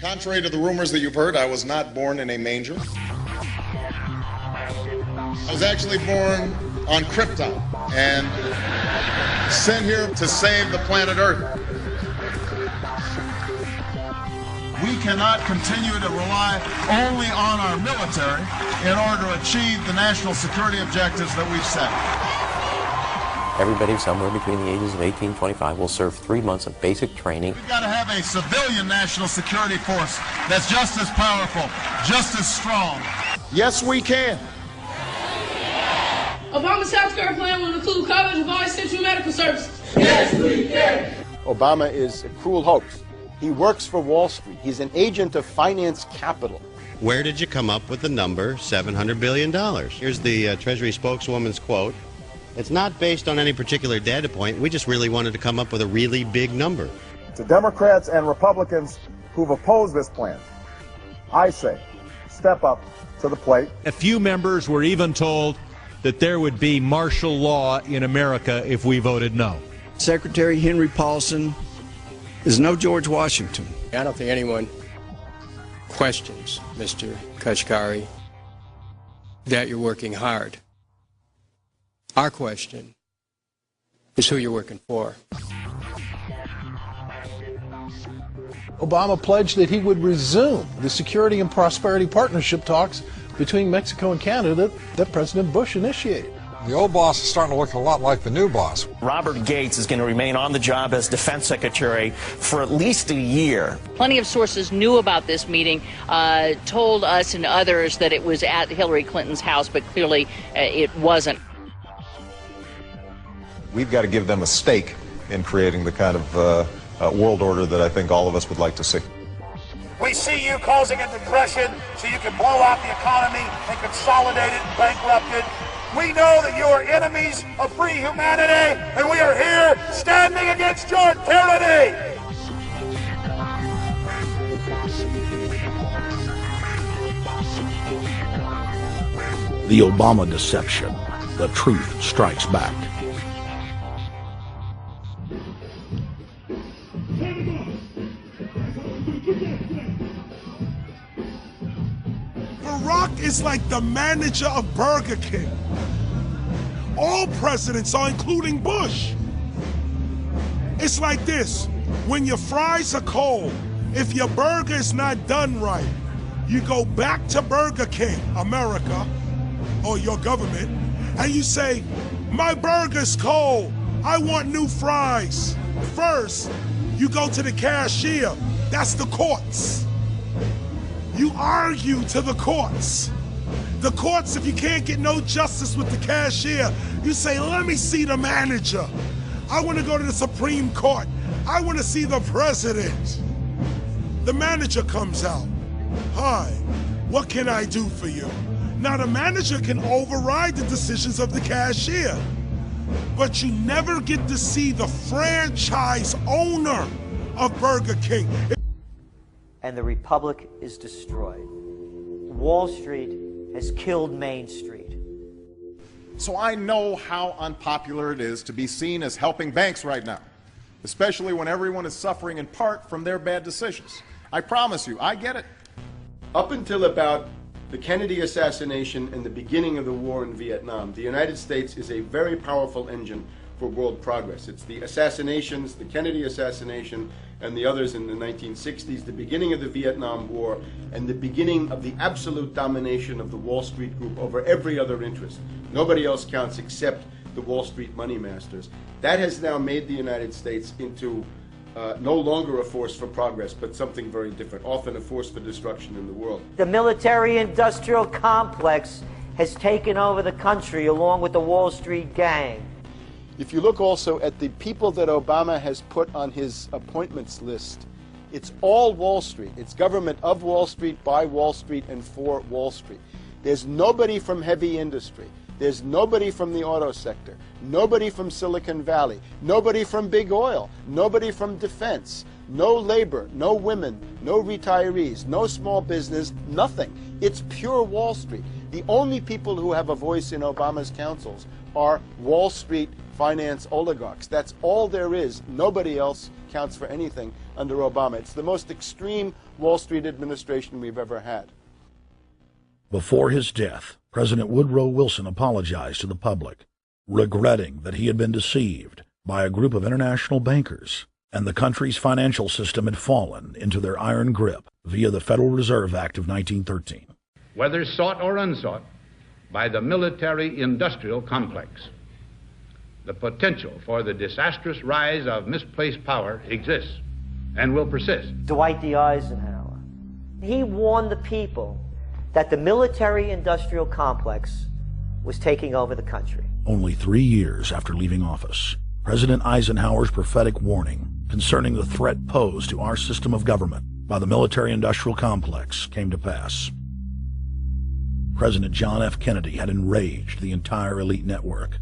Contrary to the rumors that you've heard, I was not born in a manger. I was actually born on Krypton and sent here to save the planet Earth. We cannot continue to rely only on our military in order to achieve the national security objectives that we've set.
Everybody somewhere between the ages of 18 and 25 will serve 3 months of basic training.
We've got to have a civilian national security force that's just as powerful, just as strong. Yes, we can.
Obama's health care plan will include coverage of all essential medical services.
Yes, we can.
Obama is a cruel hoax. He works for Wall Street. He's an agent of finance capital.
Where did you come up with the number $700 billion? Here's the Treasury spokeswoman's quote. It's not based on any particular data point. We just really wanted to come up with a really big number.
To Democrats and Republicans who've opposed this plan, I say, step up to the plate.
A few members were even told that there would be martial law in America if we voted no.
Secretary Henry Paulson is no George Washington.
I don't think anyone questions, Mr. Kashkari, that you're working hard. Our question is who you're working for.
Obama pledged that he would resume the Security and Prosperity Partnership talks between Mexico and Canada that President Bush initiated.
The old boss is starting to look a lot like the new boss.
Robert Gates is going to remain on the job as defense secretary for at least a year.
Plenty of sources knew about this meeting, told us and others that it was at Hillary Clinton's house, but clearly it wasn't.
We've got to give them a stake in creating the kind of world order that I think all of us would like to see.
We see you causing a depression so you can blow out the economy and consolidate it and bankrupt it. We know that you are enemies of free humanity, and we are here standing against your tyranny.
The Obama deception. The truth strikes back.
Barack is like the manager of Burger King. All presidents are, including Bush. It's like this: when your fries are cold, if your burger is not done right, you go back to Burger King, America, or your government, and you say, my burger's cold, I want new fries. First, you go to the cashier, that's the courts. You argue to the courts. The courts, if you can't get no justice with the cashier, you say, let me see the manager. I want to go to the Supreme Court. I want to see the president. The manager comes out. Hi, what can I do for you? Now the manager can override the decisions of the cashier, but you never get to see the franchise owner of Burger King.
And the republic is destroyed. Wall Street has killed Main Street.
So I know how unpopular it is to be seen as helping banks right now, especially when everyone is suffering in part from their bad decisions. I promise you, I get it.
Up until about the Kennedy assassination and the beginning of the war in Vietnam, the United States is a very powerful engine for world progress. It's the assassinations, the Kennedy assassination, and the others in the 1960s, the beginning of the Vietnam War, and the beginning of the absolute domination of the Wall Street group over every other interest. Nobody else counts except the Wall Street money masters. That has now made the United States into no longer a force for progress, but something very different, often a force for destruction in the world.
The military-industrial complex has taken over the country along with the Wall Street gang.
If you look also at the people that Obama has put on his appointments list, it's all Wall Street. It's government of Wall Street, by Wall Street, and for Wall Street. There's nobody from heavy industry. There's nobody from the auto sector, nobody from Silicon Valley, nobody from big oil, nobody from defense, no labor, no women, no retirees, no small business, nothing. It's pure Wall Street. The only people who have a voice in Obama's councils are Wall Street finance oligarchs. That's all there is. Nobody else counts for anything under Obama. It's the most extreme Wall Street administration we've ever had.
Before his death, President Woodrow Wilson apologized to the public, regretting that he had been deceived by a group of international bankers, and the country's financial system had fallen into their iron grip via the Federal Reserve Act of 1913.
Whether sought or unsought by the military-industrial complex, the potential for the disastrous rise of misplaced power exists and will persist.
Dwight D. Eisenhower, he warned the people that the military-industrial complex was taking over the country.
Only 3 years after leaving office, President Eisenhower's prophetic warning concerning the threat posed to our system of government by the military-industrial complex came to pass. President John F. Kennedy had enraged the entire elite network.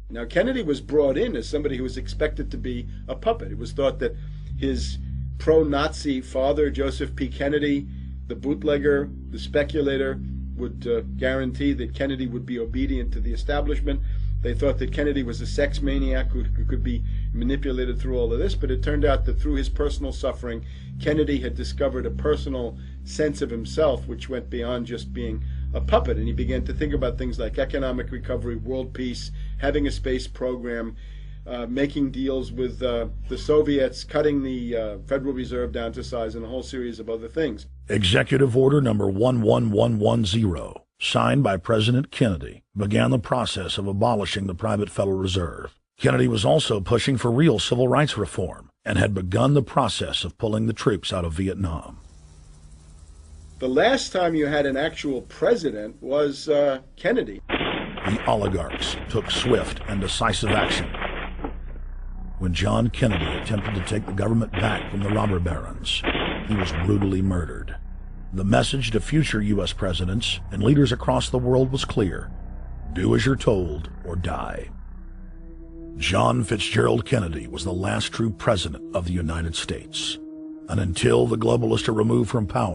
Now, Kennedy was brought in as somebody who was expected to be a puppet. It was thought that his pro-Nazi father, Joseph P. Kennedy, the bootlegger, the speculator, would guarantee that Kennedy would be obedient to the establishment. They thought that Kennedy was a sex maniac who could be manipulated through all of this, but it turned out that through his personal suffering, Kennedy had discovered a personal sense of himself which went beyond just being a puppet, and he began to think about things like economic recovery, world peace, having a space program, making deals with the Soviets, cutting the Federal Reserve down to size, and a whole series of other things.
Executive Order number 11110, signed by President Kennedy, began the process of abolishing the private Federal Reserve. Kennedy was also pushing for real civil rights reform and had begun the process of pulling the troops out of Vietnam.
The last time you had an actual president was Kennedy.
The oligarchs took swift and decisive action. When John Kennedy attempted to take the government back from the robber barons, he was brutally murdered. The message to future U.S. presidents and leaders across the world was clear: do as you're told or die. John Fitzgerald Kennedy was the last true president of the United States. And until the globalists are removed from power,